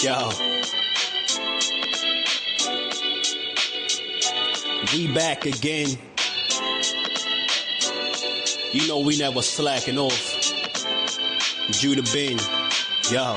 Yo, we back again. You know we never slacking off. Judah Ben, yo.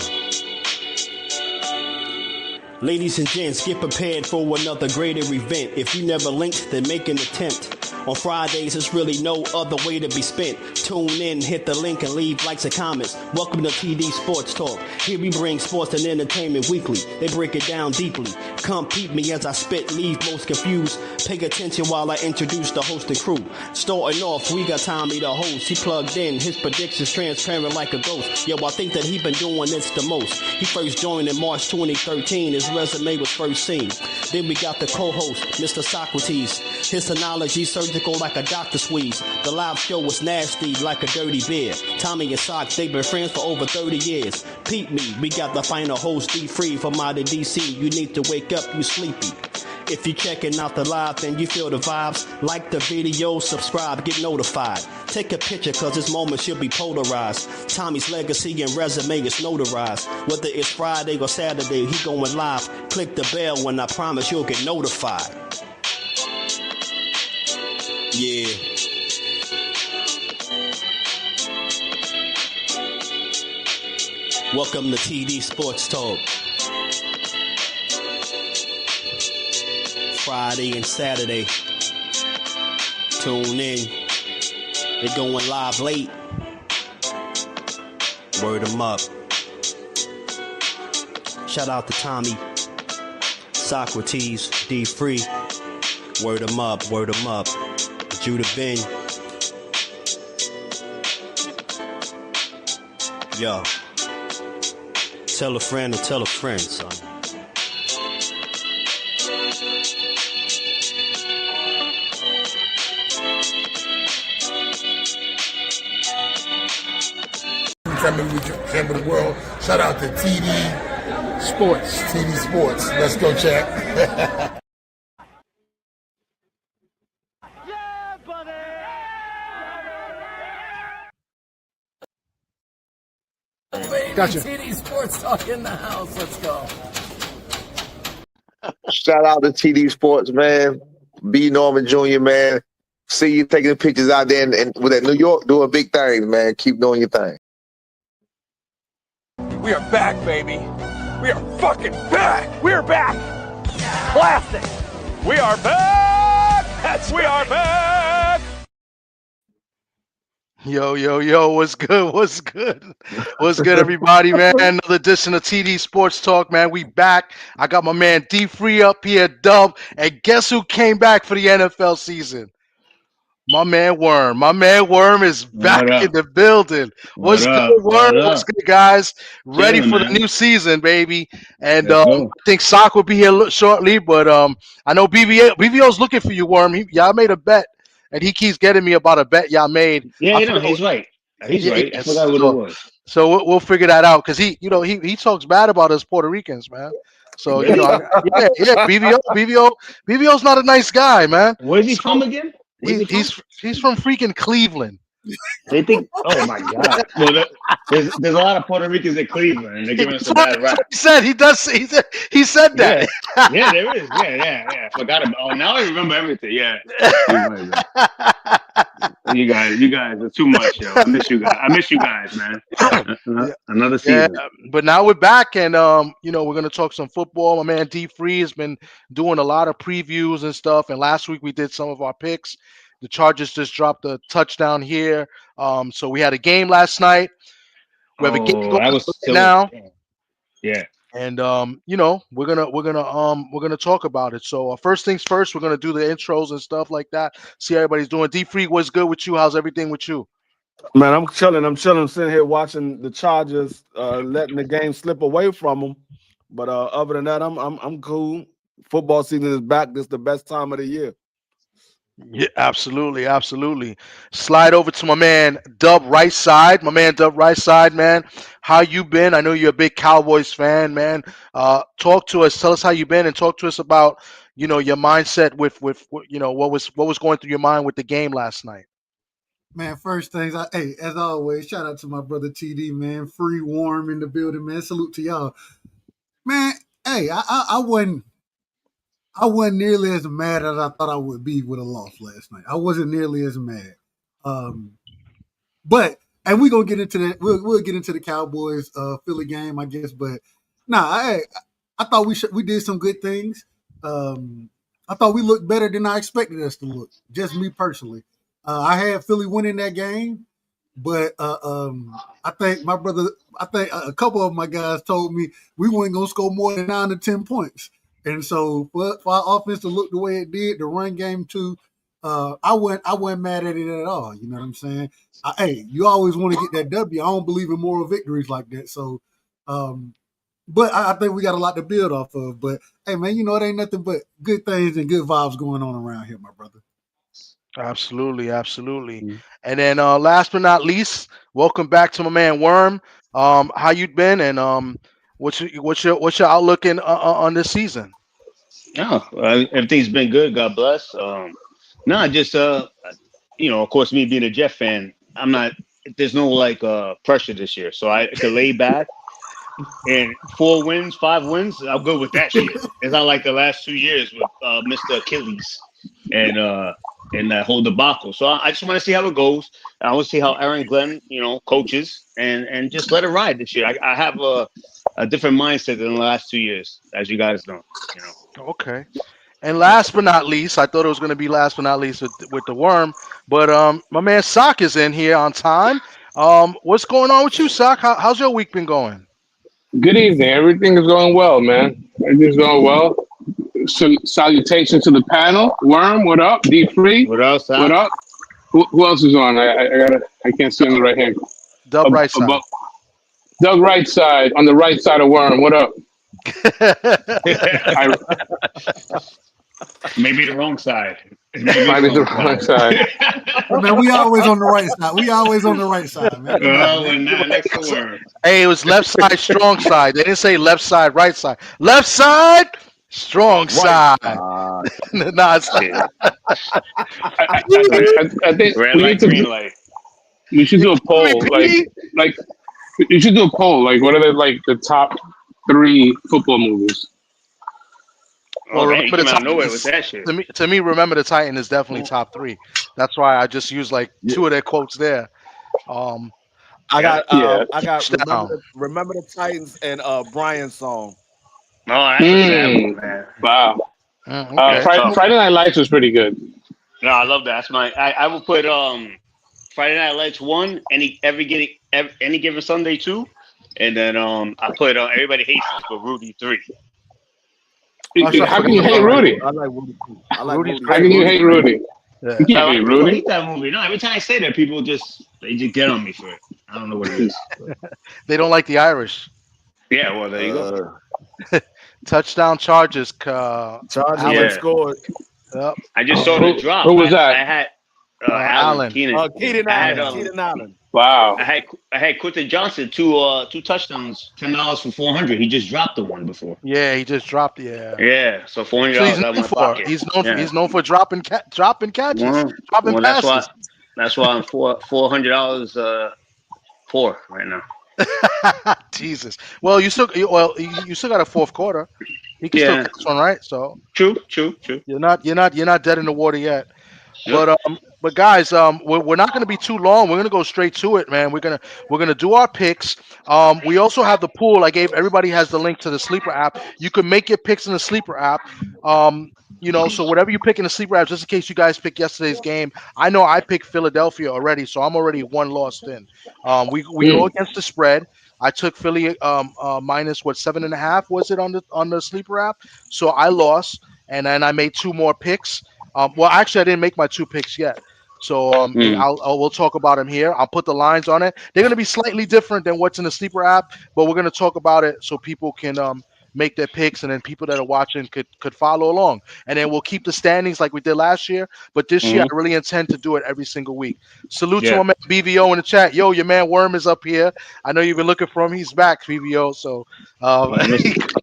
Ladies and gents, get prepared for another greater event. If you never linked, then make an attempt. On Fridays, there's really no other way to be spent. Tune in, hit the link, and leave likes and comments. Welcome to TD Sports Talk. Here we bring sports and entertainment weekly. They break it down deeply. Come peep me as I spit, leave most confused. Pay attention while I introduce the host and crew. Starting off, we got Tommy the host. He plugged in, his predictions transparent like a ghost. Yo, I think that he been doing this the most. He first joined in March 2013. His resume was first seen. Then we got the co-host, Mr. Socrates. His analogy surgical like a doctor squeeze. The live show was nasty like a dirty beer. Tommy and Sock, they've been friends for over 30 years. Peep me, we got the final host, D-Free from out of DC. You need to wake up, you sleepy. If you checking out the live, then you feel the vibes. Like the video, subscribe, get notified. Take a picture, cause this moment should be polarized. Tommy's legacy and resume is notarized. Whether it's Friday or Saturday, he going live. Click the bell when I promise you'll get notified. Yeah. Welcome to TD Sports Talk. Friday and Saturday. Tune in. They're going live late. Word them up. Shout out to Tommy, Socrates, D-Free. Word them up, word them up. Judah Ben. Yo. Tell a friend and tell a friend, son. Champion of the world. Shout out to TD Sports. TD Sports. Let's go, chat. Yeah, buddy! Gotcha. TD Sports Talk in the house. Let's go. Shout out to TD Sports, man. B. Norman Jr., man. See you taking pictures out there and with that New York doing big things, man. Keep doing your thing. We are back, baby. We are fucking back. We are back. Classic. We are back. We are back. Yo, what's good? What's good? What's good, everybody, man? Another edition of TD Sports Talk, man. We back. I got my man D-Free up here, Dub. And guess who came back for the NFL season? My man Worm. My man Worm is back in the building. What's good, Worm? What's good, guys? Ready for the new season, baby. And I think Sock will be here shortly, but I know BVO's looking for you, Worm. Y'all made a bet, and he keeps getting me about a bet y'all made. Yeah, he's right. He's right. I forgot what it was. So we'll figure that out because he talks bad about us Puerto Ricans, man. So BVO's not a nice guy, man. Where's he from again? He's from freaking Cleveland. They think, oh my God. Well, there's a lot of Puerto Ricans in Cleveland, and they're giving us a bad rap. He said he said that. Yeah, there is. Yeah. Forgot about. Oh, now I remember everything. Yeah. You guys are too much, yo. I miss you guys, man. Another season. Yeah, but now we're back, and we're gonna talk some football. My man D-Free has been doing a lot of previews and stuff, and last week we did some of our picks. The Chargers just dropped a touchdown here. So we had a game last night. We have a game going now. Yeah. And we're gonna talk about it. So first things first, we're gonna do the intros and stuff like that. See how everybody's doing. D-Free, what's good with you? How's everything with you? Man, I'm chilling. I'm sitting here watching the Chargers letting the game slip away from them. But other than that, I'm cool. Football season is back. This is the best time of the year. Yeah, absolutely. Slide over to my man Dub Right Side. My man Dub Right Side, man. How you been? I know you're a big Cowboys fan, man. Talk to us. Tell us how you been, and talk to us about your mindset with what was going through your mind with the game last night. Man, first things, as always, shout out to my brother TD, man. Free, warm in the building, man. Salute to y'all. Man, hey, I wasn't nearly as mad as I thought I would be with a loss last night. I wasn't nearly as mad. Um, but and we're gonna get into that. We'll get into the Cowboys Philly game, I guess. But nah, I thought we did some good things. I thought we looked better than I expected us to look. Just me personally. I had Philly winning that game, but I think a couple of my guys told me we weren't gonna score more than 9 to 10 points. And so for our offense to look the way it did, the run game too, I wasn't mad at it at all. You know what I'm saying? Hey, you always want to get that W. I don't believe in moral victories like that. So, but I think we got a lot to build off of. But hey, man, it ain't nothing but good things and good vibes going on around here, my brother. Absolutely, absolutely. And then last but not least, welcome back to my man Worm. How you been, and what's your outlook on this season? Oh, everything's been good. God bless. No, just of course, me being a Jet fan, I'm not. There's no pressure this year, so I could lay back. And 4 wins, 5 wins, I'm good with that shit. It's not like the last 2 years with Mr. Achilles and that whole debacle. So I just want to see how it goes. I want to see how Aaron Glenn, coaches, and just let it ride this year. I have a different mindset than the last 2 years, as you guys know. Okay. And last but not least, I thought it was going to be last but not least with the Worm, but my man Sock is in here on time. What's going on with you, Sock? How's your week been going? Good evening. Everything is going well, man. Everything's going well. Salutations to the panel. Worm, what up? D Free, what up, Sock? What up? Who else is on? I can't see on the right hand. Doug right side. Doug right side on the right side of Worm. What up? Maybe the wrong side. Maybe the wrong side. Man, we always on the right side. We always on the right side, man. We're not next to Worm. Hey, it was left side, strong side. They didn't say left side, right side. Left side, strong side. Nah, it's I think red light, green light. We should do a poll. Like you should do a poll. Like, what are the top 3 football movies? Oh, man, you came out of nowhere with that shit. To me, Remember the Titan is definitely top 3. That's why I just used 2 of their quotes there. I got Remember the Titans and Brian's song. Oh, that's man. Wow. Okay. Friday Night Lights was pretty good. No, I love that. That's I will put Friday Night Lights 1, any given Sunday 2, and then I put Everybody Hates Us but Rudy 3. How can you hate Rudy? I like Rudy. How can you hate Rudy? Yeah. You can't hate Rudy. I hate that movie. No, every time I say that, people just get on me for it. I don't know what it is. They don't like the Irish. Yeah, well, there you go. Touchdown Chargers. Allen scored. Yep. I just saw the drop. Who was that? I had Allen. Keenan Allen. Wow. I had Quentin Johnson two touchdowns, $10 for 400. He just dropped the one before. Yeah, he just dropped. Yeah. Yeah, so $400 out of my pocket. He's known for dropping catches, dropping passes. That's why I'm $400 poor right now. Jesus. Well, you still got a fourth quarter. You can still catch one, right? So true. You're not dead in the water yet. Yep. But guys, we're not going to be too long. We're going to go straight to it, man. We're gonna do our picks. We also have the pool. Everybody has the link to the Sleeper app. You can make your picks in the Sleeper app. So whatever you pick in the Sleeper app, just in case you guys pick yesterday's game. I know I picked Philadelphia already, so I'm already 1 lost in. We go against the spread. I took Philly minus 7.5 was it on the Sleeper app? So I lost, and then I made 2 more picks. Well, actually, I didn't make my 2 picks yet. So we'll talk about them here. I'll put the lines on it. They're going to be slightly different than what's in the Sleeper app, but we're going to talk about it so people can make their picks, and then people that are watching could follow along. And then we'll keep the standings like we did last year. But this year, I really intend to do it every single week. Salute to my man BVO in the chat. Yo, your man Worm is up here. I know you've been looking for him. He's back, BVO. So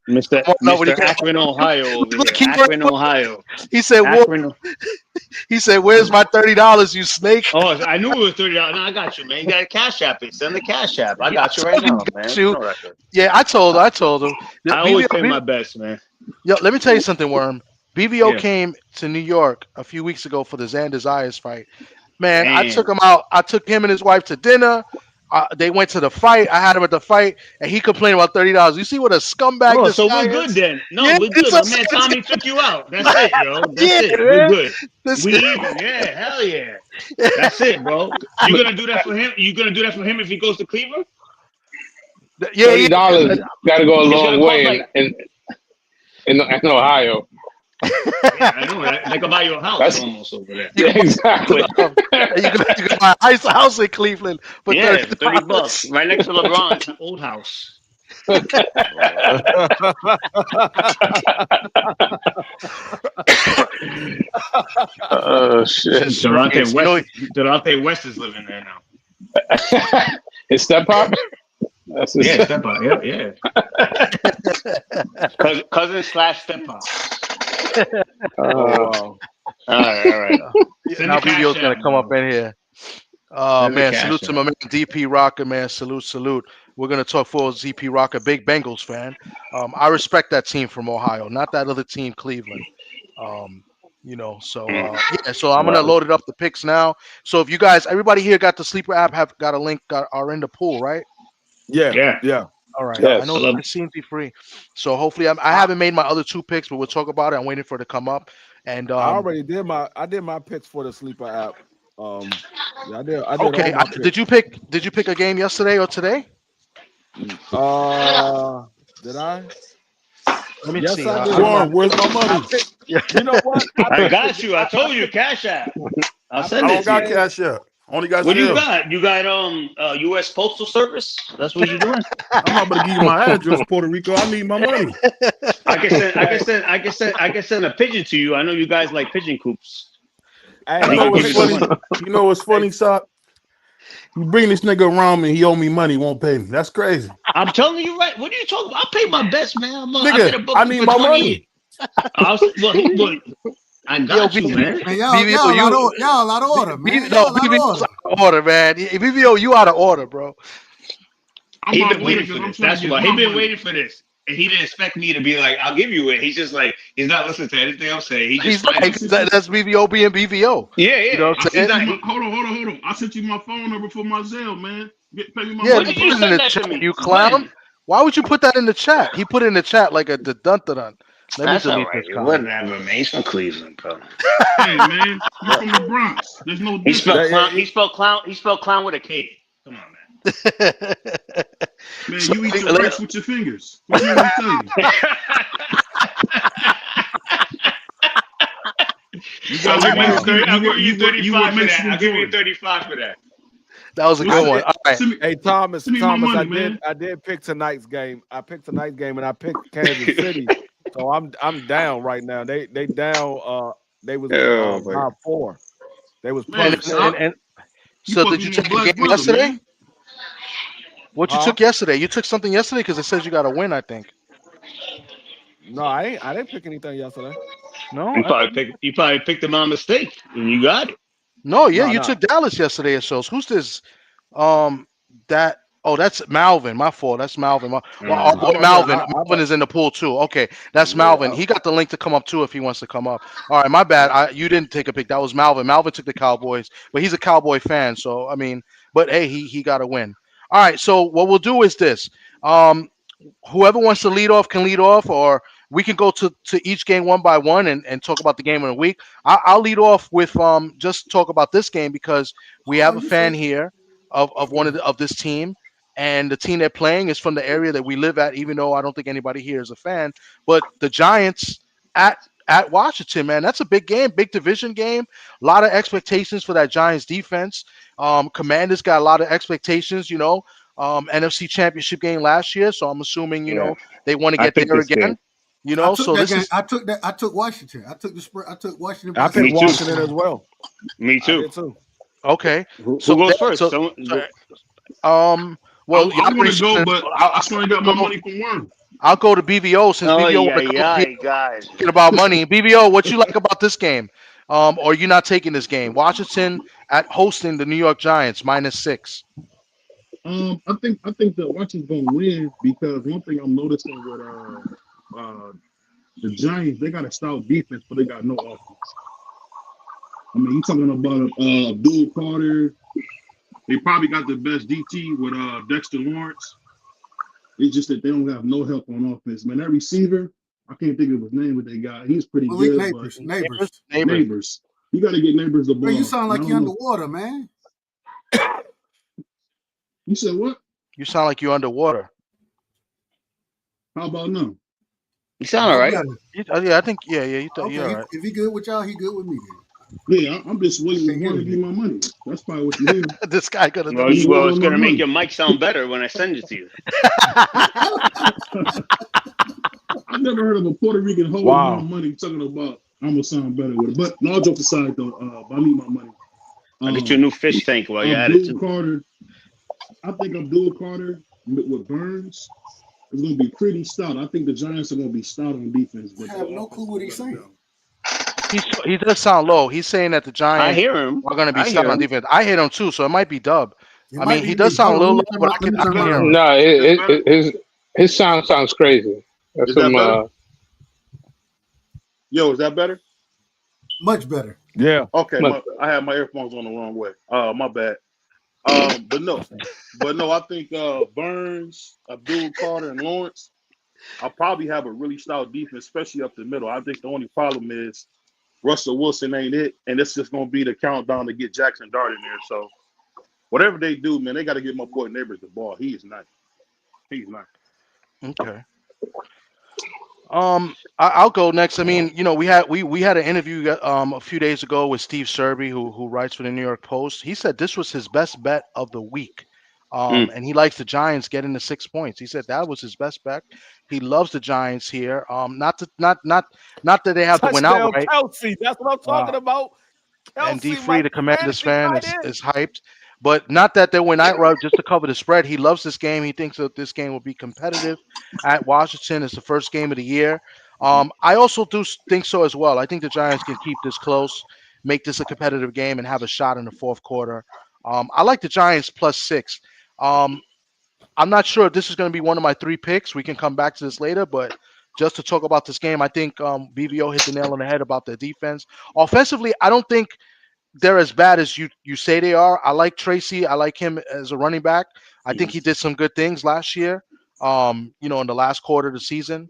Mr. Mr. Akron, Ohio over here. Akron, Ohio. He said, Akron. He said, "Where's my $30, you snake?" Oh, I knew it was $30. No, I got you, man. You got a cash app. Send the cash app. I got you right now, man. Yeah, I told him. I always pay my best, man. Yo, let me tell you something, Worm. BVO came to New York a few weeks ago for the Xander Zayas fight. Man, Damn. I took him out. I took him and his wife to dinner. They went to the fight. I had him at the fight, and he complained about $30. You see what a scumbag Oh, this so guy we're good is? then. No, Yeah, we're good. it's My a- man Tommy took you out. That's it, yo. That's it. Man. We're good. This We guy- even. Yeah, hell yeah. That's it, bro. You gonna do that for him? You gonna do that for him if he goes to Cleveland? Yeah, $30 got to go a It's long gonna way cost in Ohio. Yeah, I know. I can buy you a house That's- almost over there. Yeah, exactly. you can buy a house in Cleveland for Yeah, $30. $30, right next to LeBron's old house. Oh shit! Delonte West is living there now. His step up. That's his Yeah, step up. Yeah. Cousin / step up. wow. All right. Now BVO's gonna come up in here. Oh Send the man, cash salute to out. my man DP Rocker, man. Salute. We're gonna talk for ZP Rocker, big Bengals fan. I respect that team from Ohio, not that other team, Cleveland. So I'm gonna load it up the picks now. So if you guys, everybody here got the sleeper app, have got a link, are in the pool, right? Yeah. All right. Yes. I know it seems to be free. So hopefully I haven't made my other two picks, but we'll talk about it. I'm waiting for it to come up. And I already did my picks for the sleeper app. I did. Okay. all my picks. Did you pick a game yesterday or today? Did I? Let me Yes, see. I did. Warren, where's my money? You know what? I got you. I told you, cash app. I'll I send don't it got to you. cash yet. Only got What do you Zelle. got? You got U.S. Postal Service? That's what you're doing. I'm not gonna give you my address, Puerto Rico. I need my money. I can send a pigeon to you. I know you guys like pigeon coops. Hey, You know what's funny? You know what's funny, Sock? You bring this nigga around me, he owe me money, won't pay me. That's crazy. I'm telling you, right? What are you talking about? I pay my best, man. Nigga, I need my money. I got you, man. Man, y'all out of order, man. Y'all out of BVO's order. out of order, man. BVO, you out of order, bro. He been waiting for this. That's why he been waiting for this, and he didn't expect me to be like, "I'll give you it." He's just like, he's not listening to anything I'm saying. He's like, that's BVO being BVO. Yeah. You know what I'm saying? Hold on. I sent you my phone number for my Zelle, man. Pay me my Yeah, money. you put it in the chat, you clown. Why would you put that in the chat? He put it in the chat like a dun-dun-dun. Let That's me all delete right. this comment. Whatever, man. He's from Cleveland, bro. Hey, man, you from the Bronx? There's no He difference. spelled clown. He spelled clown with a K. Come on, man. Man, So, you eat your rice with your fingers. What do you want to tell you? I'll give you 35 for that. I'll give you Jordan. 35 for that. That was a good one. All right. Hey Thomas, Send me my money, I man. did pick tonight's game. I picked tonight's game and I picked Kansas City. So I'm down right now. They down. They was top 4. They was Man, plus And so supposed did to you be take my a black game brother, yesterday? man. What you took yesterday? You took something yesterday because it says you got to win. I think. No, I didn't pick anything yesterday. No. You probably picked them on mistake, and you got it. No. Yeah, No, you no. took Dallas yesterday. It shows. Who's this? That's Malvin. My fault. That's Malvin. Our boy Malvin. Malvin is in the pool too. Okay, that's Malvin. He got the link to come up too if he wants to come up. All right, my bad. You didn't take a pick. That was Malvin. Malvin took the Cowboys, but he's a Cowboy fan. So I mean, but hey, he got to win. All right. So what we'll do is this. Whoever wants to lead off can lead off, or we can go to each game one by one and talk about the game of the week. I'll lead off with just talk about this game because we have a fan here of one of this team. And the team they're playing is from the area that we live at, even though I don't think anybody here is a fan. But the Giants at Washington, man, that's a big game, big division game. A lot of expectations for that Giants defense. Commanders got a lot of expectations, NFC Championship game last year. So I'm assuming, they want to get there again. I took Washington. I took Washington. I picked Washington as well. Me too. I did too. Okay. Who goes first? Well, I want to go, but I still ain't got my money from Worm. I'll go to BVO since Oh BVO yeah, want to come up here yeah, guys. talking about money. BVO, what you like about this game? Or you not taking this game? Washington at hosting the New York Giants -6. I think the Washington's gonna win because one thing I'm noticing with the Giants, they got a stout defense, but they got no offense. I mean, you talking about Abdul Carter. They probably got the best DT with Dexter Lawrence. It's just that they don't have no help on offense. Man, that receiver, I can't think of his name, but they got he's pretty Malik good. Neighbors. But Neighbors. Neighbors. You got to get Neighbors the ball. Bro, you sound like I you're don't know. underwater, man. You said what? You sound like you're underwater. How about now? You sound all right. Yeah, I think yeah. You Okay, you're all right. if he good with y'all, he good with me then. Yeah, I'm just waiting for him to give me my money. That's probably what you hear. This guy gonna. Well, it's gonna make your mic sound better when I send it to you. I've never heard of a Puerto Rican holding Wow. my money talking about I'm gonna sound better with it. But no, all jokes aside though, I need my money. I'll get you a new fish tank while you're at it. Abdul Carter. I think Abdul Carter with Burns is gonna be pretty stout. I think the Giants are gonna be stout on defense. I have no clue what he's saying. He does sound low. He's saying that the Giants I hear him. are going to be I stout hear on him. defense. I hit him too, so it might be Dub. It I might mean, be he does me. sound a Hold little on, low, but I let me can turn hear him. No, his sound sounds crazy. That's Is that some better? Yo, is that better? Much better. Yeah. Okay, Much I had my earphones on the wrong way. My bad. But no, I think Burns, Abdul Carter, and Lawrence, I'll probably have a really stout defense, especially up the middle. I think the only problem is Russell Wilson ain't it, and it's just gonna be the countdown to get Jackson Dart in there. So whatever they do, man, they got to get my boy Neighbors the ball. He is nice. He's nice. Okay. I'll go next. I mean, you know, we had an interview a few days ago with Steve Serby, who writes for the New York Post. He said this was his best bet of the week. And he likes the Giants getting the 6 points. He said that was his best bet. He loves the Giants here. Not that they have to win Touchdown, outright. Kelsey. That's what I'm talking about. And Kelsey, D Free, my the Commanders fantasy fan, tight end. is hyped. But not that they win outright just to cover the spread. He loves this game. He thinks that this game will be competitive at Washington. It's the first game of the year. I also do think so as well. I think the Giants can keep this close, make this a competitive game, and have a shot in the fourth quarter. I like the Giants +6. I'm not sure if this is going to be one of my 3 picks. We can come back to this later, but just to talk about this game, I think BVO hit the nail on the head about their defense. Offensively, I don't think they're as bad as you say they are. I like Tracy. I like him as a running back. I think he did some good things last year. In the last quarter of the season.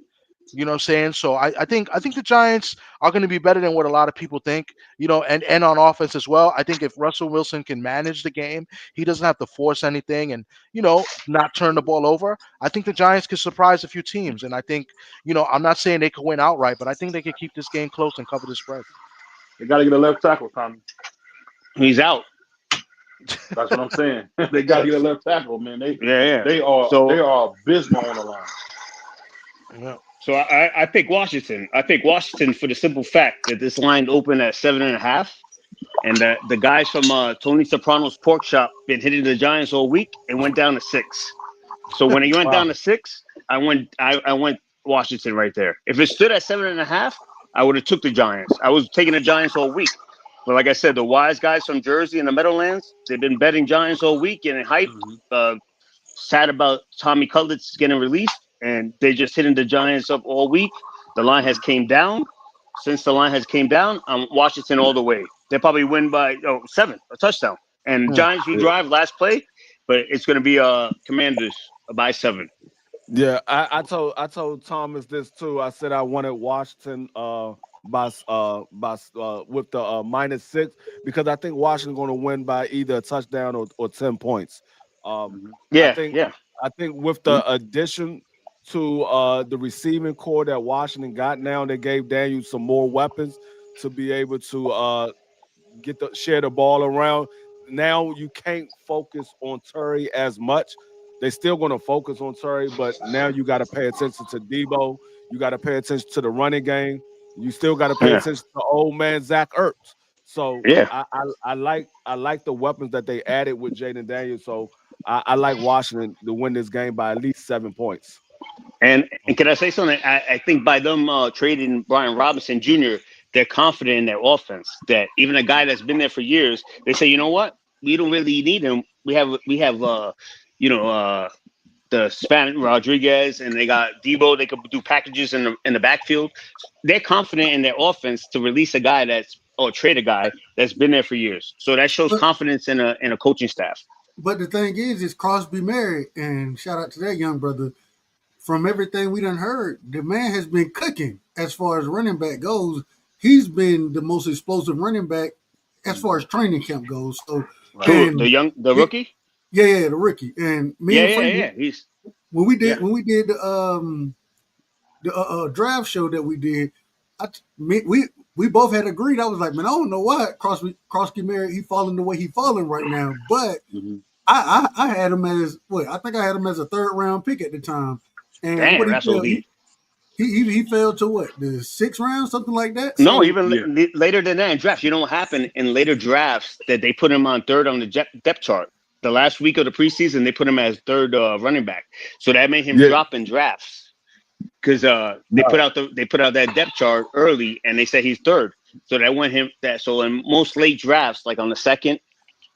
You know what I'm saying? So I think the Giants are going to be better than what a lot of people think, and on offense as well. I think if Russell Wilson can manage the game, he doesn't have to force anything and, not turn the ball over. I think the Giants could surprise a few teams. And I think, I'm not saying they could win outright, but I think they could keep this game close and cover the spread. They got to get a left tackle, Tommy. He's out. That's what I'm saying. They got to get a left tackle, man. They are abysmal on the line. Yeah. So I pick Washington. I pick Washington for the simple fact that this line opened at 7.5, and that the guys from Tony Soprano's Pork Shop been hitting the Giants all week and went down to 6. So when it went down to 6, I went Washington right there. If it stood at 7.5, I would have took the Giants. I was taking the Giants all week. But like I said, the wise guys from Jersey and the Meadowlands, they've been betting Giants all week and hyped, sad about Tommy Cutlets getting released, and they just hitting the Giants up all week. The line has came down. Since the line has came down, I'm Washington all the way. They probably win by 7, a touchdown. And Giants will drive last play, but it's going to be Commanders by 7. Yeah, I told Thomas this too. I said I wanted Washington with the -6 because I think Washington's going to win by either a touchdown or 10 points. I think with the addition to the receiving core that Washington got now, they gave Daniel some more weapons to be able to share the ball around. Now you can't focus on Terry as much. They're still going to focus on Terry, but now you got to pay attention to Debo. You got to pay attention to the running game. You still got to pay attention to old man Zach Ertz. So I like the weapons that they added with Jaden Daniels. So I like Washington to win this game by at least 7 points. And can I say something? I think by them trading Brian Robinson Jr., they're confident in their offense. That even a guy that's been there for years, they say, you know what, we don't really need him. We have the Spanish Rodriguez, and they got Debo. They could do packages in the backfield. They're confident in their offense to release a guy trade a guy that's been there for years. So that shows confidence in a coaching staff. But the thing is Crosby married, and shout out to that young brother. From everything we done heard, the man has been cooking as far as running back goes. He's been the most explosive running back as far as training camp goes. So the rookie? Yeah, the rookie. And He's when we did the draft show that we did, we both had agreed. I was like, man, I don't know why Crosby married, he falling the way he falling right now. But I had him as I think I had him as a 3rd round pick at the time. And damn, that's elite. He fell to the 6th round, something like that. No, even later than that in drafts. You know what happened in later drafts that they put him on 3rd on the depth chart. The last week of the preseason, they put him as 3rd running back. So that made him drop in drafts because they put out that depth chart early, and they said he's 3rd. So that went him that. So in most late drafts, like on the 2nd,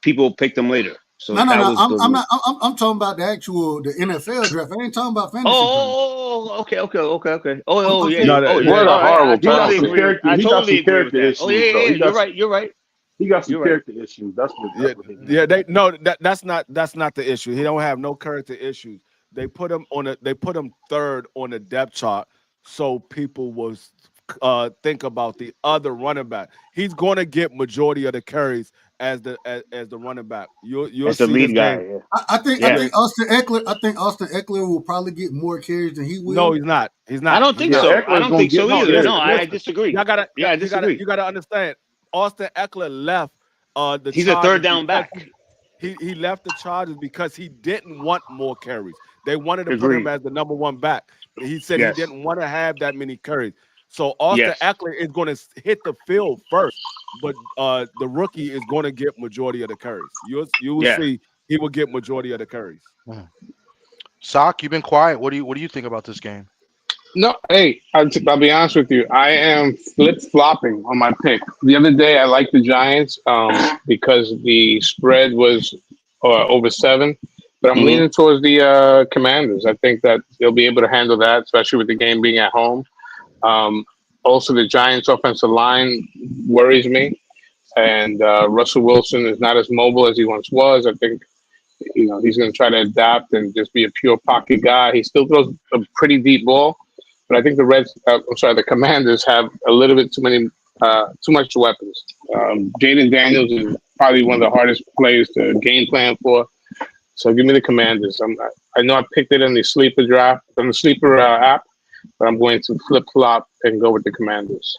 people picked him later. So I'm talking about the NFL draft. I ain't talking about fantasy. Okay. Oh, yeah. What a horrible pass. He got some character issues. Oh, yeah. You're right. He got some character issues. That's what. That's not the issue. He don't have no character issues. They put him 3rd on the depth chart, so people was think about the other running back. He's going to get majority of the carries as the running back. You'll see the lead guy. Yeah. I think Austin Eckler will probably get more carries than he will. No, he's not. I don't think so. I don't think so either. No, I disagree. I disagree. You gotta understand. Austin Eckler left he's a 3rd down back. He left the Chargers because he didn't want more carries. They wanted to put him as the number 1 back. He said he didn't want to have that many carries. So Austin Eckler is going to hit the field first, but the rookie is going to get majority of the carries. You will see he will get majority of the carries. Sock, you've been quiet. What do you think about this game? No, hey, I'll be honest with you. I am flip-flopping on my pick. The other day, I liked the Giants because the spread was over 7, but I'm leaning towards the Commanders. I think that they'll be able to handle that, especially with the game being at home. Also, the Giants' offensive line worries me, and Russell Wilson is not as mobile as he once was. I think he's going to try to adapt and just be a pure pocket guy. He still throws a pretty deep ball, but I think the Commanders have a little bit too much weapons. Jaden Daniels is probably one of the hardest players to game plan for. So give me the Commanders. I know I picked it in the sleeper draft, on the sleeper app, but I'm going to flip-flop and go with the Commanders.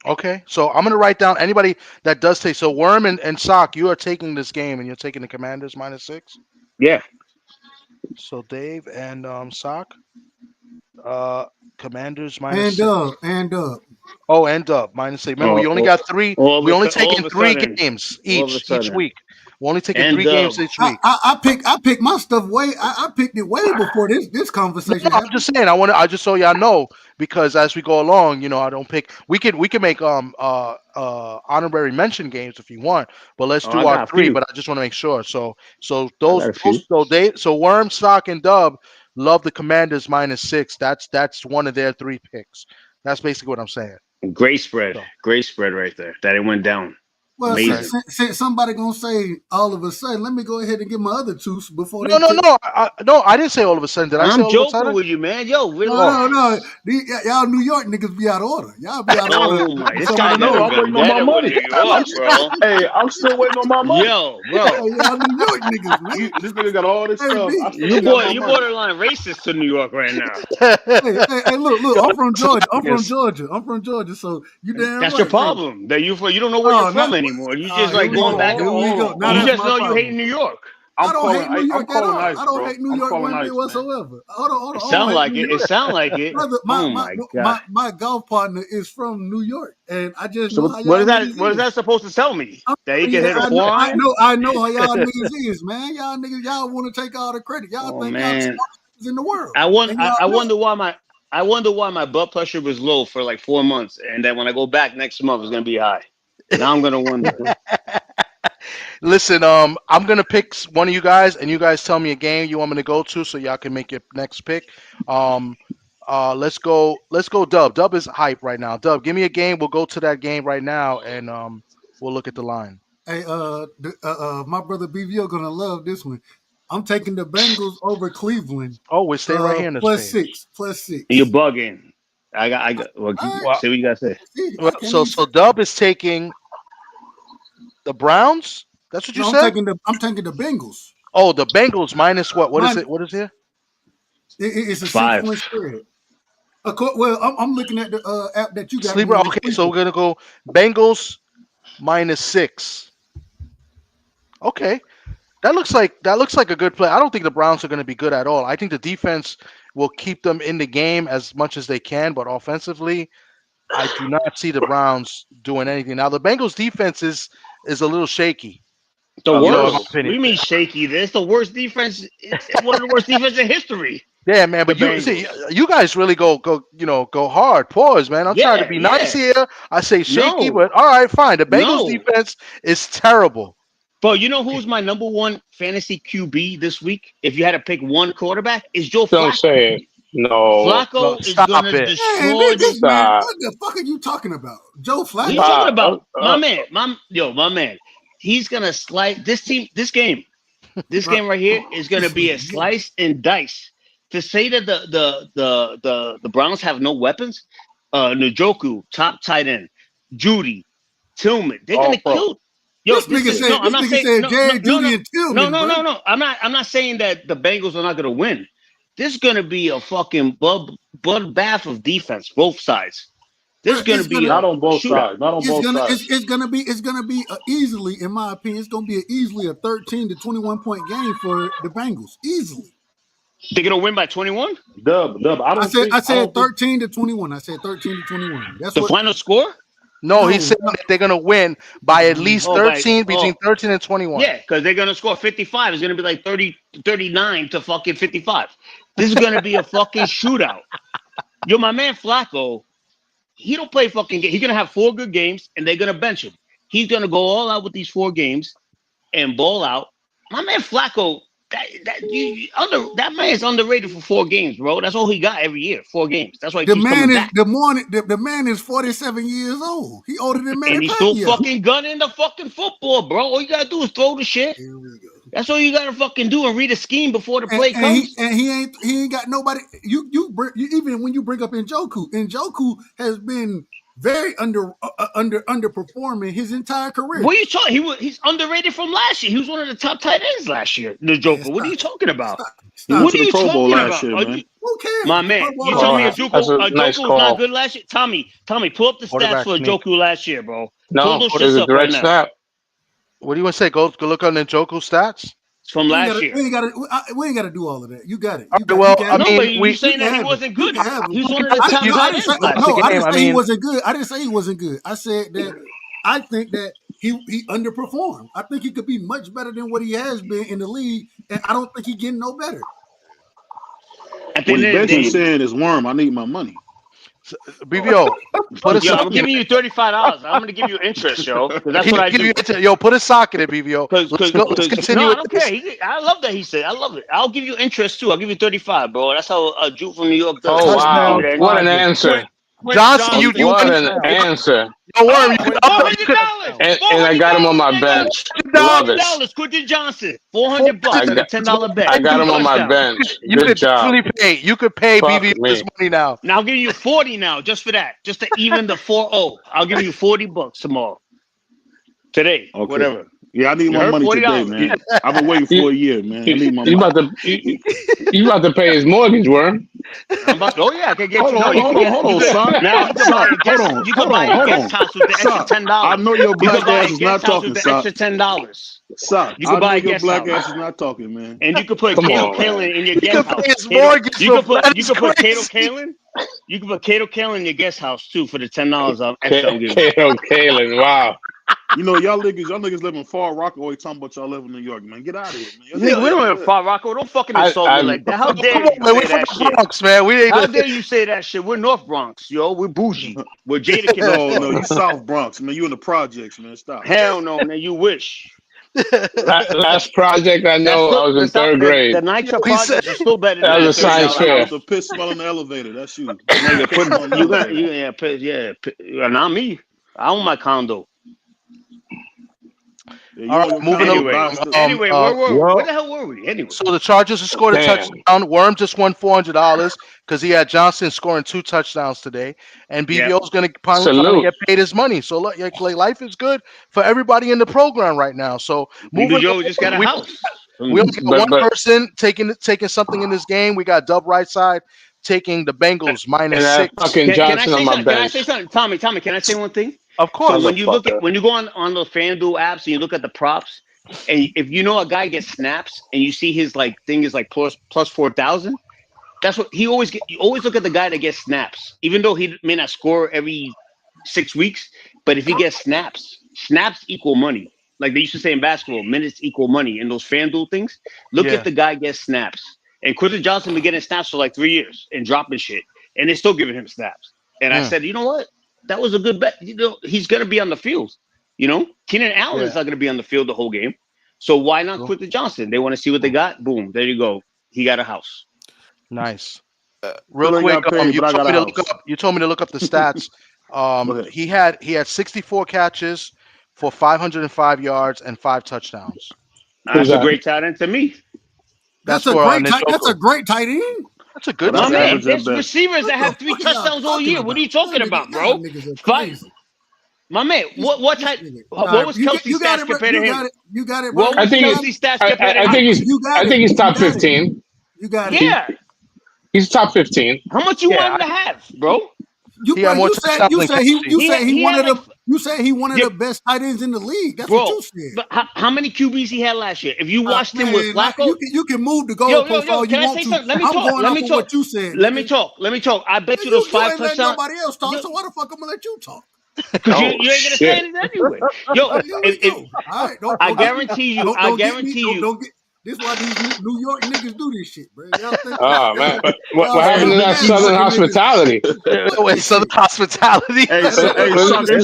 Okay, so I'm going to write down anybody that does take. So Worm and Sock, you are taking this game, and you're taking the Commanders -6? Yeah. So Dave and Sock, Commanders -6. And Dub. Oh, and Dub -6. Remember, we only got 3. We only taking 3 games each week. We're only taking 3 games each week. I picked my stuff I picked it way before this conversation. No, I'm just saying. I just so y'all know, because as we go along, I don't pick. We can make honorary mention games if you want, but let's do our 3. But I just want to make sure. So Worm, Sock, and Dub love the Commanders -6. That's one of their 3 picks. That's basically what I'm saying. Great spread right there. That it went down. Well, since somebody gonna say all of a sudden, let me go ahead and get my other 2 before. No, I didn't say all of a sudden. Did I say all of a sudden? I'm joking with you, man. Yo, really? No. Y'all New York niggas be out of order. Y'all be out of order. Oh my! This guy never I'm waiting on my money. Hey, I'm still waiting on my money. Yo, bro. Y'all New York niggas, man. This nigga got all this stuff. You borderline racist to New York right now. Hey, look. I'm from Georgia. I'm from Georgia. So you damn That's right, your problem. That you don't know where you're from anymore. You just like going back and forth. You just know you hate New York. I don't hate New York at all. I don't hate New York one bit whatsoever. Hold on. It sound like it. Brother, Oh my God. My golf partner is from New York, and I just know how what y'all is that supposed to tell me? That he can hit a I know how y'all niggas is, man. Y'all niggas, y'all want to take all the credit. Y'all think y'all smart. in the world. I wonder why my blood pressure was low for like 4 months, and then when I go back next month, it's gonna be high. Now I'm gonna wonder. Listen, I'm gonna pick one of you guys, and you guys tell me a game you want me to go to, so y'all can make your next pick. Let's go, Dub. Dub is hype right now. Dub, give me a game. We'll go to that game right now, and we'll look at the line. Hey, my brother BVO gonna love this one. I'm taking the Bengals over Cleveland. Oh, we're staying right here in this +6. You're bugging. I got. Well, say what you gotta say. So Dub is taking the Browns. That's what you said. I'm taking the Bengals. Oh, the Bengals minus what? What is it? What is here? It's a 5. 6-point spread. Well, I'm looking at the app that you got. Sleeper. Okay, so we're gonna go Bengals -6. Okay, that looks like a good play. I don't think the Browns are going to be good at all. I think the defense will keep them in the game as much as they can, but offensively, I do not see the Browns doing anything. Now the Bengals defense is a little shaky. The worst. What do you mean shaky? It's the worst defense. It's one of the worst defenses in history. Yeah, man, but you guys really go hard. Pause, man. I'm trying to be nice here. I say shaky, but all right, fine. The Bengals defense is terrible. Bro, you know who's my number one fantasy QB this week? If you had to pick one quarterback, is Joe Flacco. Don't say it. No. Flacco is going to destroy this man. What the fuck are you talking about? Joe Flacco? What are you talking about? My man. He's going to slide this game right here is going to be a slice and dice. To say that the Browns have no weapons, Njoku, top tight end, Judy, Tillman, they're going to kill. Yo, this nigga said Jerry, Judy, and Tillman. No. I'm not saying that the Bengals are not going to win. This is going to be a fucking bloodbath of defense, both sides. This is going to be not on both sides. Not on both sides. It's going to be easily, in my opinion, it's going to be easily a 13 to 21 point game for the Bengals. Easily. They're going to win by 21? Dub. I said 13 to 21. I said 13 to 21. That's the final score? No, he said that they're going to win by at least 13, between 13 and 21. Yeah, because they're going to score 55. It's going to be like 39 to fucking 55. This is going to be a fucking shootout. Yo, my man Flacco, he don't play fucking game. He's going to have 4 good games, and they're going to bench him. He's going to go all out with these 4 games and ball out. My man Flacco, that man is underrated for 4 games, bro. That's all he got every year, 4 games. That's why he keeps coming back. The man is 47 years old. He older than Manny and he's still fucking gunning the fucking football, bro. All you gotta do is throw the shit. Here we go. That's all you gotta fucking do and read a scheme before the play comes. He ain't got nobody. You even when you bring up Njoku has been very underperforming his entire career. What are you talking? He's underrated from last year. He was one of the top tight ends last year. Njoku. What are you talking about? What are you talking about? Man. Who cares? My man, you told me Njoku was not good last year. Tommy, pull up the stats for Njoku last year, bro. No, there's a direct snap. What do you want to say? Go look on Njoku stats. From last year. We ain't got to do all of that. You got it. You're saying that he wasn't good. He's one of the top tight ends. I didn't say he wasn't good. I didn't say he wasn't good. I said that I think that he underperformed. I think he could be much better than what he has been in the league, and I don't think he's getting no better. What he's basically saying is, Worm, I need my money. BBO, I'm giving you $35. I'm gonna give you interest, yo. Because that's what I do. Yo, put a sock in it, BBO. Let's continue. No, I don't care. I love that he said. I love it. I'll give you interest too. I'll give you 35, bro. That's how a Jew from New York does. Oh wow! What an answer, Johnson. You what an answer. No Worm. And I got him on my bench. Love it. Quentin Johnson, $400, $10 bet. I got him on my bench. Good job. You could pay BBO this money now. Now I'll give you 40 now, just for that, just to even the 4-0. I'll give you $40 tomorrow, today, whatever. Yeah, I need my money today, man. I've been waiting for a year, man. I need my money. You about to pay his mortgage, Worm? I can get Hold on, son. Now you can buy a guest house with the extra $10. I know your black ass is not talking, son. Extra $10. Son, you can buy a guest black house. ass is not talking, man. And you can put Cato Kalin in your guest house. You can put Cato Kalin. You can put Cato Kalin in your guest house too for the $10 off extra. Cato Kalin, wow. You know, y'all niggas live in Far Rockaway talking about y'all live in New York, man. Get out of here, man. Nigga, we don't live in Far Rockaway. Don't fucking insult me like that. How dare you We're say from that the shit? Bronx, man. We ain't How dare you say that shit? We're North Bronx, yo. We're bougie. We're Jada can No, you South Bronx, man. You in the projects, man. Stop. Hell no, man. You wish. Last project I know, I was in third grade. The Nitro projects are still better That than was a science fair. The piss smell in the elevator. That's you. Not me. I own my condo. All right, moving along. Anyway, where the hell were we? Anyway, so the Chargers have scored a touchdown. Worm just won $400 because he had Johnson scoring 2 touchdowns today, and BBO is going to probably get paid his money. So like life is good for everybody in the program right now. So BBO just got a house. We only got one person taking something in this game. We got Dub right side taking the Bengals -6. Can I say something? Tommy, can I say one thing? Of course. So when you go on the FanDuel apps and you look at the props, and if you know a guy gets snaps and you see his thing is plus 4,000, that's what he always get. You always look at the guy that gets snaps, even though he may not score every 6 weeks. But if he gets snaps equal money. Like they used to say in basketball, minutes equal money in those FanDuel things. Look at the guy gets snaps. And Quentin Johnson been getting snaps for 3 years and dropping shit, and they're still giving him snaps. And I said, you know what? That was a good bet. You know, he's going to be on the field. You know, Keenan Allen is not going to be on the field the whole game. So why not Quentin Johnson? They want to see what they got. Boom. There you go. He got a house. Nice. Real quick, you told me to look up the stats. He had 64 catches for 505 yards and 5 touchdowns. That's a great tight end to me. That's a great tight end. That's a good tight end. There's receivers that have 3 touchdowns all year. What are you talking about, bro? My man, what was Kelsey's stats compared to him? You got it. I think he's top 15. You got it. Yeah. He's top 15. How much you want him to have, bro? You said he one of the best tight ends in the league. That's what you said. But how many QBs he had last year? If you watched him with Flacco, you can move the goalpost all you want to. Let me talk. Let me talk. What you said. Let me talk. I bet you those 5 touchdowns. Nobody else talk. So why the fuck I'm gonna let you talk? Because you ain't gonna say anything anyway. I guarantee you. This is why these New York niggas do this shit, bro. Oh man, what happened to that Southern hospitality? Southern hospitality. Hey, you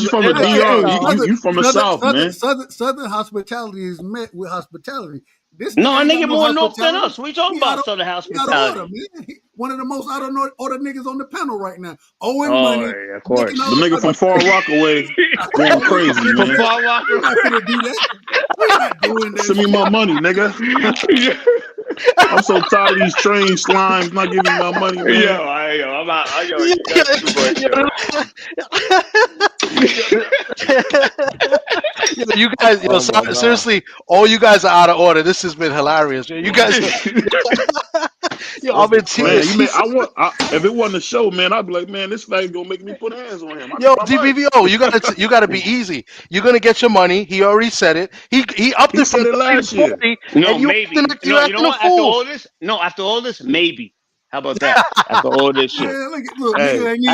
from the DR? You from the South, man? Southern hospitality is met with hospitality. I nigga more north than us. What you talking about, Southern hospitality? One of the most out of order niggas on the panel right now. Owing money. Yeah, of course. The nigga from Far Rockaway going crazy, man. From Far Rockaway. We're not gonna do that. We're not doing that. Send me my money, nigga. I'm so tired of these train slimes not giving me my money, man. I'm out. You guys, seriously, all you guys are out of order. This has been hilarious. You guys, I'm in tears. Man, if it wasn't a show, man, I'd be like, man, this fag gonna make me put hands on him. DBVO, you gotta be easy. You're gonna get your money. He already said it. He upped it from it last year. No, maybe. You know what? After all this, maybe. How about that? After all this shit. Niggas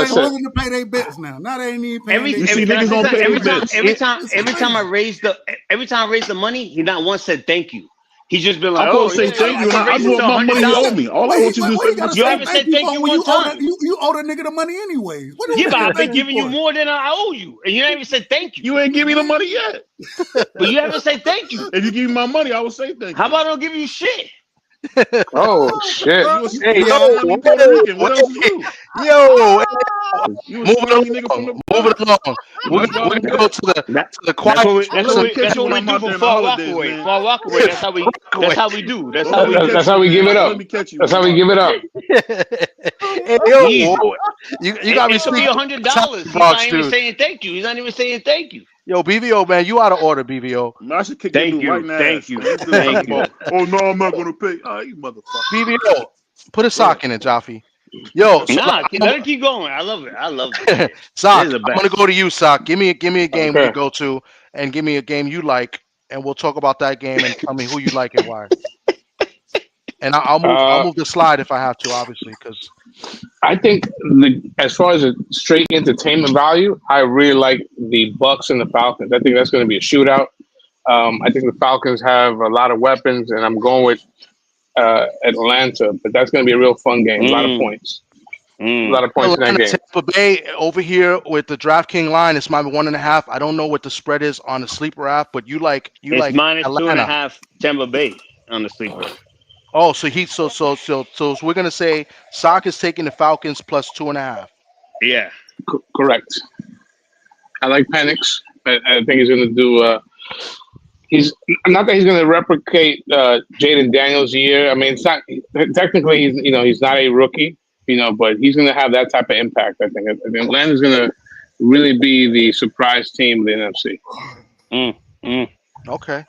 ain't willing to pay their bets now. Now they ain't even paying every time I raise the money, he not once said thank you. He's just been like, I'm gonna say thank you. I want my money you owe me. All I want you to do is you haven't said thank you one time. You owe the nigga the money anyways. Yeah, but I've been giving you more than I owe you, and you haven't even said thank you. You ain't give me the money yet. But you haven't said thank you. If you give me my money, I will say thank you. How about I don't give you shit? Oh shit! Hey, moving along. We're gonna go to the quiet. That's what we do for Far Rockaway. Far Rockaway. That's how we do. That's how we give it up. That's how we give it up. You got me. It should be $100. He's not even saying thank you. Yo, BVO, man, you out of order, BVO. I should kick you right now. Thank you. Oh no, I'm not gonna pay. Oh, you motherfucker. BVO, put a sock in it, Jaffe. Yo, let it keep going. I love it. Sock, I'm gonna go to you, Sock. Give me a game you go to, and give me a game you like, and we'll talk about that game and tell me who you like and why. And I'll move the slide if I have to, obviously, because I think as far as a straight entertainment value, I really like the Bucks and the Falcons. I think that's going to be a shootout. I think the Falcons have a lot of weapons, and I'm going with Atlanta, but that's going to be a real fun game. A lot of points. A lot of points in that game. Tampa Bay over here with the DraftKings line, it's my 1.5. I don't know what the spread is on the sleeper app, but you like minus Atlanta. 2.5 Tampa Bay on the sleeper. Oh, so we're gonna say Sock is taking the Falcons plus 2.5. Yeah, correct. I like Penix. I think he's going to do. He's not that he's going to replicate Jaden Daniels' year. I mean, it's not technically he's not a rookie, but he's going to have that type of impact. I think Atlanta's going to really be the surprise team of the NFC. Okay.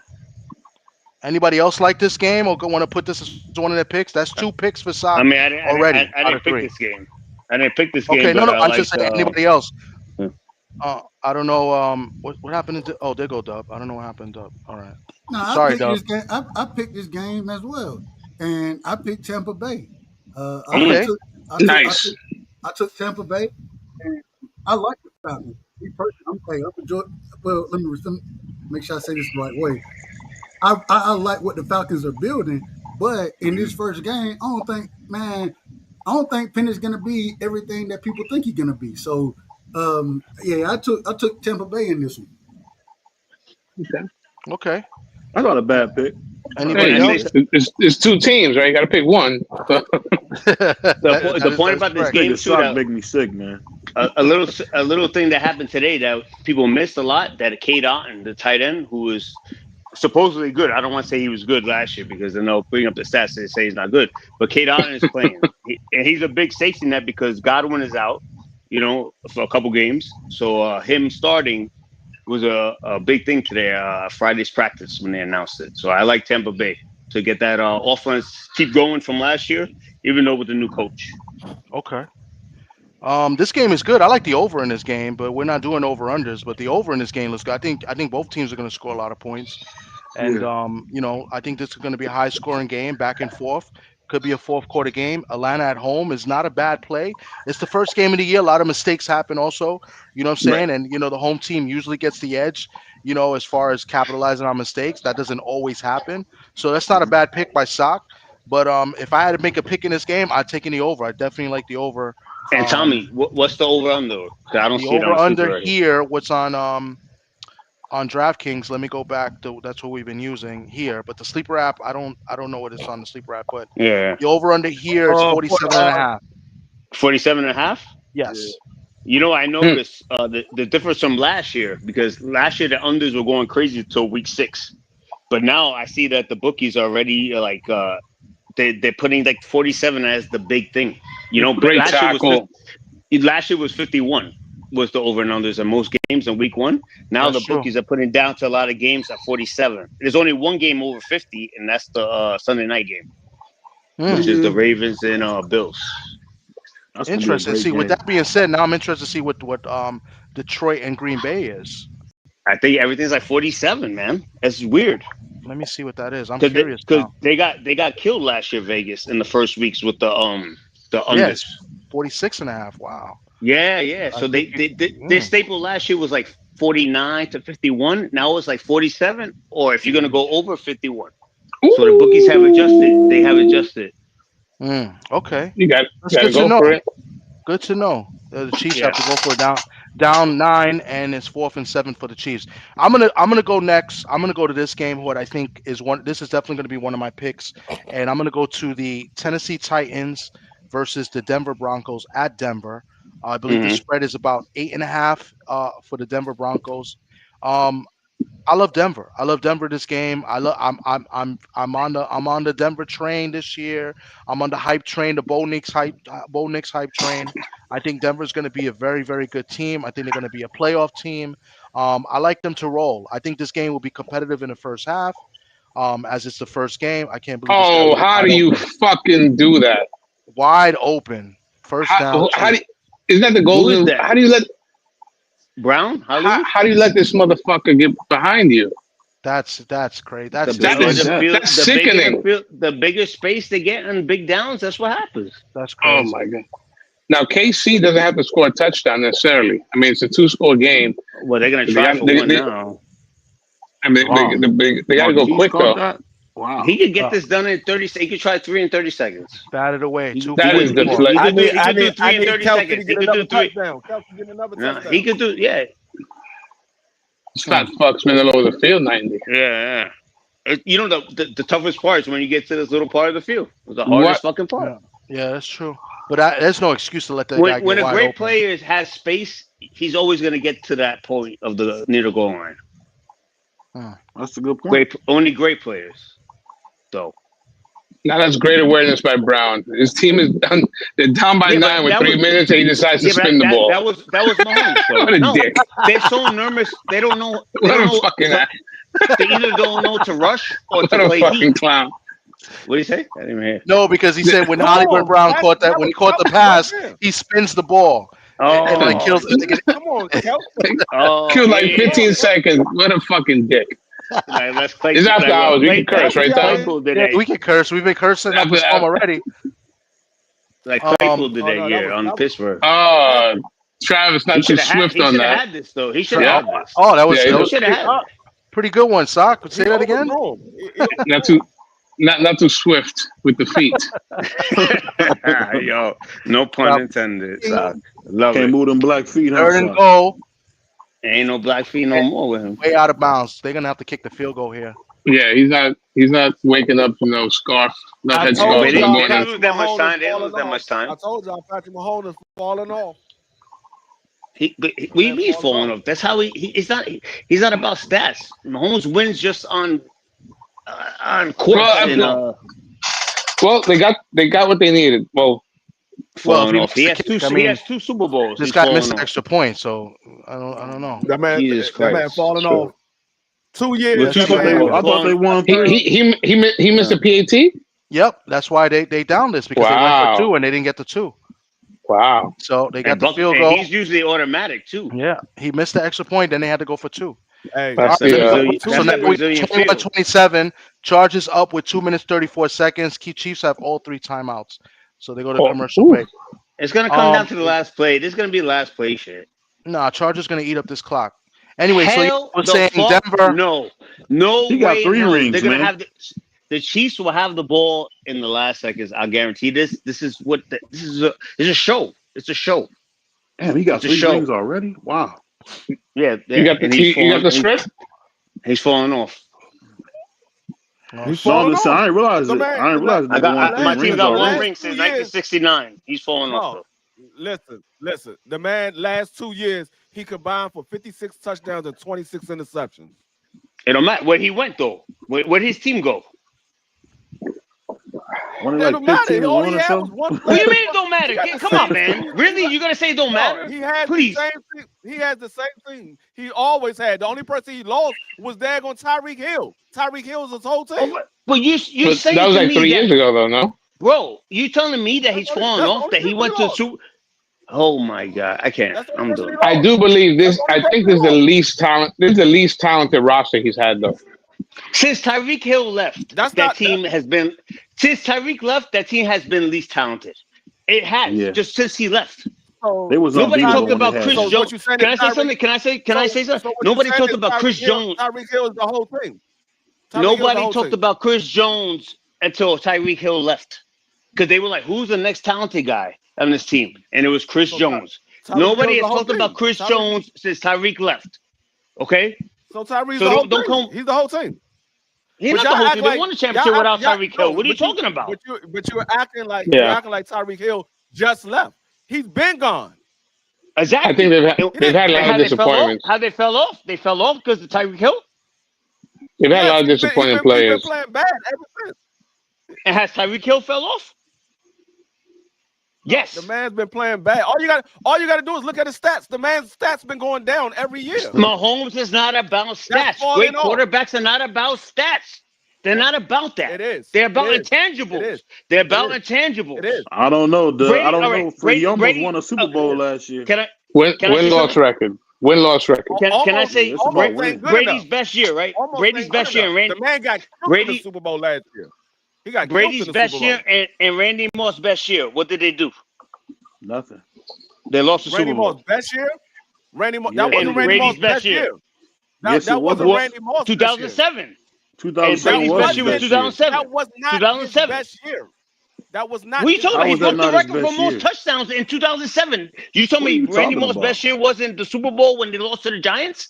Anybody else like this game or want to put this as one of their picks? That's 2 picks for Sock. I mean, I didn't pick this game. I didn't pick this game. Okay, no, I'm like, just saying anybody else. I don't know. What happened? There go Dub. I don't know what happened, Dub. All right. No, Sorry, Dub. I picked this game as well, and I picked Tampa Bay. Okay. I took Tampa Bay, and I like the Falcons. Me personally, I'm enjoying. Well, let me make sure I say this the right way. I like what the Falcons are building, but in this first game, I don't think Penny's gonna be everything that people think he's gonna be. So, I took Tampa Bay in this one. Okay. That's not a bad pick. Anybody else? It's 2 teams, right? You got to pick one. The point about this game too, make me sick, man. A little thing that happened today that people missed a lot. That Cade Otton, the tight end, who was supposedly good. I don't want to say he was good last year because then they'll bring up the stats and say he's not good. But Cade Otton is playing, and he's a big safety net because Godwin is out, for a couple games. So him starting was a big thing today, Friday's practice when they announced it. So I like Tampa Bay to get that offense keep going from last year, even though with the new coach. Okay. This game is good. I like the over in this game, but we're not doing over-unders. But the over in this game looks good. I think both teams are going to score a lot of points. And, I think this is going to be a high-scoring game, back and forth. Could be a fourth-quarter game. Atlanta at home is not a bad play. It's the first game of the year. A lot of mistakes happen also. You know what I'm saying? Right. And, the home team usually gets the edge, as far as capitalizing on mistakes. That doesn't always happen. So that's not a bad pick by Sock. But if I had to make a pick in this game, I'd take the over. I definitely like the over. And Tommy, what's the over-under? I don't see it on the over-under here. What's on DraftKings? Let me go back to that's what we've been using here. But the sleeper app, I don't know what it's on the sleeper app. But yeah, the over-under here is 47.5. 47.5? Yes. I noticed the difference from last year because last year the unders were going crazy until week 6, but now I see that the bookies are already they're putting 47 as the big thing. Great tackle. Last year was 51 was the over and unders in most games in week 1. Now the bookies are putting down to a lot of games at 47. There's only one game over 50, and that's the Sunday night game, which is the Ravens and Bills. That's interesting. See, with that being said, now I'm interested to see what Detroit and Green Bay is. I think everything's 47, man. That's weird. Let me see what that is. I'm curious because they got killed last year, Vegas, in the first weeks with the unders. Yes, 46.5. Wow. Yeah. So their staple last year was 49 to 51. Now it's 47, or if you're gonna go over 51. Ooh. So the bookies have adjusted. They have adjusted. Okay. You got to go for it. Good to know. The Chiefs have to go for it down 9, and it's 4th and 7 for the Chiefs. I'm gonna go next. I'm gonna go to this game. What I think is this is definitely gonna be one of my picks, and I'm gonna go to the Tennessee Titans versus the Denver Broncos at Denver. I believe the spread is about 8.5 for the Denver Broncos. I love Denver. I love Denver this game. I'm on the Denver train this year. I'm on the hype train, the Bo Nix hype train. I think Denver's going to be a very, very good team. I think they're going to be a playoff team. I like them to roll. I think this game will be competitive in the first half. As it's the first game, I can't believe. Oh, how do you fucking do that? Wide open, first down. Isn't that the goal? How do you let Brown? How do you let this motherfucker get behind you? That's crazy. The That's sickening. The bigger space they get on big downs, that's what happens. That's crazy. Oh my god! Now KC doesn't have to score a touchdown necessarily. I mean, it's a 2-score game. Well, they're gonna try for one now. I mean, they got to go quick though. Wow. He could get this done in 30 seconds. He could try 3 in 30 seconds. Batted away. That is the play. He could do 3 in 30 seconds. He could do 3. He could do, yeah. It's fat fucks man all over the field 90. Yeah. You know, the toughest part is when you get to this little part of the field. It's the hardest fucking part. Yeah, that's true. But there's no excuse to let that guy get when a wide great open. player has space, he's always going to get to that point of the near the goal line. That's a good point. Only great players. So now that's great awareness by Brown. His team is done. They're down by 9 with 3 minutes, and he decides to spin the ball. That was Mahomes. So. What a dick! They're so nervous. They don't know. What a fucking They either don't know to rush or to what play a fucking deep. clown. What do you say? I didn't even hear. No, because he said when Oliver Brown caught that, when he caught the pass, he spins the ball. Oh, and like kills. Come on, Killed like 15 seconds. What a fucking dick! Like, let's play. It's after hours. We can curse, right, Tom? Yeah, we can curse. We've been cursing at this home already. Like Claypool today here on Pittsburgh. Travis, not too swift on that. He should have had this though. He should have had this. Oh, that was had pretty good one, Sock. Say that again. Not too swift with the feet. Yo, no pun intended. Sock. Love Can't it. move them black feet. Third and goal. Ain't no black feet no more with him. Way out of bounds. They're gonna have to kick the field goal here. Yeah, he's not waking up, scarf, not head scarf in the morning. They didn't lose that much time. They didn't lose that much time. I told y'all Patrick Mahomes is falling off. He's falling off. That's how he's not about stats. Mahomes wins just on course. Well, they got what they needed. Falling off. He has two Super Bowls. This guy missed an extra point, so I don't know. That man falling off. 2 years. I thought they won. He missed a PAT. Yep, that's why they downed this because they went for 2 and they didn't get the 2. Wow. So they got the field goal. He's usually automatic too. Yeah, he missed the extra point, then they had to go for 2. Hey, So now we 21-27. Chargers up with 2 minutes 34 seconds. Key Chiefs have all 3 timeouts, so they go to commercial break. It's gonna come down to the last play. This is gonna be the last play shit. Nah, Chargers gonna eat up this clock. Anyway, Hell so you were saying Denver. No He got 3 rings, They're gonna man. have the Chiefs will have the ball in the last seconds. I guarantee this. This is a show. It's a show. Damn, he got 3 rings already. Wow. Yeah, you got the script. He's falling off. I ain't realize it. I ain't realize my team got 1 ring since 1969. He's falling off. Listen. The man last 2 years he combined for 56 touchdowns and 26 interceptions. It don't matter where he went though. Where did his team go? What do you mean it don't matter? Come on, man. Really? You gonna say it don't matter? He had Please. the same thing. He has the same thing. He always had. The only person he lost was daggone Tyreek Hill. Tyreek Hill was his whole team. But you saying that was like 3 years ago though, no? Bro, you telling me that he's falling off? That he went to Super? Oh my God, I can't. I'm done. I do believe this. I think this is the least talent. This is the least talented roster he's had though. Since Tyreek Hill left, that team has been least talented. It has just since he left. Nobody talked about Chris Jones. Can I say something? Can I say something? Nobody talked about Chris Jones. Tyreek Hill is the whole thing. Nobody talked about Chris Jones until Tyreek Hill left, because they were like, "Who's the next talented guy on this team?" And it was Chris Jones. Nobody has talked about Chris Jones since Tyreek left. Okay. So Tyreek's the whole thing. He's the whole team. He's not the whole team. They won the championship without Tyreek Hill. What are you talking about? But you're acting like Tyreek Hill just left. He's been gone. Exactly. I think they've had a lot of disappointments. How they fell off? They fell off because of Tyreek Hill. They've had a lot of disappointing players. He's been playing bad ever since. And has Tyreek Hill fell off? Yes. The man's been playing bad. All you got to do is look at his stats. The man's stats been going down every year. Mahomes is not about stats. Great quarterbacks are not about stats. They're not about that. It is. They're about intangibles. They're about intangibles. It is. I don't know. Brady, I don't know. Brady He almost won a Super Bowl last year. Can I Win-loss record. Win-loss record. Can I say Brady's best year, right? Almost Brady's ain't best good year, and enough. Randy. The man got killed in Brady- the Super Bowl last year. He got Brady's killed in the best Super Bowl. year and Randy Moss' best year. What did they do? Nothing. They lost the Randy Super Bowl. Moss best year. Randy Moss. Yeah. That wasn't And Randy Brady's Moss best year. Yes, That it was. wasn't Randy Moss. 2007. 2007 Brady's was best his year was best year. 2007. That was not 2007. his best year. That was not. We his told How you he was that broke the not his record for best most year? touchdowns in 2007. You told What are me you Randy talking Moss' about? best year wasn't the Super Bowl when they lost to the Giants?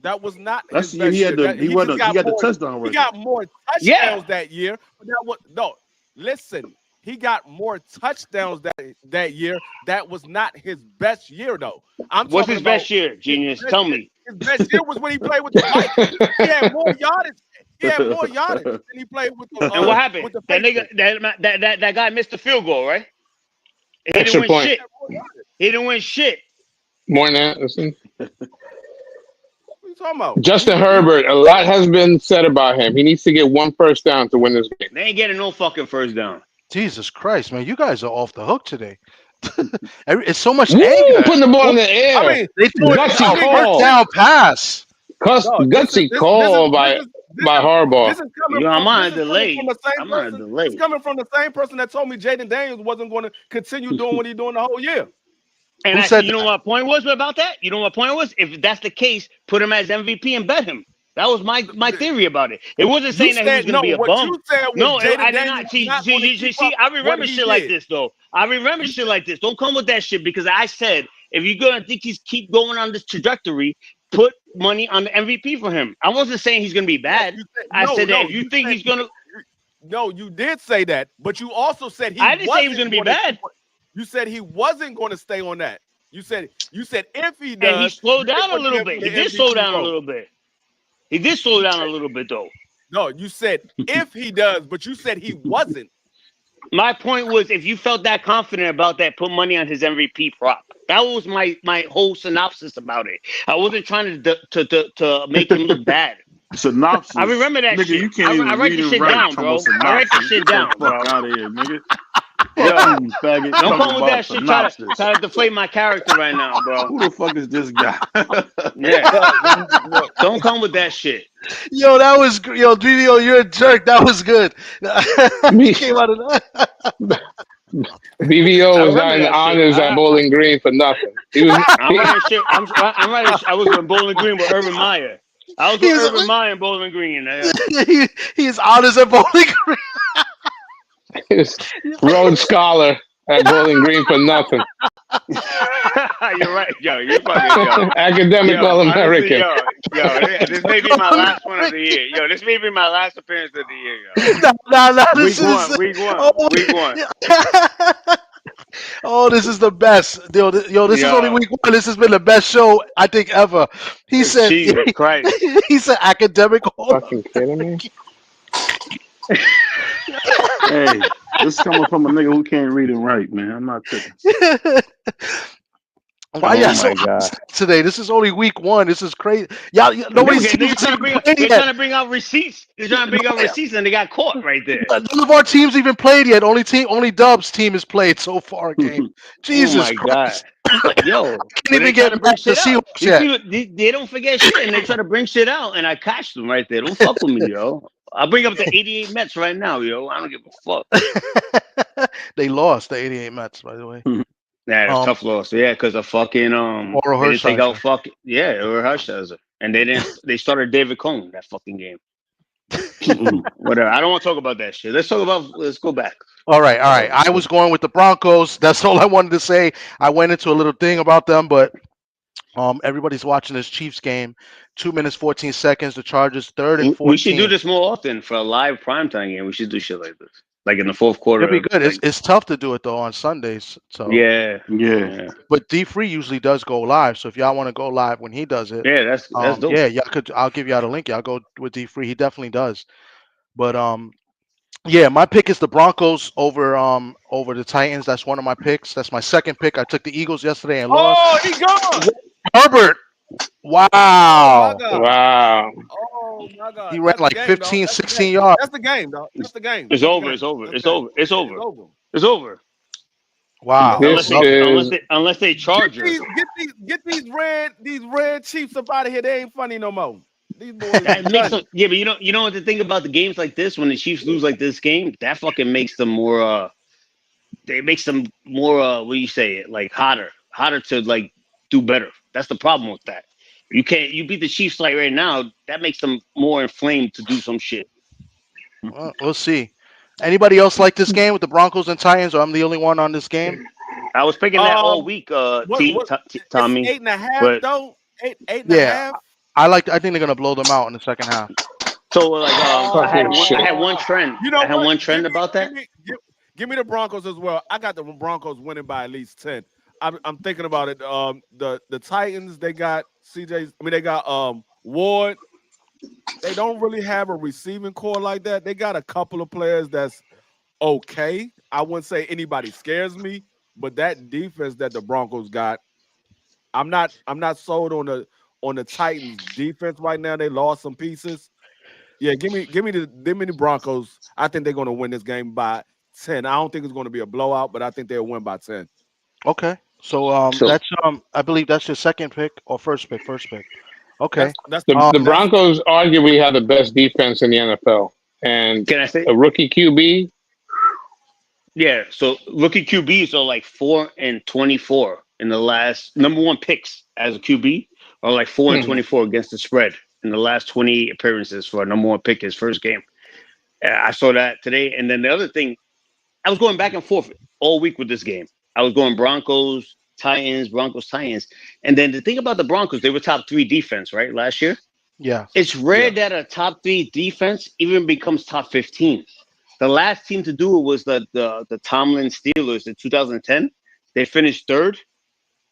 That was not That's his the year best he had year. the That- he just got the more- touchdown He record. got more touchdowns Yeah. that year. But that was no. Listen, he got more touchdowns that year. That was not his best year, though. What's talking his about best year, genius? best Tell year- me. His best year was when he played with the Vikings. He had more yardage. He had more yardage than he played with the. And what happened? With the That Patriots. nigga, that guy missed the field goal, right? He Extra didn't win point. shit. He didn't win shit. More than that, listen. What are you talking about? Justin Herbert, a lot has been said about him. He needs to get one first down to win this game. They ain't getting no fucking first down. Jesus Christ, man, you guys are off the hook today. It's so much Woo, anger. putting the ball in the air. I mean, They threw it Gutsy out, call. first down pass. Gutsy call by Harbaugh. This is coming Yo, I'm from, on this a is delay. coming from the same I'm on a person. delay. It's coming from the same person that told me Jaden Daniels wasn't going to continue doing what he's doing the whole year. And Who actually, said you know what my point was about that? You know what my point was? If that's the case, put him as MVP and bet him. That was my theory about it. It wasn't saying that he was going to be a what bum. you said was No, Jaden I did Daniels not. See, not gonna keep see, up I remember what he shit like did. this, though. I remember shit like this. Don't come with that shit because I said, if you're going to think he's keep going on this trajectory, put money on the MVP for him. I wasn't saying he's going to be bad. I said that if you think he's going to. No, you did say that, but you also said he I didn't say he was wasn't going to be bad. You said he wasn't going to stay on that. You said if he does, And he slowed then down a put little him bit. in He the did slow MVP down a vote. little bit. He did slow down a little bit, though. No, you said if he does, but you said he wasn't. My point was, if you felt that confident about that, put money on his MVP prop. That was my whole synopsis about it. I wasn't trying to make him look bad. Synopsis. I remember that nigga, shit. You can't even I write read the and shit write down, from bro. a I write the synopsis. shit Get the down, fuck bro. out of here, nigga. Yo, You faggot. don't Talking come with about that shit. Try synopsis. to deflate my character right now, bro. Who the fuck is this guy? Yeah. Don't come with that shit. Yo, that was yo, DVO, you're a jerk. That was good. Came out of that. BVO was remember not in that honors shit. at Bowling Green for nothing. He was, I'm writing shit. I'm writing. I was in Bowling Green with Urban Meyer. I was with He's- Urban Meyer in Bowling Green. He's honors at Bowling Green. He's Rhodes Scholar at Bowling Green for nothing. You're right, yo. You're fucking yo. Academic Yo, All-American. honestly, yo, this may be my last one of the year. Yo, this may be my last appearance of the year, yo. No, Week this is one, week one, oh, week one. Oh, this is the best. Yo, this is Yo. only week one. This has been the best show I think ever. He said Jesus Christ. he said academic. Fucking kidding me? Hey, this is coming from a nigga who can't read and write, man. I'm not tripping. Why y'all so upset today? This is only week one. This is crazy. Y'all nobody's They're trying to bring out receipts. They're trying to bring out receipts, and they got caught right there. None of our teams even played yet. Only Dub's team has played so far. Game. Jesus oh my Christ. God. Yo, Can't even get back to Seahawks yet. They don't forget shit, and they try to bring shit out, and I catch them right there. Don't fuck with me, yo. I'll bring up the 88 Mets right now, yo. I don't give a fuck. They lost the 88 Mets, by the way. Yeah, it's tough loss. Yeah, because of fucking Oral they didn't take out Hershiser. fucking Oral Hershiser, and they started David Cone that fucking game. Whatever. I don't want to talk about that shit. Let's go back. All right. I was going with the Broncos. That's all I wanted to say. I went into a little thing about them, but everybody's watching this Chiefs game. 2 minutes 14 seconds. The Chargers 3rd and 14. We should do this more often for a live primetime game. We should do shit like this, like in the fourth quarter. It'll be good. It's tough to do it though on Sundays. So Yeah. But D3 usually does go live. So if y'all want to go live when he does it, Yeah, that's dope. yeah, y'all could. I'll give y'all the link. Y'all go with D3. He definitely does. But yeah, my pick is the Broncos over the Titans. That's one of my picks. That's my second pick. I took the Eagles yesterday and lost. Oh, he gone. Herbert. Wow. Wow. Oh my God. He ran That's like the game, 15, dog. That's the 16 game. yards. That's the game, dog. That's the game. It's That's the over. game. It's over. That's It's the over. It's game. over. It's over. It's over. Wow. Unless they charge her. Get these red Chiefs up out of here. They ain't funny no more. These boys That makes them, yeah, but you know what the thing about the games like this, when the Chiefs lose like this game, that fucking makes them more what do you say, like hotter to like do better. That's the problem with that. You beat the Chiefs like right now, that makes them more inflamed to do some shit. Well, we'll see. Anybody else like this game with the Broncos and Titans, or I'm the only one on this game? I was picking that all week, Tommy. It's 8.5 though. Eight and a half. I think they're gonna blow them out in the second half. So like I had one trend. You know, I had one trend about that. Give me the Broncos as well. I got the Broncos winning by at least 10. I'm thinking about it. The Titans, they got they got Ward. They don't really have a receiving core like that. They got a couple of players that's okay. I wouldn't say anybody scares me, but that defense that the Broncos got, I'm not sold on the Titans defense right now. They lost some pieces. Yeah, give me the Broncos. I think they're going to win this game by 10. I don't think it's going to be a blowout, but I think they'll win by 10. Okay. So that's I believe that's your second pick or first pick. Okay. That's the Broncos arguably have the best defense in the NFL. And can I say a rookie QB? Yeah, so rookie QBs are like 4-24 in the last number one picks as a QB are like 4-24 against the spread in the last 20 appearances for a number one pick his first game. I saw that today. And then the other thing, I was going back and forth all week with this game. I was going Broncos, Titans. And then the thing about the Broncos, they were top 3 defense, right, last year? Yeah. It's rare that a top 3 defense even becomes top 15. The last team to do it was the Tomlin Steelers in 2010. They finished 3rd,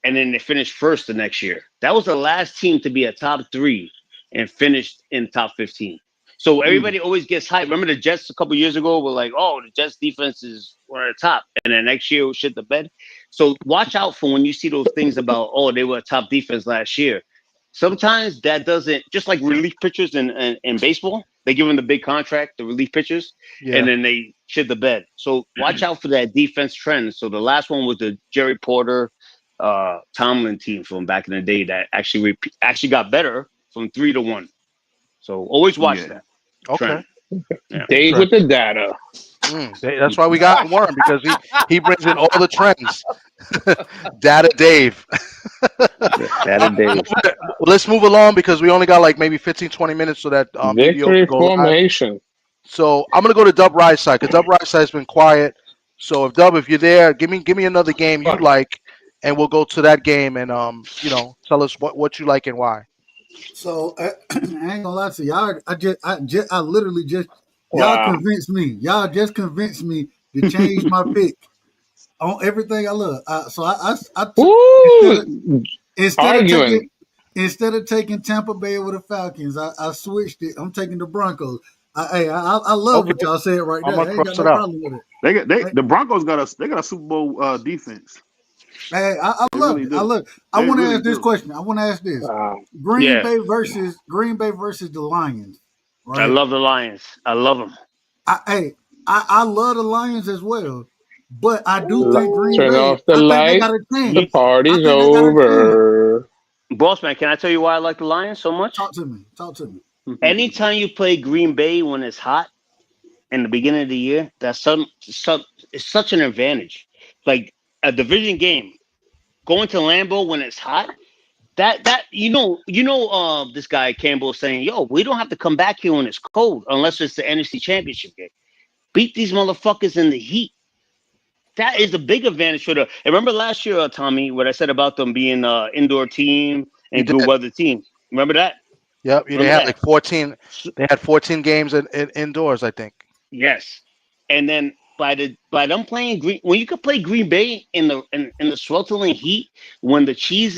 and then they finished 1st the next year. That was the last team to be a top 3 and finished in top 15. So everybody always gets hyped. Remember the Jets a couple years ago were like, oh, the Jets defense is one at the top. And then next year, shit the bed. So watch out for when you see those things about, oh, they were a top defense last year. Sometimes that doesn't, just like relief pitchers in baseball, they give them the big contract, the relief pitchers, and then they shit the bed. So watch out for that defense trend. So the last one was the Jerry Porter, Tomlin team from back in the day that actually got better from 3-1. So always watch that. Okay. Yeah. Dave with the data. That's why we got Worm, because he brings in all the trends. Data Dave. Data Dave. Let's move along because we only got like maybe 15-20 minutes so that victory formation. So I'm gonna go to Dub Rise side because Dub Rise side has been quiet. So if you're there, give me another game you like, and we'll go to that game and tell us what you like and why. So I ain't gonna lie to y'all. I literally just y'all convinced me. Y'all just convinced me to change my pick on everything I love. Instead of taking Tampa Bay over the Falcons, I switched it. I'm taking the Broncos. I love what y'all said right there. I ain't got no problem with it. The Broncos got a Super Bowl defense. Hey, I love it. I want to ask this question. I want to ask this: Green Bay versus the Lions. Right? I love the Lions. I love them. I love the Lions as well, but I do think Green Bay. Turn off the light. The party's over. Boss man, can I tell you why I like the Lions so much? Talk to me. Anytime you play Green Bay when it's hot in the beginning of the year, it's such an advantage. Like a division game, going to Lambeau when it's hot. That this guy Campbell saying, "Yo, we don't have to come back here when it's cold unless it's the NFC Championship game. Beat these motherfuckers in the heat." That is a big advantage for them. And remember last year, Tommy, what I said about them being an indoor team and good weather team. Remember that? Yep. They had like 14. They had 14 games in indoors, I think. Yes, and then by them playing when you could play Green Bay in the sweltering heat when the cheese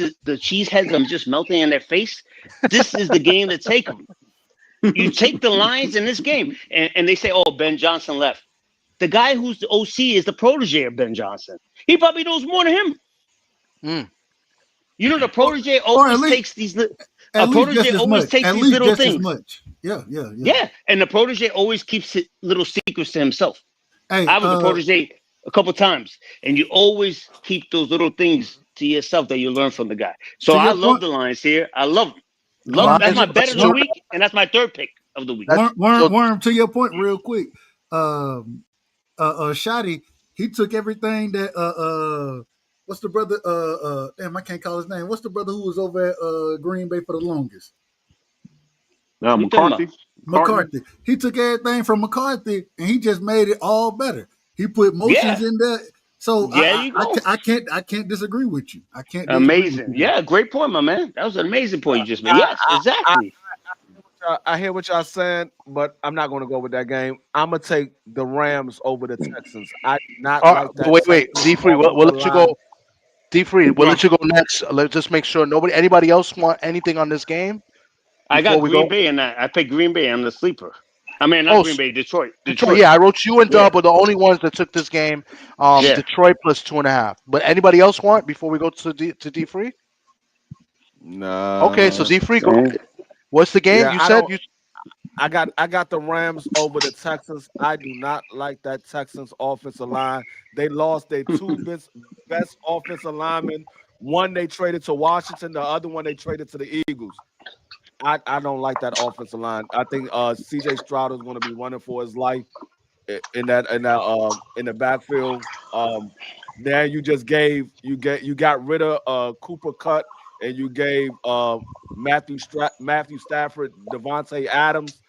heads are just melting in their face, this is the game to take them. You take the Lions in this game, and they say, "Oh, Ben Johnson left." The guy who's the OC is the protege of Ben Johnson. He probably knows more than him. You know, the protege always takes these. A protege always takes these little things. Yeah, and the protege always keeps little secrets to himself. Hey, I was a protege. a couple times, and you always keep those little things to yourself that you learn from the guy. So I love the Lions here. I love them. That's my bet of the week, and that's my third pick of the week. Worm, to your point, real quick. Shotty, he took everything that what's the brother? Damn, I can't call his name. What's the brother who was over at Green Bay for the longest? McCarthy. McCarthy. He took everything from McCarthy and he just made it all better. He put motions in there. So I can't disagree with you. I can't. Amazing. Yeah, great point, my man. That was an amazing point you just made. Yes, exactly. I hear what y'all saying, but I'm not going to go with that game. I'm gonna take the Rams over the Texans. I do not like that. Wait, D-Free, we'll let you go. D-Free, we'll let you go next. Let's just make sure anybody else want anything on this game. I got Green Bay in that. I picked Green Bay on the sleeper. I mean, not Green Bay, Detroit. Yeah, I wrote you and Dub are the only ones that took this game. Detroit plus 2.5. But anybody else want before we go to D-Free? No. Okay, so D-Free, go. What's the game? Yeah, I got the Rams over the Texans. I do not like that Texans offensive line. They lost their two best offensive linemen. One they traded to Washington, the other one they traded to the Eagles. I don't like that offensive line. I think CJ Stroud is going to be running for his life in the backfield. Now you got rid of Cooper Kupp and you gave Matthew Stafford, Devontae Adams.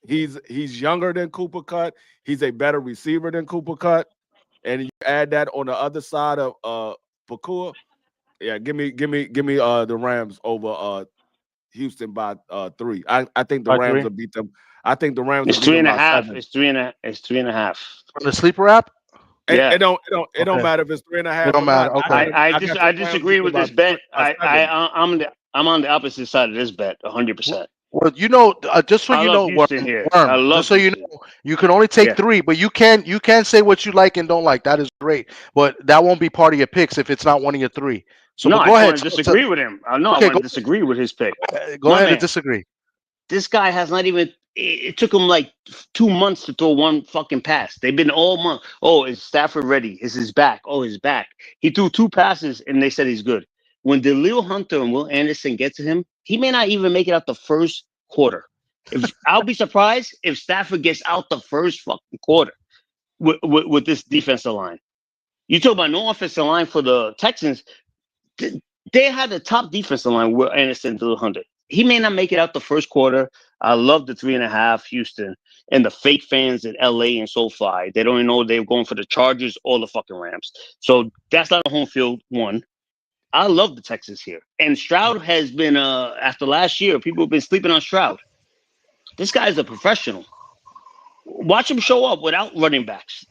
He's younger than Cooper Kupp. He's a better receiver than Cooper Kupp. And you add that on the other side of Pakua. Yeah, give me the Rams over Houston by 3. I think the Rams will beat them. I think the Rams. It's 3.5. It's 3.5. It's 3.5. On the sleeper app. It don't matter if it's 3.5. It don't matter. Okay. I disagree with this bet. I'm on the opposite side of this bet 100%. Well, just so you know, just so you know, you can only take 3, but you can say what you like and don't like. That is great, but that won't be part of your picks if it's not one of your 3. So no, go I ahead. Want to disagree with him. I want to disagree with his pick. Go ahead and disagree. This guy has not even. It took him like 2 months to throw one fucking pass. They've been all month. Oh, is Stafford ready? Is his back? Oh, his back. He threw 2 passes and they said he's good. When Delil Hunter and Will Anderson get to him, he may not even make it out the first quarter. I'll be surprised if Stafford gets out the first fucking quarter with this defensive line. You talk about no offensive line for the Texans. They had the top defensive line with Anderson and Delil Hunter. He may not make it out the first quarter. I love the 3.5 Houston and the fake fans in LA and SoFi. They don't even know they're going for the Chargers or the fucking Rams. So that's not a home field one. I love the Texans here. And Stroud has been, after last year, people have been sleeping on Stroud. This guy is a professional. Watch him show up without running backs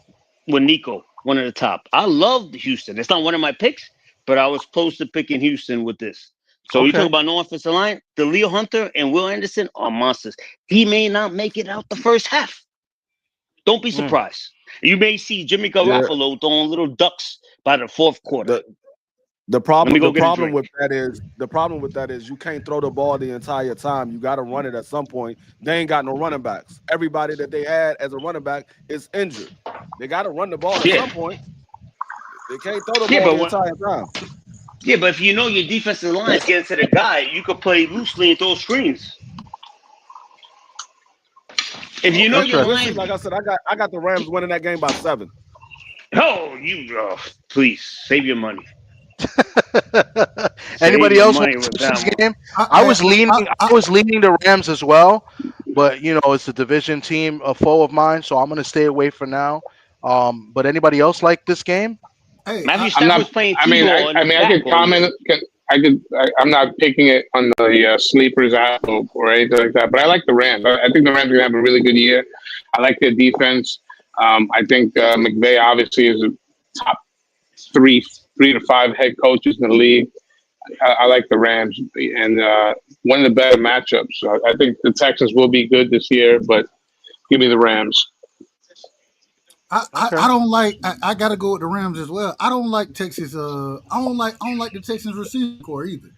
with Nico, one of the top. I love Houston. It's not one of my picks, but I was close to picking Houston with this. So you talk about no offensive line, Delil Hunter and Will Anderson are monsters. He may not make it out the first half. Don't be surprised. You may see Jimmy Garoppolo throwing little ducks by the fourth quarter. The problem with that is you can't throw the ball the entire time. You got to run it at some point. They ain't got no running backs. Everybody that they had as a running back is injured. They got to run the ball at some point. They can't throw the ball the entire time. Yeah, but if you know your defensive line is getting to the guy, you could play loosely and throw screens. If you know your line, like I said, I got the Rams winning that game by 7. Oh, please save your money. Anybody else want to this game? I was leaning the Rams as well, but it's a division team, a foe of mine, so I'm going to stay away for now. But anybody else like this game? Hey, Matthew Stafford's playing T-ball. I could comment. I'm not picking it on the sleepers app or anything like that, but I like the Rams. I think the Rams are going to have a really good year. I like their defense. I think McVay obviously is a top 3 to 5 head coaches in the league. I like the Rams and one of the better matchups. I think the Texans will be good this year, but give me the Rams. I don't like. I got to go with the Rams as well. I don't like Texas. I don't like the Texans receiving core either.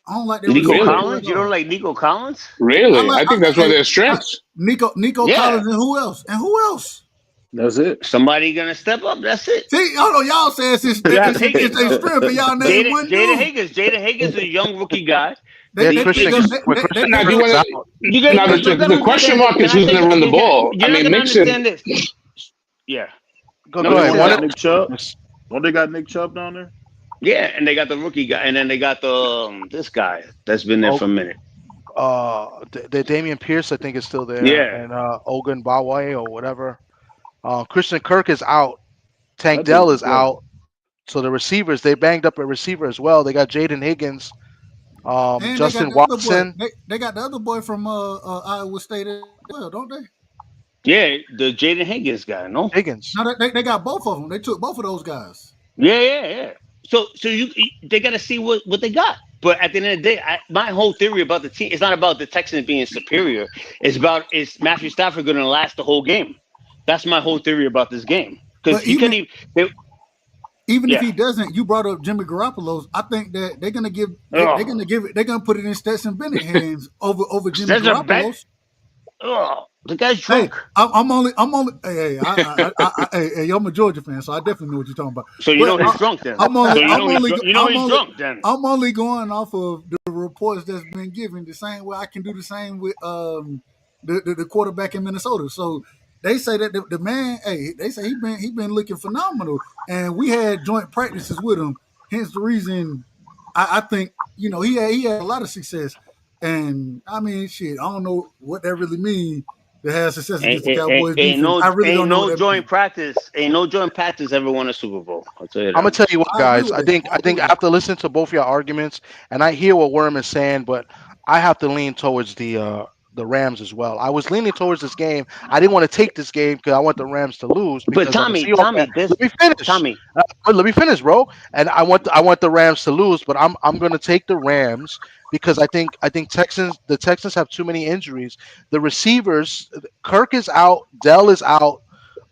I don't like Nico Collins. You don't like Nico Collins? Really? I think that's one of their strengths. Nico Collins and who else? That's it. Somebody gonna step up. That's it. See, hold on, y'all say it's their strength, and y'all name one dude. Jaden Higgins is a young rookie guy. The question mark is who's going to run the ball. I mean, Mixon. Yeah. Go ahead. Nick Chubb. Don't they got Nick Chubb down there? Yeah, and they got the rookie guy, and then they got the this guy that's been there for a minute. The Damian Pierce, I think, is still there. Yeah. And Ogun Bawaye or whatever. Christian Kirk is out. Tank Dell is out. So the receivers, they banged up a receiver as well. They got Jaden Higgins, Justin Watson. They got the other boy from Iowa State as well, don't they? Yeah, the Jaden Higgins guy, no? Higgins. No, they got both of them. They took both of those guys. Yeah. So they got to see what they got. But at the end of the day, my whole theory about the team, it's not about the Texans being superior. It's Matthew Stafford going to last the whole game. That's my whole theory about this game. Because he couldn't even if he doesn't, you brought up Jimmy Garoppolo's. I think that they're gonna put it in Stetson Bennett hands over Jimmy Garoppolo's. The guy's drunk. Hey, I'm only. Hey, I'm a Georgia fan, so I definitely know what you're talking about. So you know he's drunk then. I'm only going off of the reports that's been given. The same way I can do the same with the quarterback in Minnesota. So. They say that the man, they say he been looking phenomenal, and we had joint practices with him. Hence the reason I think he had a lot of success. And I mean, shit, I don't know what that really means to have success against the Cowboys. Ain't no joint practice ever won a Super Bowl. I'll tell you that. I'm gonna tell you what, guys. I think after listening to both your arguments, and I hear what Worm is saying, but I have to lean towards the Rams as well. I was leaning towards this game. I didn't want to take this game because I want the Rams to lose. But Tommy, let me finish. Tommy, let me finish, bro. And I want the Rams to lose, but I'm going to take the Rams because I think the Texans have too many injuries. The receivers, Kirk is out, Dell is out.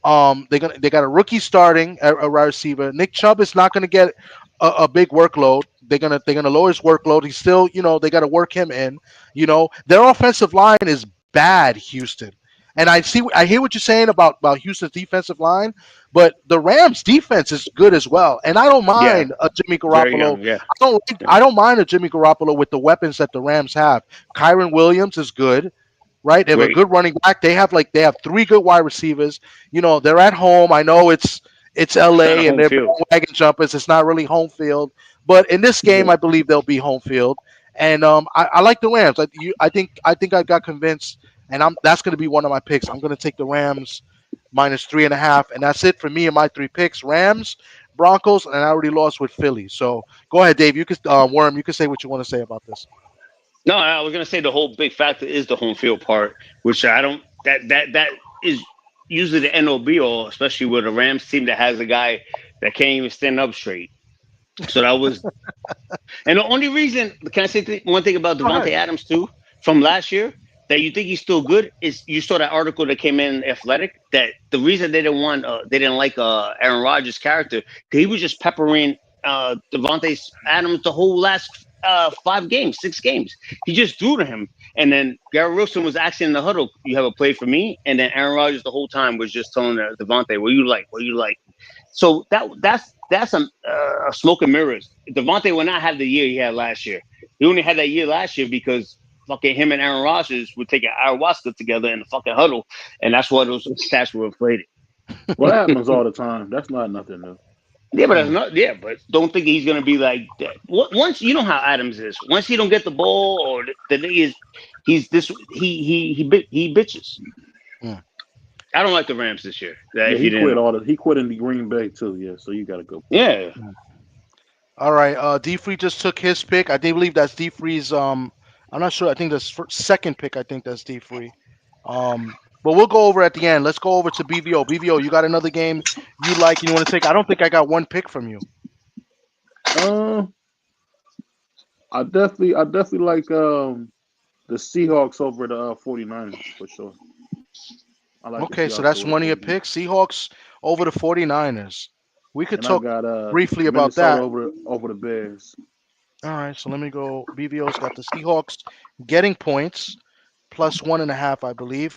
They got a rookie starting a wide receiver. Nick Chubb is not going to get a big workload. They're gonna lower his workload. He's still, they got to work him in. Their offensive line is bad, Houston, and I hear what you're saying about Houston's defensive line, but the Rams' defense is good as well. And I don't mind a Jimmy Garoppolo. I don't mind a Jimmy Garoppolo with the weapons that the Rams have. Kyron Williams is good. Right, they have a good running back. They have three good wide receivers. They're at home. I know it's LA and they're wagon jumpers. It's not really home field, but in this game, I believe they'll be home field. And I like the Rams. I think I got convinced, and that's going to be one of my picks. I'm going to take the Rams -3.5, and that's it for me and my 3 picks: Rams, Broncos, and I already lost with Philly. So go ahead, Dave. You can Worm. You can say what you want to say about this. No, I was gonna say the whole big factor is the home field part, which I don't. That is usually the end all be all, especially with a Rams team that has a guy that can't even stand up straight. So that was, and the only reason, can I say one thing about Devontae Adams too from last year that you think he's still good is you saw that article that came in Athletic that the reason they didn't like Aaron Rodgers' character because he was just peppering Devontae Adams the whole last 6 games. He just threw to him. And then Garrett Wilson was asking in the huddle, you have a play for me? And then Aaron Rodgers the whole time was just telling Devontae, what you like? So that's a smoke and mirrors. Devontae will not have the year he had last year. He only had that year last year because fucking him and Aaron Rodgers would take an ayahuasca together in the fucking huddle. And that's why those stats were inflated. Well, that happens all the time. That's not nothing new. Yeah, but that's not. Yeah, but don't think he's gonna be like that. Once you know how Adams is. Once he don't get the ball, or the thing is, he bitches. Yeah. I don't like the Rams this year. He quit in the Green Bay too. Yeah, so you got to go. Yeah. All right. D Free just took his pick. I believe that's D Free's. I'm not sure. I think that's second pick. I think that's D Free. But we'll go over at the end. Let's go over to BVO. BVO, you got another game you like and you want to take? I don't think I got one pick from you. I definitely like the Seahawks over the 49ers for sure. Okay, so that's one of your picks. Seahawks over the 49ers. We could talk briefly about that. Over the Bears. All right, so let me go. BVO's got the Seahawks getting points, +1.5, I believe.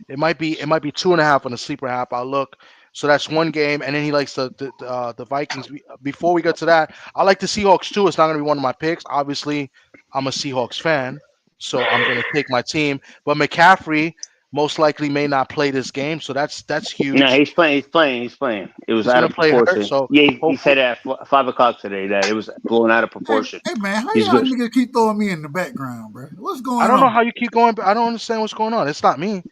It might be 2.5 on the sleeper app. I'll look. So that's one game, and then he likes the Vikings. Before we get to that, I like the Seahawks too. It's not going to be one of my picks. Obviously, I'm a Seahawks fan, so I'm going to take my team. But McCaffrey most likely may not play this game, so that's huge. No, he's playing. It was out of proportion. So he said at 5 o'clock today that it was blown out of proportion. Hey man, how y'all niggas keep throwing me in the background, bro? What's going on? I don't know how you keep going, but I don't understand what's going on. It's not me.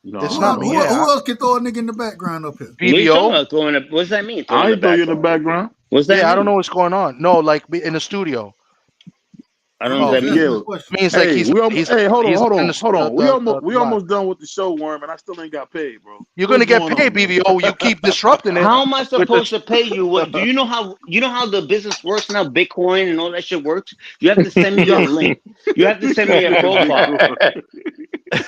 No, it's not me. Who else can throw a nigga in the background up here? BBO. What's that mean? I ain't throw you in the background. What's that? I don't know what's going on. No, like in the studio. I don't know what that means. Like hold on. We almost done with the show, Worm, and I still ain't got paid, bro. You're gonna get paid, BBO. You keep disrupting it. How am I supposed to pay you? What do you know how the business works now? Bitcoin and all that shit works. You have to send me your link. You have to send me a profile.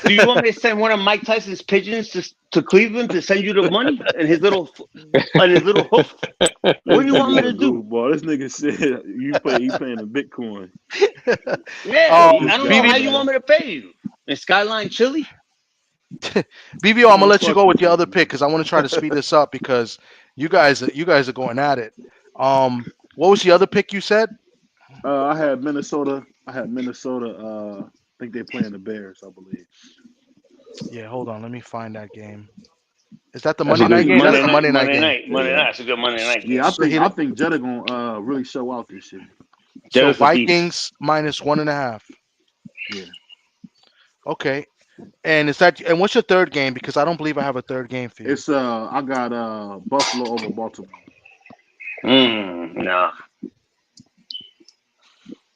Do you want me to send one of Mike Tyson's pigeons to Cleveland to send you the money and his little hoof? What do you want me to do? Boy, this nigga said you paying in Bitcoin. Yeah, I don't know how you want me to pay you. In Skyline Chili? BBO, I'm gonna let you go with your other pick because I want to try to speed this up because you guys are going at it. What was the other pick you said? I had Minnesota. I think they're playing the Bears, I believe. Yeah, hold on. Let me find that game. Is that the Monday night game? That's the Monday night game. Monday night. It's a good Monday night game. Yeah, I think Jetta gonna really show out this year. So Vikings -1.5. Yeah. Okay. And what's your third game? Because I don't believe I have a third game for you. It's I got Buffalo over Baltimore. Nah.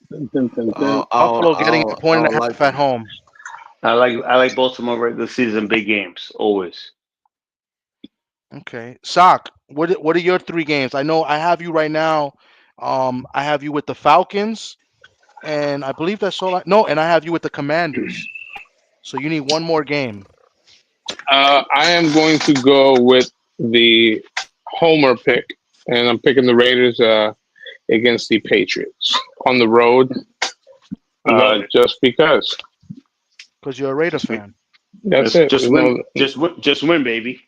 Buffalo getting a 1.5 at home. I like Baltimore regular season big games always. Okay, Sock. What are your 3 games? I know I have you right now. I have you with the Falcons, and I believe that's all. And I have you with the Commanders. So you need one more game. I am going to go with the homer pick, and I'm picking the Raiders against the Patriots on the road, just because. Because you're a Raider fan. That's it. Just win, baby.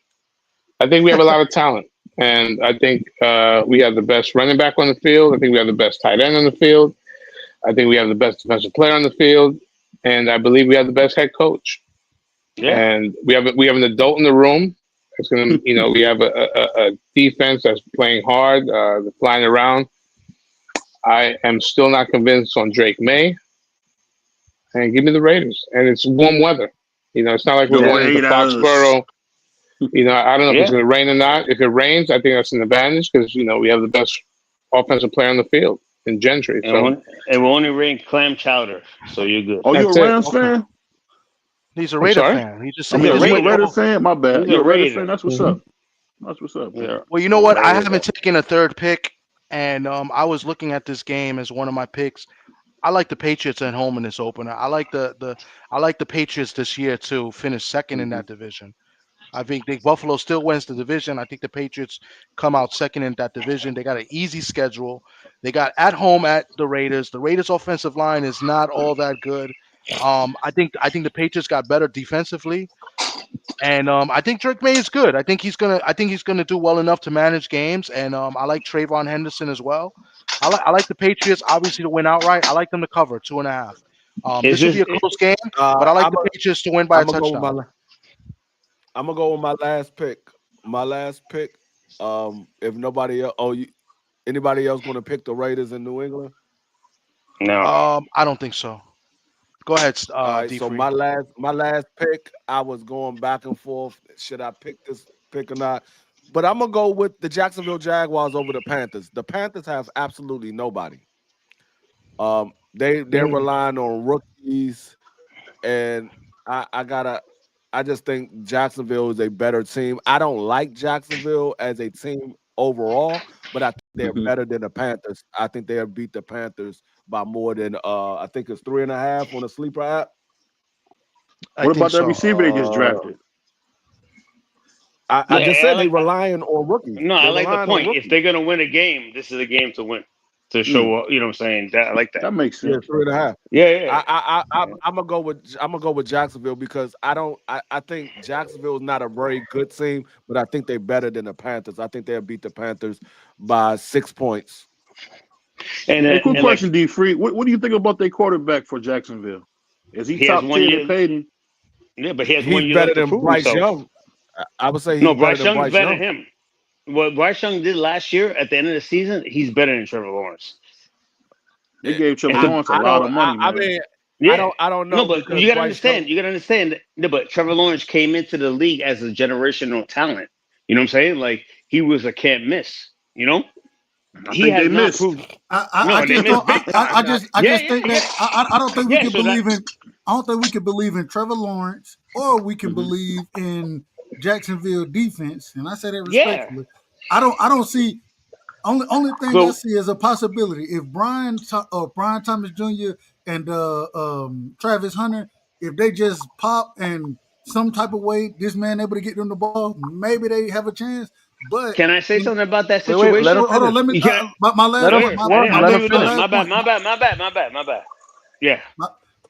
I think we have a lot of talent, and I think we have the best running back on the field. I think we have the best tight end on the field. I think we have the best defensive player on the field, and I believe we have the best head coach. Yeah. And we have an adult in the room. It's gonna, we have a defense that's playing hard, flying around. I am still not convinced on Drake May. And give me the Raiders. And it's warm weather. It's not like we're going to Foxborough. I don't know if it's going to rain or not. If it rains, I think that's an advantage because, we have the best offensive player on the field in Gentry. And it will only rain clam chowder, so you're good. Oh, you're a Rams fan? He's a Raider fan. He just a Raider fan? My bad. You're a Raider fan. That's what's up. That's what's up. Yeah. Well, you know what? I haven't taken a third pick, and I was looking at this game as one of my picks. I like the Patriots at home in this opener. I like the Patriots this year to finish second in that division. I think Buffalo still wins the division. I think the Patriots come out second in that division. They got an easy schedule. They got at home at the Raiders. The Raiders' offensive line is not all that good. I think the Patriots got better defensively, and I think Drake May is good. I think he's gonna do well enough to manage games, and I like Trayvon Henderson as well. I like the Patriots obviously to win outright. I like them to cover 2.5. This should be a close game, but I like the Patriots to win by a touchdown. I'm gonna go with my last pick. If nobody else, anybody else gonna pick the Raiders in New England? No. I don't think so. Go ahead. So my last pick, I was going back and forth. Should I pick this pick or not? But I'm gonna go with the Jacksonville Jaguars over the Panthers. The Panthers have absolutely nobody. They're relying on rookies, and I just think Jacksonville is a better team. I don't like Jacksonville as a team overall, but I think they're better than the Panthers. I think they'll beat the Panthers by more than I think it's 3.5 on the sleeper app. What about that receiver they just drafted? I just said they're relying on rookies. No, I like the point. If they're gonna win a game, this is a game to win. to show up. You know what I'm saying? That I like that. That makes sense. Yeah, 3.5. Yeah. I'm gonna go with Jacksonville because I think Jacksonville is not a very good team, but I think they're better than the Panthers. I think they'll beat the Panthers by 6 points. And hey, quick question, D. Free. What do you think about their quarterback for Jacksonville? Is he top 10 in Payton? Yeah, but he has He's 1 year better left to than prove Bryce himself. Young. I would say he's Bryce better than Young's Bryce better Young. than him. What Bryce Young did last year at the end of the season, he's better than Trevor Lawrence. They gave Trevor Lawrence a lot of money, man. I mean, I don't know. No, but you gotta understand. You gotta understand. No, but Trevor Lawrence came into the league as a generational talent. You know what I'm saying? Like he was a can't miss. You know, he has not proved. I just think that I don't think we can believe in. I don't think we can believe in Trevor Lawrence or we can believe in Jacksonville defense. And I say that respectfully. I don't see. Only thing I see is a possibility. If Brian Thomas Jr. and Travis Hunter, if they just pop and some type of way, this man able to get them the ball, maybe they have a chance. But can I say something about that situation? Hold on, let me. My last. My bad. Yeah.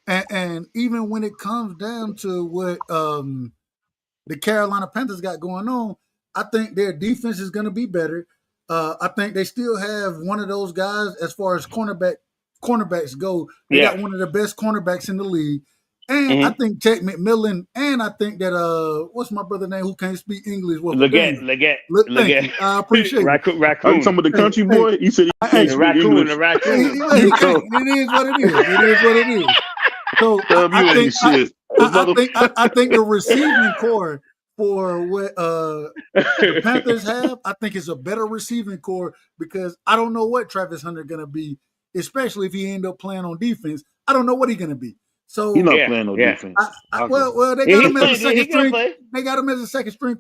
And even when it comes down to what the Carolina Panthers got going on, I think their defense is going to be better. I think they still have one of those guys as far as cornerbacks go. They got one of the best cornerbacks in the league. And I think Ted McMillan, and I think that what's my brother's name who can't speak English? Leggett. Thank you. I appreciate it. Raccoon. Some of the country boy. You said he can't speak English. The raccoon. It is what it is. It is what it is. So I think the receiving core for what the Panthers have, I think it's a better receiving core because I don't know what Travis Hunter gonna be, especially if he end up playing on defense. I don't know what he's gonna be. So he's not playing no defense. Well, they got him as a second string. They got him as a second string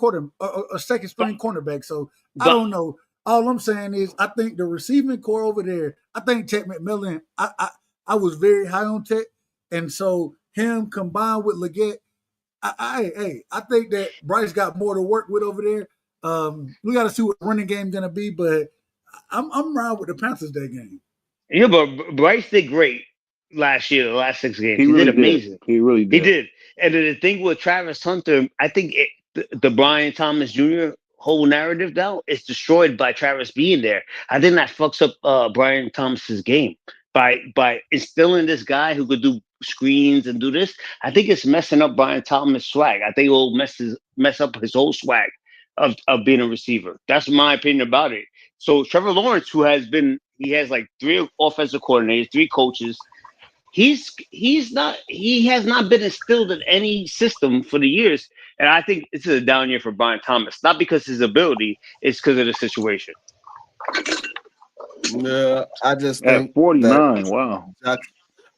second string cornerback. So I don't know. All I'm saying is, I think the receiving core over there. I think Ted McMillan. I was very high on Ted, and so him combined with Leggett. I think that Bryce got more to work with over there. We got to see what the running game gonna be, but I'm riding with the Panthers that game. Yeah, but Bryce did great last year. The last 6 games, he really did amazing. He really did. He did. And the thing with Travis Hunter, I think the Brian Thomas Jr. whole narrative now is destroyed by Travis being there. I think that fucks up Brian Thomas's game by instilling this guy who could do screens and do this. I think it's messing up Brian Thomas' swag. I think it will mess up his whole swag of being a receiver. That's my opinion about it. So Trevor Lawrence, he has like 3 offensive coordinators, 3 coaches. He has not been instilled in any system for the years. And I think this is a down year for Brian Thomas. Not because of his ability, it's because of the situation. Yeah, I just think at 49. Wow.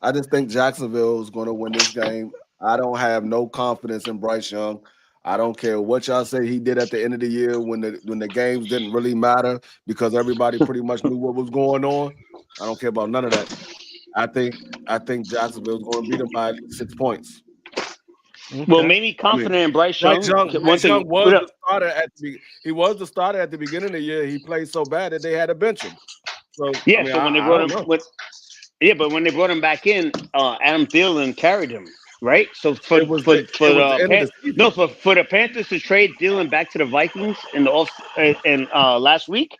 I just think Jacksonville is going to win this game. I don't have no confidence in Bryce Young. I don't care what y'all say he did at the end of the year when the games didn't really matter because everybody pretty much knew what was going on. I don't care about none of that. I think Jacksonville is going to beat them by 6 points. Okay. Well, maybe confident in Bryce Young. Bryce Young was the starter he was the starter at the beginning of the year. He played so bad that they had to bench him. So yeah, when they brought him back in, Adam Thielen carried him, right? So for the Panthers to trade Thielen back to the Vikings in the last week,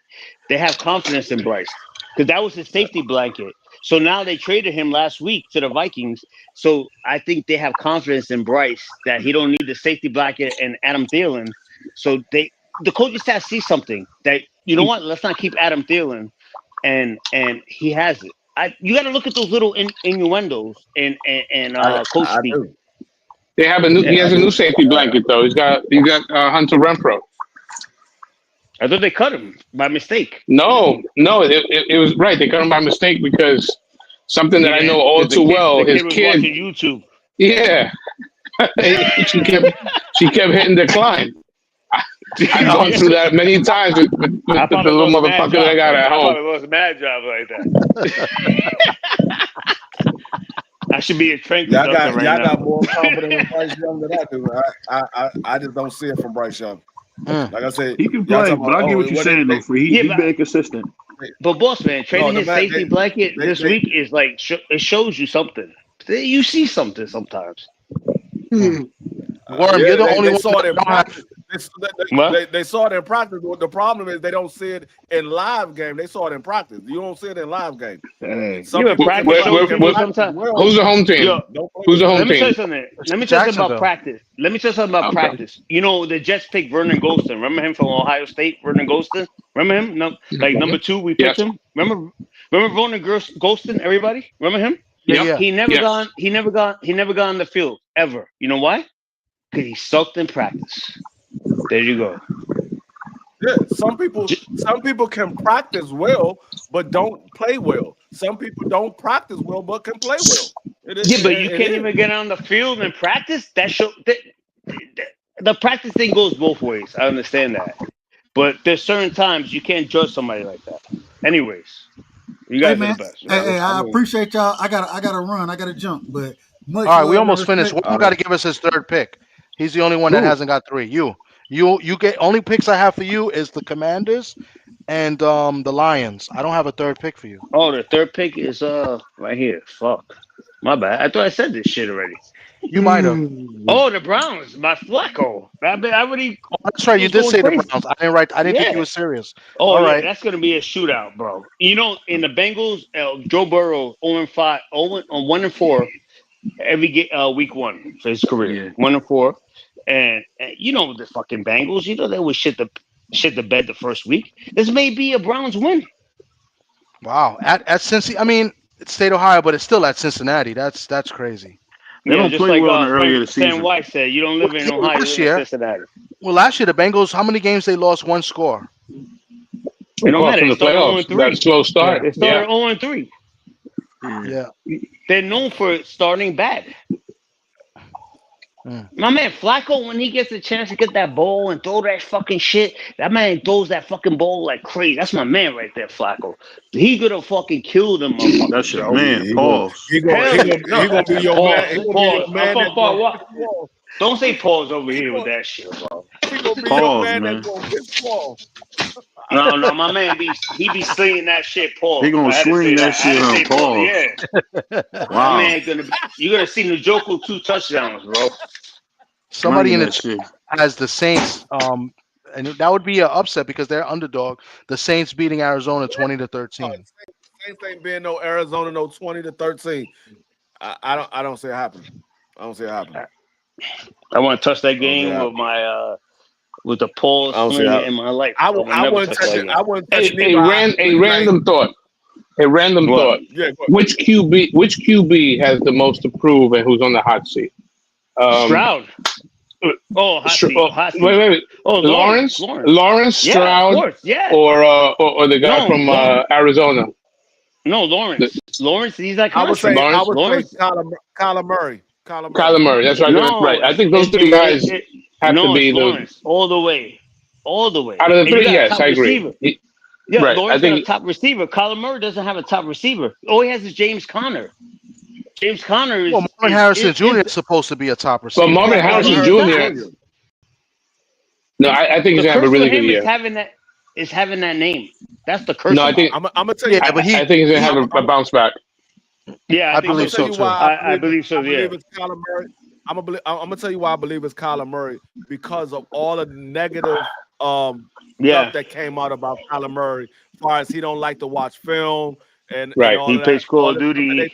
they have confidence in Bryce because that was his safety blanket. So now they traded him last week to the Vikings. So I think they have confidence in Bryce that he don't need the safety blanket and Adam Thielen. So the coaching staff sees something that, you know what, let's not keep Adam Thielen. And he has it. You got to look at those little innuendos and coach speak. They have he has a new safety blanket though. He's got Hunter Renfrow. I thought they cut him by mistake. No, it was right. They cut him by mistake because something that I know all too well. His kid watching YouTube. Yeah, she kept hitting decline. I've gone through that many times with the little motherfucker that I got at home. It was a mad job like that. I should be a train conductor right now. Y'all got more confidence in Bryce Young than I do. I just don't see it from Bryce Young. Like I said, he can play, but I get what you're saying though. He's being consistent. But boss man, trading his safety blanket this week is like it shows you something. You see something sometimes. Worm, you're the only one saw that it in practice. They saw it in practice. The problem is they don't see it in live game. They saw it in practice. You don't see it in live game. Who's the home team? Who's the home Let me tell you team? something. Let me tell you something about practice. Let me tell you something about practice. You know, the Jets picked Vernon Golston. Remember him from Ohio State? Vernon Golston. Remember him? No, like number 2, we picked him. Remember Vernon Golston? Everybody remember him? Yeah. He never got on the field ever. You know why? Because he sucked in practice. There you go. Yeah, some people can practice well but don't play well. Some people don't practice well but can play well. But you can't even get on the field and practice. The practice thing goes both ways. I understand that, but there's certain times you can't judge somebody like that. Anyways, you guys are the best. Hey, I appreciate y'all. I gotta run. I gotta jump. But all right, we almost finished. One got to give us his third pick. He's the only one that hasn't got 3. You get only picks I have for you is the Commanders and the Lions. I don't have a third pick for you. Oh, the third pick is right here. Fuck, my bad. I thought I said this shit already. You might have. Oh, the Browns by Flacco. I already. Oh, that's right. You did say the Browns. I didn't write. I didn't think you were serious. Oh, all yeah, right. That's gonna be a shootout, bro. You know, in the Bengals, Joe Burrow 1-4 every week 1 for his career. 1-4. And you know the fucking Bengals, you know they would shit the bed the first week. This may be a Browns win. Wow, at Cincinnati. I mean, it's State Ohio, but it's still at Cincinnati. That's crazy. They don't play well in the earlier the season. Sam White said, "You don't live in Ohio, you live in Cincinnati." Well, last year the Bengals, how many games they lost 1 score? It don't matter. From the playoffs. That slow start. They started 0-3. Yeah, they're known for starting bad. My man Flacco, when he gets a chance to get that ball and throw that fucking shit, that man throws that fucking ball like crazy. That's my man right there, Flacco. He could have fucking killed him. That's your man, Pause. He gonna be your man. Don't say pause over here with that shit, bro. He gonna be Pause, your man man. that's gonna get ball. No, my man be slinging that shit, Paul. He gonna swing that shit on Paul. Yeah. Wow. My man you're gonna see Njoku 2 touchdowns, bro. Somebody in the chat has the Saints, and that would be an upset because they're underdog. The Saints beating Arizona 20-13. Saints ain't being no Arizona 20-13. I don't see it happening. I don't see it happening. I want to touch that game with my with the pause in my life. I wouldn't touch it. I wouldn't touch it. A random thought. Yeah, which QB has the most to prove and who's on the hot seat? Stroud. Hot seat. Wait. Oh, Lawrence, yeah, Stroud, of course, yeah. or the guy from Arizona. No, Lawrence. Lawrence, he's like I would say Lawrence? Kyler Murray. Kyler Murray. That's right. Right. I think those 3 guys have to be Lawrence, all the way. Out of the 3, yes, I agree. Yeah, right. Lawrence got a top receiver. Kyler Murray doesn't have a top receiver. All he has is James Conner. James Conner is. Well, Marvin Harrison Jr. is supposed to be a top receiver. But Marvin Harrison Jr. No, I think he's gonna have a really good year. Is having that name. That's the curse. No, I think I'm gonna tell you. I think he's gonna have a bounce back. Yeah, I believe so too. I believe so. Yeah. It's Kyler Murray. I'm gonna tell you why I believe it's Kyler Murray because of all the negative stuff that came out about Kyler Murray, as far as he don't like to watch film and right. And all he that, plays Call of Duty.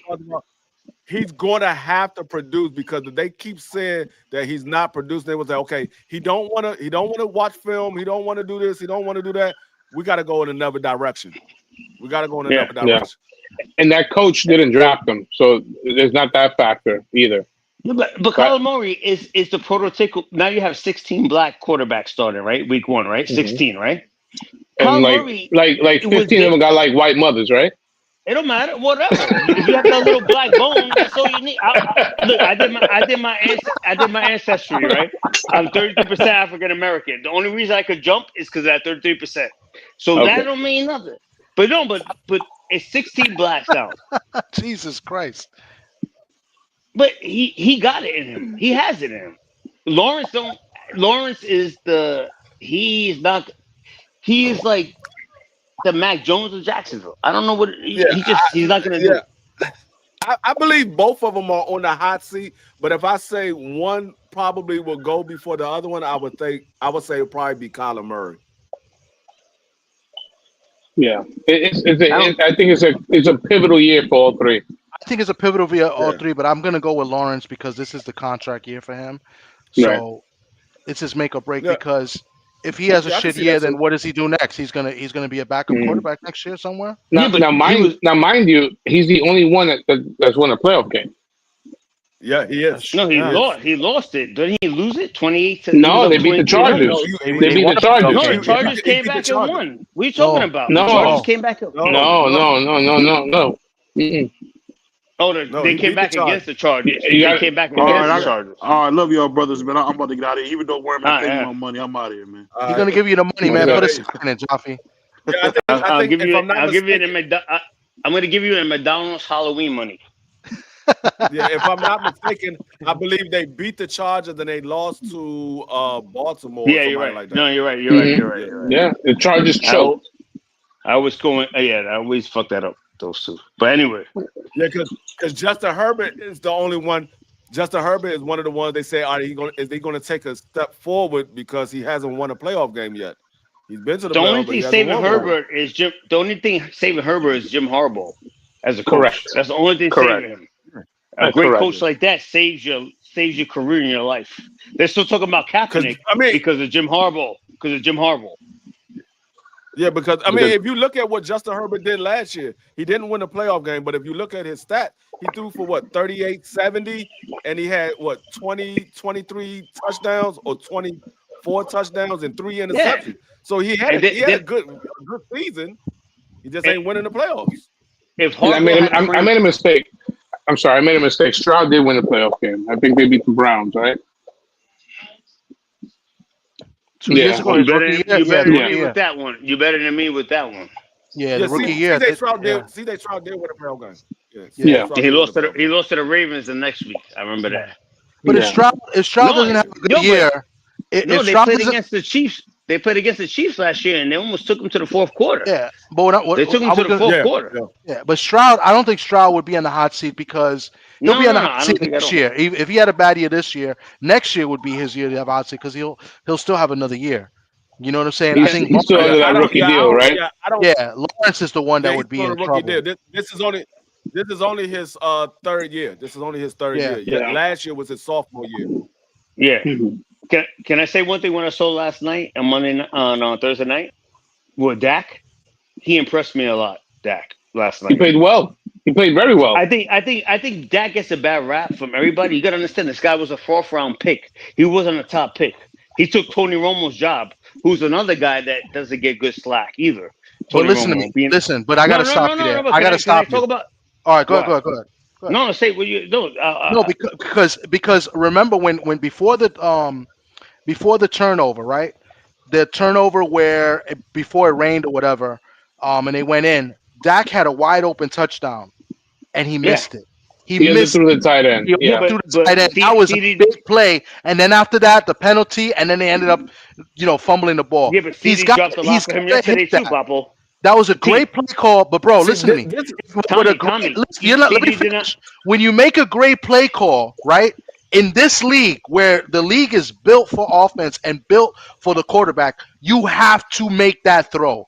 He's going to have to produce because if they keep saying that he's not producing, they will say, okay, he don't want to watch film, he don't want to do this, he don't want to do that. We got to go in another direction. Another direction. And that coach didn't draft him, so there's not that factor either. But Kyler Murray is the prototypical. Now you have 16 black quarterbacks starting, right? Week 1, right? 16, right? And Kyler like 15 of them got like white mothers, right? It don't matter. Whatever. If you have that little black bone, that's all you need. Look, I did my ancestry, right? I'm 33% African American. The only reason I could jump is because of that 33%. So that don't mean nothing. But it's 16 blacks now. Jesus Christ. But he got it in him. He has it in him. Lawrence is he is like to Mac Jones of Jacksonville. I don't know what he's not going to do. I believe both of them are on the hot seat, but if I say one probably will go before the other one, I would say it'll probably be Kyler Murray. Yeah, I think it's a pivotal year for all three. I think it's a pivotal year all three, but I'm gonna go with Lawrence because this is the contract year for him. So it's his make or break because if he has a shit year, then what does he do next? He's gonna be a backup quarterback next year somewhere. Now, mind you, he's the only one that's won a playoff game. Yeah, he is. No, he lost it. Didn't he lose it? 28 to No, they beat the Chargers. They beat the Chargers. No, the Chargers came back and won. What are you talking about? No. The Chargers came back and won. No. Mm-mm. Oh, they came back against the Chargers. They came back against the Chargers. All right, I love y'all brothers, man. I'm about to get out of here. Even though Worm ain't paying my money, I'm out of here, man. He's gonna give you the money, man. Put a second in, Jaffe. I'm gonna give you the McDonald's Halloween money. Yeah, if I'm not mistaken, I believe they beat the Chargers and they lost to Baltimore. Yeah, you're right. Like that. No, you're right. You're right. Yeah, the Chargers choked. I was going. I always fuck that up. Those two. But anyway. Yeah, because Justin Herbert is the only one. Justin Herbert is one of the ones they say, is he going to take a step forward because he hasn't won a playoff game yet? He's been to the playoff. The only thing saving Herbert is Jim Harbaugh as a coach. Correct. That's the only thing saving him. A great coach like that saves your career in your life. They're still talking about Kaepernick because of Jim Harbaugh. Yeah, because if you look at what Justin Herbert did last year, he didn't win a playoff game, but if you look at his stats, he threw for 38-70, and he had 23 touchdowns or 24 touchdowns and 3 interceptions. Yeah. So he had a good season. He just ain't winning the playoffs. I made a mistake. I'm sorry, I made a mistake. Stroud did win the playoff game. I think they beat the Browns, right? You better than me with that one. You better than me with that one. Yeah, the rookie year. CJ Stroud did win a playoff game. Yeah. He lost to the Ravens the next week. I remember that. But if Stroud doesn't have a good year, they played against the Chiefs. They played against the Chiefs last year, and they almost took them to the fourth quarter. Yeah, but they took them to the fourth quarter. Yeah, but Stroud, I don't think Stroud would be on the hot seat because he'll be on the hot seat next year. If he had a bad year this year, next year would be his year to have a hot seat because he'll still have another year. You know what I'm saying? I think he's still under that rookie deal, right? Yeah, Lawrence is the one that would be in trouble. This is only his third year. This is only his third year. Yeah, last year was his sophomore year. Yeah. Can I say one thing? When I saw last night on Thursday night with Dak, he impressed me a lot. Dak last night. He played well. He played very well. I think Dak gets a bad rap from everybody. You got to understand, this guy was a 4th round pick. He wasn't a top pick. He took Tony Romo's job, who's another guy that doesn't get good slack either. But listen to me. Listen, but I got to stop you there. I got to stop you. All right, go ahead. No, say what you do. No, because remember when before the turnover, right? The turnover where before it rained or whatever, and they went in. Dak had a wide open touchdown, and he missed it. He missed through the tight end. Through the tight end. That was a big play, and then after that, the penalty, and then they ended up, fumbling the ball. Yeah, but he's dropped the lock for him yesterday too, Papo. That was a great play call, but bro, listen to me. Let me finish. When you make a great play call, right? In this league, where the league is built for offense and built for the quarterback, you have to make that throw.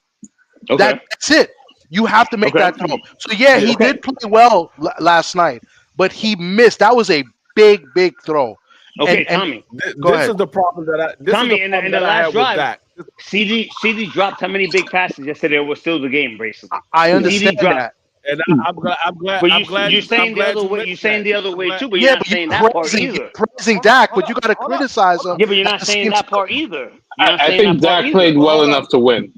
Okay. That's it. You have to make that throw. So yeah, he did play well last night, but he missed. That was a big throw. Okay, Tommy. This is the problem that I. Tommy, in the last drive, CD dropped how many big passes yesterday? It was still the game, basically. I understand that. And I'm glad. But you're saying the other way. You're saying the other way too. But you're not saying that part either. You're praising Dak, but you got to criticize him. Yeah, but you're not saying that part either. I think Dak played well enough to win.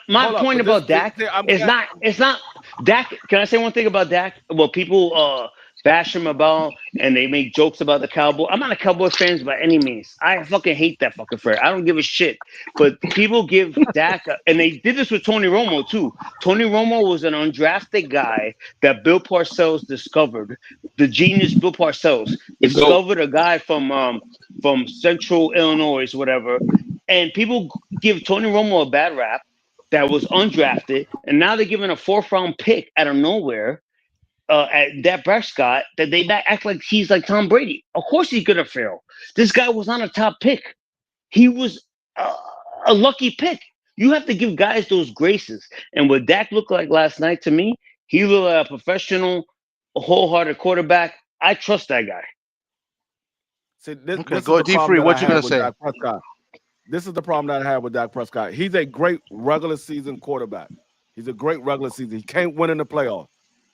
My point about Dak is not. It's not Dak. Can I say one thing about Dak? Well, people bash him about, and they make jokes about the Cowboys. I'm not a Cowboys fan by any means. I fucking hate that fucking fair. I don't give a shit. But people give Dak, and they did this with Tony Romo too. Tony Romo was an undrafted guy that Bill Parcells discovered. The genius Bill Parcells discovered a guy from Central Illinois, whatever. And people give Tony Romo a bad rap. that was undrafted, and now they're giving a 4th-round pick out of nowhere at Dak Prescott that they act like he's like Tom Brady. Of course he's gonna fail. This guy was not a top pick. He was a lucky pick. You have to give guys those graces. And what Dak looked like last night to me, he looked like a professional, wholehearted quarterback. I trust that guy. See, this go D3. What you gonna say? This is the problem that I have with Dak Prescott. He's a great regular season quarterback. He's a great regular season. He can't win in the playoffs.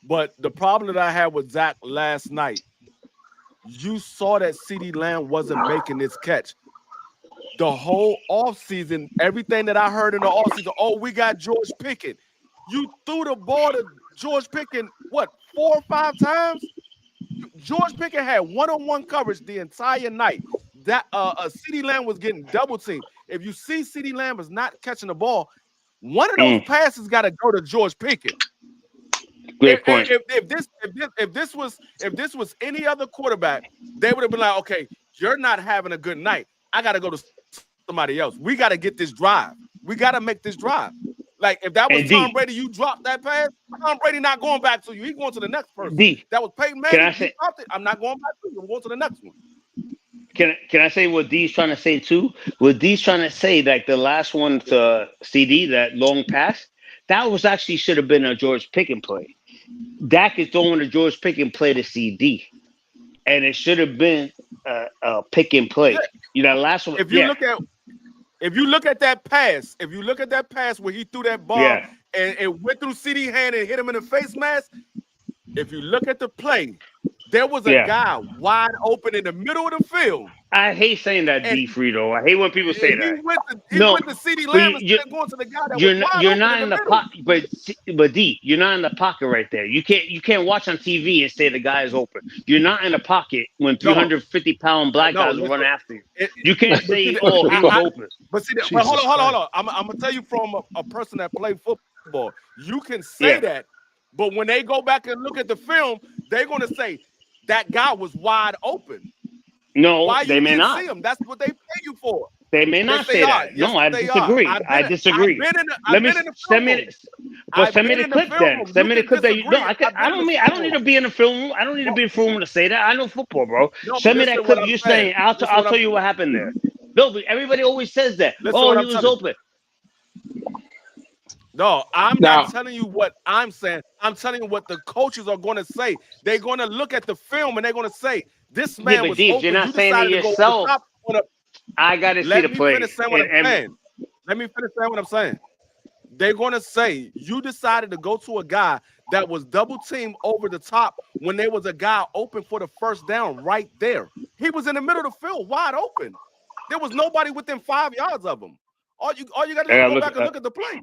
But the problem that I had with Zach last night, you saw that CeeDee Lamb wasn't making this catch. The whole offseason, everything that I heard in the offseason, oh, we got George Pickens. You threw the ball to George Pickens, what, 4 or 5 times? George Pickens had one-on-one coverage the entire night. That CeeDee Lamb was getting double teamed. If you see CeeDee Lamb is not catching the ball, one of those passes got to go to George Pickens. Great point. If this was any other quarterback, they would have been like, okay, you're not having a good night. I got to go to somebody else. We got to get this drive. We got to make this drive. Like if that was Tom Brady, you dropped that pass. Tom Brady not going back to you. He's going to the next person. That was Peyton Manning. I'm not going back to you. I'm going to the next one. Can I say what D's trying to say too? What D's trying to say, like the last one to CD, that long pass, that was actually should have been a George Pickens play. Dak is throwing a George Pickens play to CD, and it should have been a pick and play. You know, last one. If you look at that pass where he threw that ball and it went through CD hand and hit him in the face mask. If you look at the play, there was a guy wide open in the middle of the field. I hate saying that, D. Frito. I hate when people say that. He went to CD Lamb instead of going to the guy that was wide you're open not in the pocket, but D, you're not in the pocket right there. You can't watch on TV and say the guy is open. You're not in the pocket when 350-pound black guys run after you. You can't say, "Oh, he was open." But see, hold on. I'm gonna tell you from a person that played football. You can say that, but when they go back and look at the film, they're gonna say that guy was wide open. No, they may not. See him? That's what they pay you for. They may not say that. No, I disagree. I disagree. Send me the clip then. Send me the clip that you. No, I don't need to be in the film room. I don't need to be in the film room to say that. I know football, bro. Send me that clip you're saying. I'll tell you what happened there. No, but everybody always says that. Oh, he was open. No, I'm not telling you what I'm saying. I'm telling you what the coaches are going to say. They're going to look at the film and they're going to say, this man was open. You're not saying it yourself. I got to see the play. Let me finish saying what I'm saying. They're going to say, you decided to go to a guy that was double teamed over the top when there was a guy open for the first down right there. He was in the middle of the field, wide open. There was nobody within 5 yards of him. All you got to do is go back and look at the play.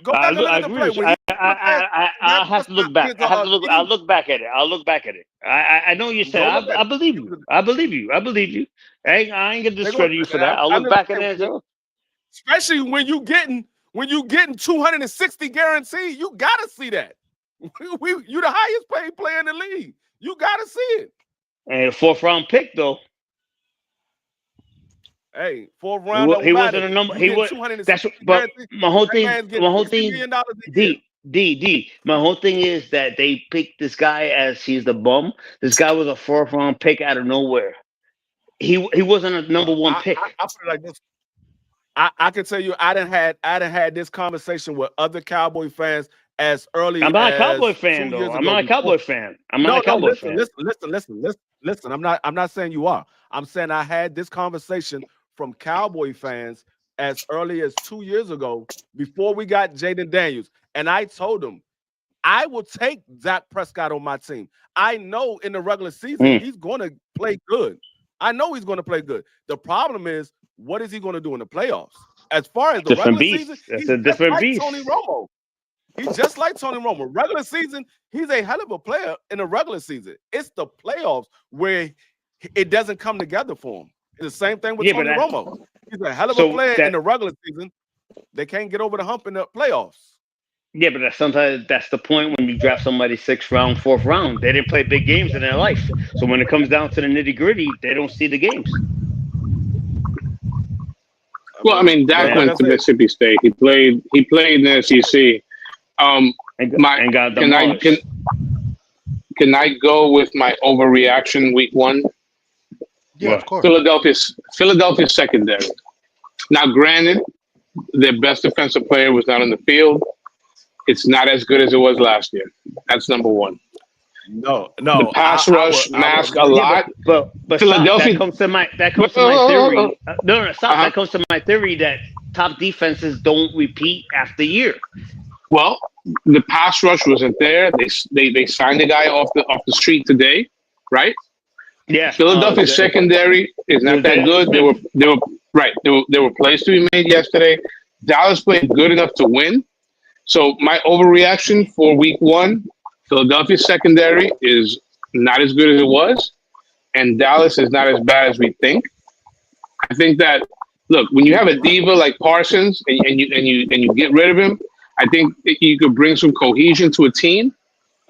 Go back and look at the play. I'll have to look back. I'll look back at it. I know you said I believe you. I believe you. I ain't gonna discredit you for that. I'll look back at it. Especially when you getting 260 guaranteed, you gotta see that. You the highest paid player in the league. You gotta see it. And 4th round pick though. Hey, 4th round. He wasn't a number. He was. That's but my whole thing. D. My whole thing is that they picked this guy as he's the bum. This guy was a 4th round pick out of nowhere. He wasn't a number 1 pick. I'll put it like this. I can tell you, I done had this conversation with other Cowboy fans as early. I'm not a Cowboy fan though. I'm not a Cowboy fan. I'm not a Cowboy fan. Listen. I'm not saying you are. I'm saying I had this conversation from Cowboy fans as early as 2 years ago, before we got Jaden Daniels. And I told them, I will take Dak Prescott on my team. I know in the regular season, he's going to play good. I know he's going to play good. The problem is, what is he going to do in the playoffs? As far as the regular season, he's a different beast. Tony Romo. He's just like Tony Romo. Regular season, he's a hell of a player in the regular season. It's the playoffs where it doesn't come together for him. It's the same thing with Tony Romo. He's a hell of a player in the regular season. They can't get over the hump in the playoffs. Yeah, but sometimes that's the point when you draft somebody 6th round, 4th round. They didn't play big games in their life. So when it comes down to the nitty-gritty, they don't see the games. Well, I mean, Dak went to Mississippi State. He played in the SEC. And got demolished. Can I go with my overreaction week 1? Yeah, of course. Philadelphia secondary. Now, granted, their best defensive player was not on the field. It's not as good as it was last year. That's number 1. No. The pass rush mask a lot. But Philadelphia. That comes to my theory. Stop. That comes to my theory that top defenses don't repeat after year. Well, the pass rush wasn't there. They signed the guy off the street today, right? Yeah. Philadelphia secondary is not that good. There were plays to be made yesterday. Dallas played good enough to win. So my overreaction for week 1, Philadelphia secondary is not as good as it was, and Dallas is not as bad as we think. I think that, look, when you have a diva like Parsons and you get rid of him, I think that you could bring some cohesion to a team.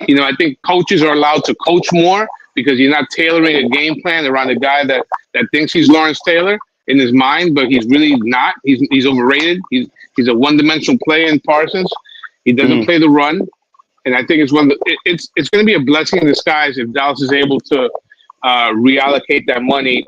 I think coaches are allowed to coach more because you're not tailoring a game plan around a guy that thinks he's Lawrence Taylor in his mind, but he's really not. He's overrated. He's a one-dimensional player in Parsons. He doesn't play the run, and I think it's it's going to be a blessing in disguise if Dallas is able to reallocate that money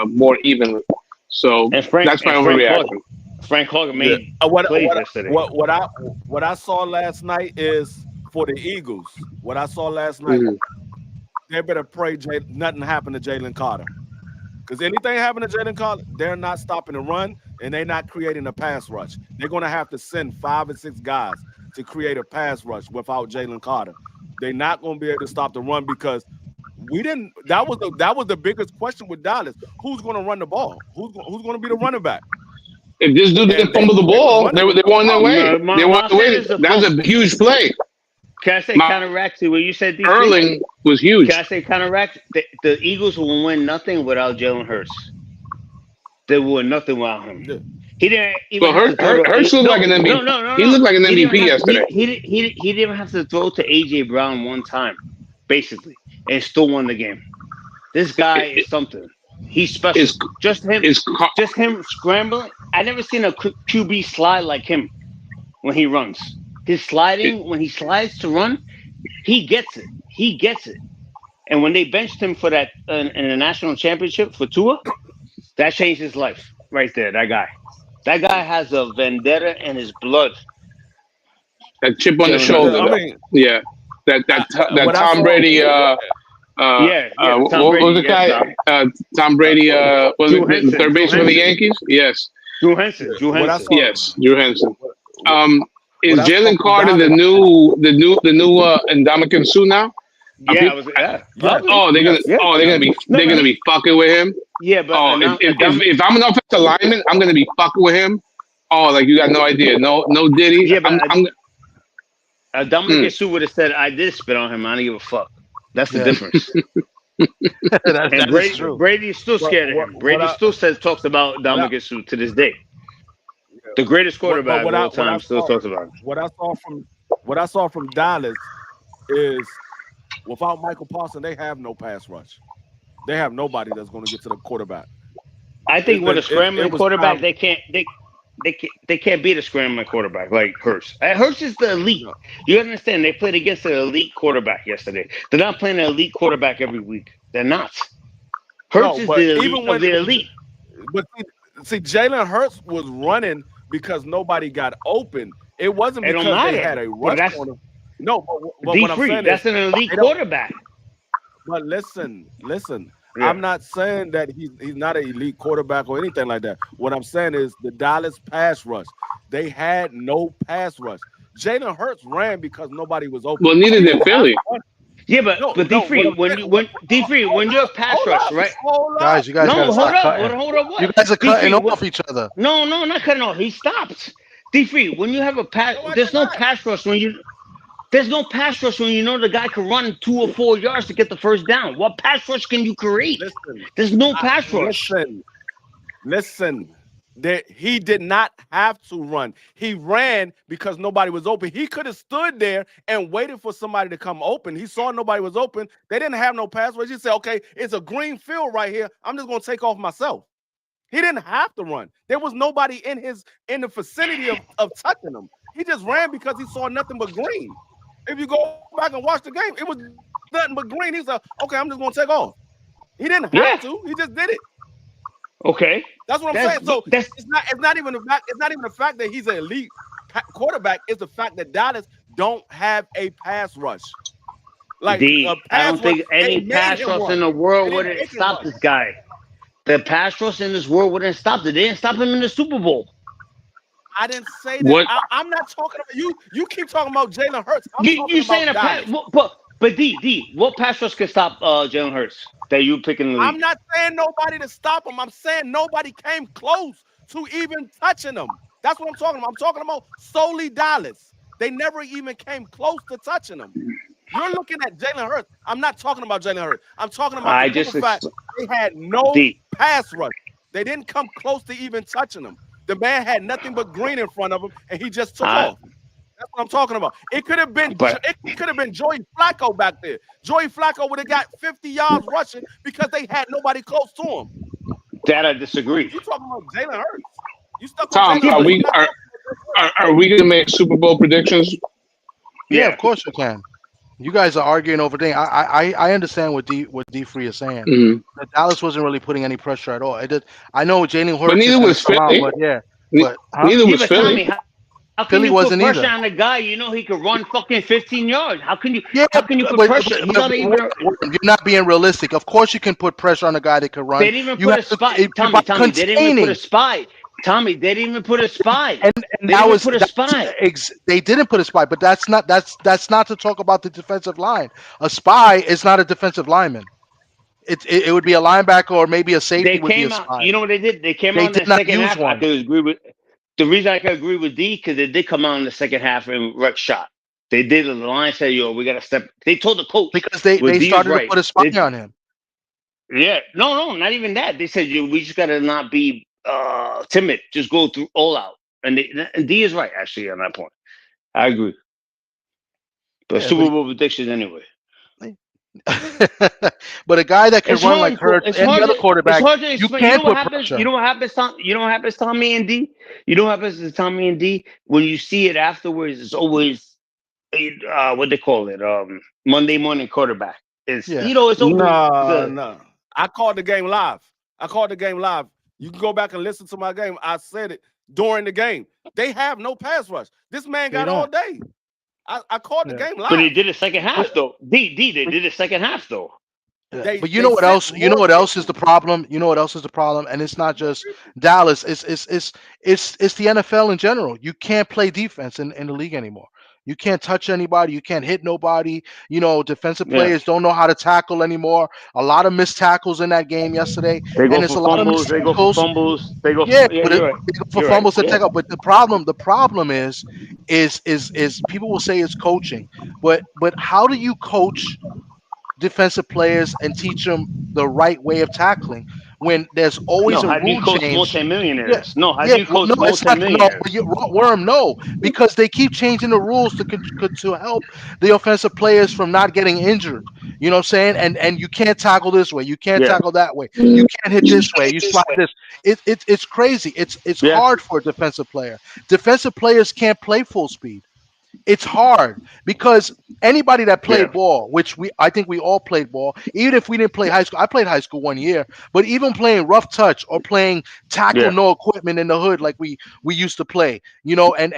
more evenly. So that's my overreaction. Frank Hogan made plays yesterday. What I saw last night is for the Eagles. What I saw last night, they better pray nothing happened to Jalen Carter. Because anything happened to Jalen Carter, they're not stopping the run and they're not creating a pass rush. They're going to have to send 5 or 6 guys to create a pass rush without Jalen Carter. They're not going to be able to stop the run because we didn't. That was the biggest question with Dallas. Who's going to run the ball? Who's going to be the running back? If this dude didn't fumble the ball, they were on their way. They were on their way. That was a huge play. Can I say counteract to what you said? Erling was huge. Can I say counteract? The Eagles will win nothing without Jalen Hurts. They will win nothing without him. He didn't even. Well, Hurts looked like an MVP. No. He looked like an MVP yesterday. He didn't even have to throw to AJ Brown one time, basically, and still won the game. This guy is something. He's special. Just him scrambling. I never seen a QB slide like him when he runs. His sliding, when he slides to run, he gets it. He gets it. And when they benched him for that in the national championship for Tua, that changed his life right there. That guy has a vendetta in his blood. That chip on the shoulder. Yeah. That Tom Brady. What was the guy? Tom Brady. Was it the third baseman for the Yankees? Yes. Drew Henson. Yes, Drew Henson. Is Jalen Carter the new Ndamukong Suh now? Yeah. Oh, they're gonna be fucking with him. Yeah, but if I'm an offensive lineman, I'm gonna be fucking with him. Oh, like you got no idea. No Diddy. Yeah, but Ndamukong Suh would have said, "I did spit on him. I don't give a fuck." That's the difference. And Brady's still scared of him. Brady still talks about Ndamukong Suh to this day. The greatest quarterback of all time still talks about him. What I saw from Dallas is without Michael Parsons, they have no pass rush. They have nobody that's going to get to the quarterback. I think with a scrambling quarterback, they can't beat a scrambling quarterback like Hurts. Hurts is the elite. You understand? They played against an elite quarterback yesterday. They're not playing an elite quarterback every week. They're not. Hurts is the elite of the elite. But see, Jalen Hurts was running because nobody got open. It wasn't because they had a rush corner. No, but what I'm saying that's an elite quarterback. But listen. Yeah. I'm not saying that he's not an elite quarterback or anything like that. What I'm saying is the Dallas pass rush. They had no pass rush. Jalen Hurts ran because nobody was open. Well, neither did Philly. Yeah, but D3, when you're a pass rush, right? Guys, you guys hold up. What? You guys are cutting off each other. No, not cutting off. He stopped. D3, when you have a pass, there's no pass rush when you know the guy can run 2 or 4 yards to get the first down. What pass rush can you create? There's no pass rush. Listen. He did not have to run. He ran because nobody was open. He could have stood there and waited for somebody to come open. He saw nobody was open. They didn't have no pass rush. He said, okay, it's a green field right here. I'm just going to take off myself. He didn't have to run. There was nobody in the vicinity of touching him. He just ran because he saw nothing but green. If you go back and watch the game, it was nothing but green. He said, "Okay, I'm just gonna take off." He didn't have to. He just did it. Okay, that's what I'm saying. So it's not even the fact that he's an elite quarterback. It's the fact that Dallas don't have a pass rush. Like I don't think any pass rush in the world would have stopped this guy. The pass rush in this world wouldn't stop it. They didn't stop him in the Super Bowl. I didn't say that. I'm not talking about you. You keep talking about Jalen Hurts. You saying a pass? But D, what pass rush could stop Jalen Hurts that you picking in the league? I'm not saying nobody to stop him. I'm saying nobody came close to even touching him. That's what I'm talking about. I'm talking about solely Dallas. They never even came close to touching him. You're looking at Jalen Hurts. I'm not talking about Jalen Hurts. I'm talking about the fact they had no pass rush. They didn't come close to even touching him. The man had nothing but green in front of him, and he just took off. That's what I'm talking about. It could have been Joey Flacco back there. Joey Flacco would have got 50 yards rushing because they had nobody close to him. That I disagree. You talking about Jalen Hurts? You stuck Tom, are we going to make Super Bowl predictions? Yeah, of course we can. You guys are arguing over things. I understand what D Free is saying. Mm-hmm. Dallas wasn't really putting any pressure at all. I know Jalen Hurts. But neither was Philly. Neither was Philly. How can you put pressure on the guy? You know he could run fucking 15 yards. How can you? How can you put pressure? You're not being realistic. Of course you can put pressure on a guy that can run. They didn't even put a spy. Tommy, they didn't even put a spy. Tommy, they didn't even put a spy. And that was put a spy. They didn't put a spy, but that's not to talk about the defensive line. A spy is not a defensive lineman. It would be a linebacker or maybe a safety. Would be a spy. You know what they did? They came out in the second half. I could agree with the reason I could agree with D because they did come out in the second half and wreck shot. They did. The line said, "Yo, we got to step." They told the coach because they started to put a spy on him. Yeah, no, not even that. They said, "Yo, we just got to not be timid. Just go through all out." And D is right actually on that point. I agree. But Super Bowl predictions anyway. But a guy that can run like Hurts and the other quarterback, you can't put pressure. You know what happens, Tom? You know what happens, Tommy and D? You know what happens to Tommy and D? When you see it afterwards, it's always what they call it, Monday morning quarterback. It's it's always no. I called the game live. You can go back and listen to my game. I said it during the game. They have no pass rush. This man got all day. I called the game live. But they did a second half though. They did a second half though. But you know what else? You know what else is the problem? And it's not just Dallas. It's the NFL in general. You can't play defense in the league anymore. You can't touch anybody. You can't hit nobody. You know, defensive players don't know how to tackle anymore. A lot of missed tackles in that game yesterday. They go for fumbles. They go for fumbles. They go for fumbles to take up. But the problem is people will say it's coaching, but how do you coach defensive players and teach them the right way of tackling when there's always a rule change? Multi-millionaires. How do you coach multi-millionaires? No, because they keep changing the rules to help the offensive players from not getting injured. You know what I'm saying? And you can't tackle this way. You can't tackle that way. You can't hit this way. You slide this. It's crazy. It's hard for a defensive player. Defensive players can't play full speed. It's hard because anybody that played ball, which I think we all played ball, even if we didn't play high school. I played high school 1 year, but even playing rough touch or playing tackle no equipment in the hood like we used to play, you know, and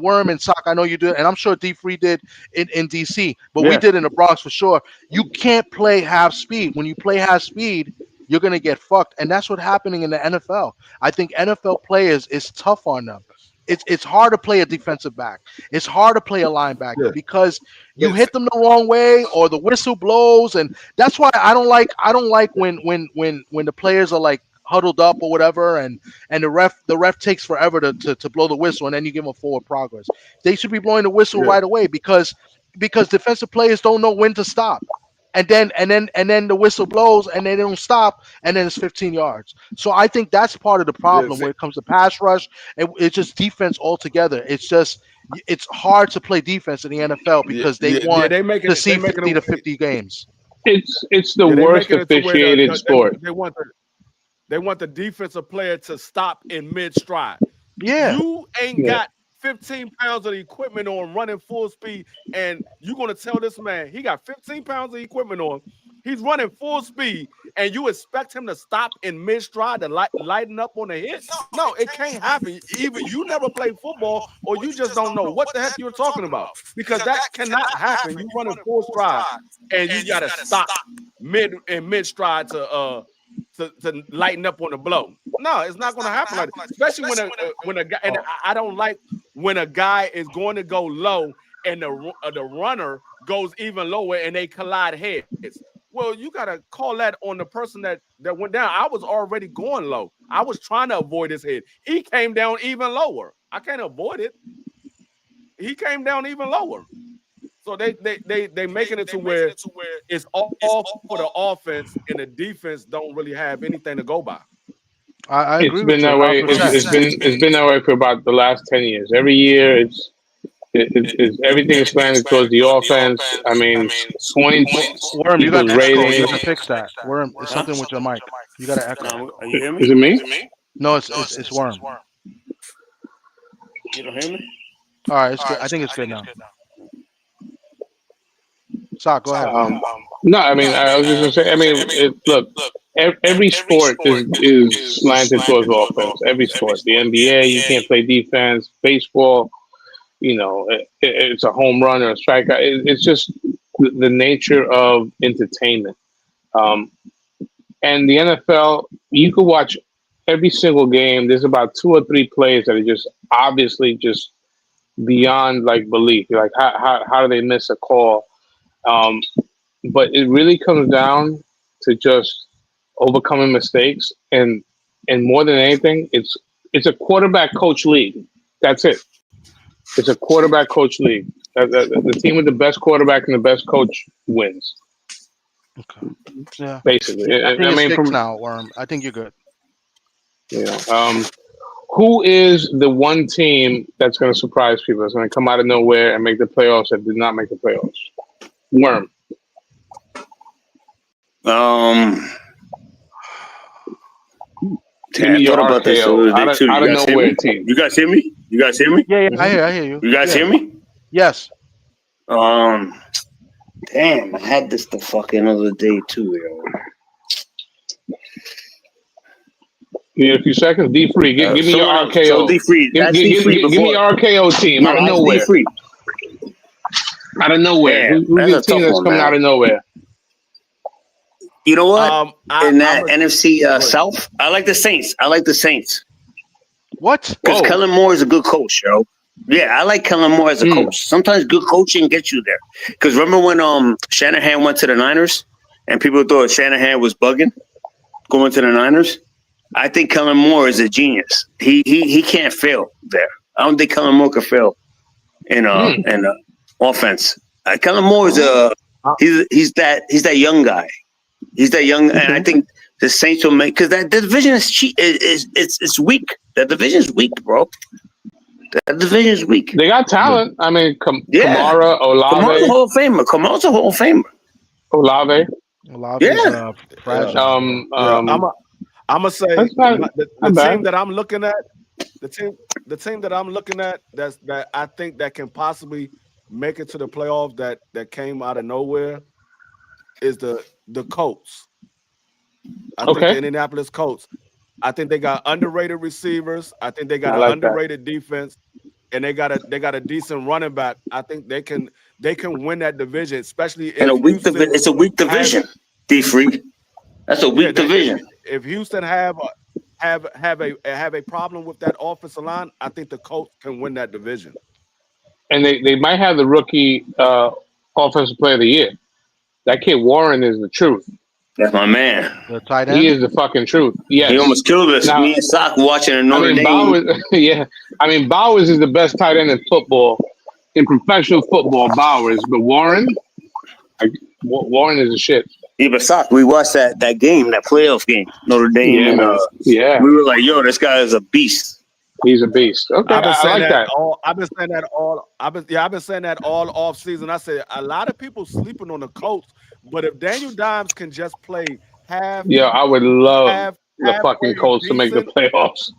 Worm and Sock, I know you did, and I'm sure D Free did in DC, but we did in the Bronx for sure. You can't play half speed. When you play half speed, you're gonna get fucked, and that's what's happening in the NFL. I think NFL players is tough on them. It's hard to play a defensive back. It's hard to play a linebacker because you hit them the wrong way or the whistle blows, and that's why I don't like when the players are like huddled up or whatever, and the ref takes forever to blow the whistle, and then you give them forward progress. They should be blowing the whistle right away because defensive players don't know when to stop. And then the whistle blows and they don't stop, and then it's 15 yards. So I think that's part of the problem when it comes to pass rush. It's just defense altogether. It's hard to play defense in the NFL because they want to see 50 games. It's the worst officiated sport. They want the defensive player to stop in mid-stride. Yeah. You ain't got 15 pounds of equipment on running full speed, and you're going to tell this man he got 15 pounds of equipment on. He's running full speed, and you expect him to stop in mid-stride to lighten up on the hit? No, it can't happen. Either you never played football or you just don't know what the heck you're talking about, because that cannot happen. You running full stride, and you got to stop mid-stride to lighten up on the blow. No, it's not going to happen like that. Especially when a guy, and I don't like when a guy is going to go low and the runner goes even lower and they collide heads. Well, you got to call that on the person that went down. I was already going low. I was trying to avoid his head. He came down even lower. I can't avoid it. He came down even lower. So they making it to where it's all for the offense, and the defense don't really have anything to go by. I agree. It's been that way. It's been that way for about the last 10 years. Every year, it's everything is slanted towards the offense. I mean, 20 Worm, you got to ratings. fix that. Worm, it's something with your mic. You got to echo. Are you hear me? Is it me? No, it's Worm. You don't hear me? All right, it's good. I think it's good now. Sock, go ahead. No, I mean, I was just gonna say. I mean, look, every sport is slanted towards offense. Every sport, the NBA, you can't play defense. Baseball, you know, it's a home run or a strikeout. It's just the nature of entertainment. And the NFL, you could watch every single game. There's about 2 or 3 plays that are just obviously just beyond like belief. Like how do they miss a call? But it really comes down to just overcoming mistakes, and more than anything, it's a quarterback coach league. That's it. It's a quarterback coach league. The team with the best quarterback and the best coach wins. Okay. Yeah. Basically, I mean, from now, Worm, I think you're good. Yeah. Who is the one team that's going to surprise people? That's going to come out of nowhere and make the playoffs that did not make the playoffs? Worm. I thought about this the other day too. Out of nowhere team. You guys hear me? You guys hear me? Yeah, I hear you. You guys hear me? Yes. Damn, I had this the fucking other day too, yo. Give me a few seconds. D3, give me your RKO. So D3, that's give me your RKO team out of nowhere. D3. Out of nowhere. Who's the team that's coming out of nowhere? You know what? In that NFC South, I like the Saints. What? Because Kellen Moore is a good coach, yo. Yeah, I like Kellen Moore as a coach. Sometimes good coaching gets you there. Because remember when Shanahan went to the Niners and people thought Shanahan was bugging going to the Niners? I think Kellen Moore is a genius. He can't fail there. I don't think Kellen Moore can fail in offense. Kellen Moore is he's that young guy. He's that young, and I think the Saints will make, because that division is weak. That division is weak, bro. That division is weak. They got talent. I mean, Kamara, Olave. Kamara's a Hall of Famer. Kamara's a Hall of Famer. Olave. Yeah. I'm gonna say the team that I'm looking at, the team that I'm looking at that I think that can possibly make it to the playoff that came out of nowhere is the Colts. I think the Indianapolis Colts. I think they got underrated receivers. I think they got an underrated defense, and they got a decent running back. I think they can win that division, especially in a weak division. It's a weak division. D3. That's a weak division. If Houston have a problem with that offensive line, I think the Colts can win that division. And they might have the rookie offensive player of the year. That kid Warren is the truth. That's my man. The tight end. He is the fucking truth. Yeah. He almost killed us. Now, me and Sock watching a Notre Dame. Bowers is the best tight end in football, in professional football. Bowers, but Warren is a shit. Yeah, but Sock, we watched that game, that playoff game, Notre Dame. Yeah, we were like, yo, this guy is a beast. He's a beast. Okay, I've been saying that all off season. I said a lot of people sleeping on the Colts, but if Daniel Dimes can just play half, I would love the fucking Colts to make the playoffs.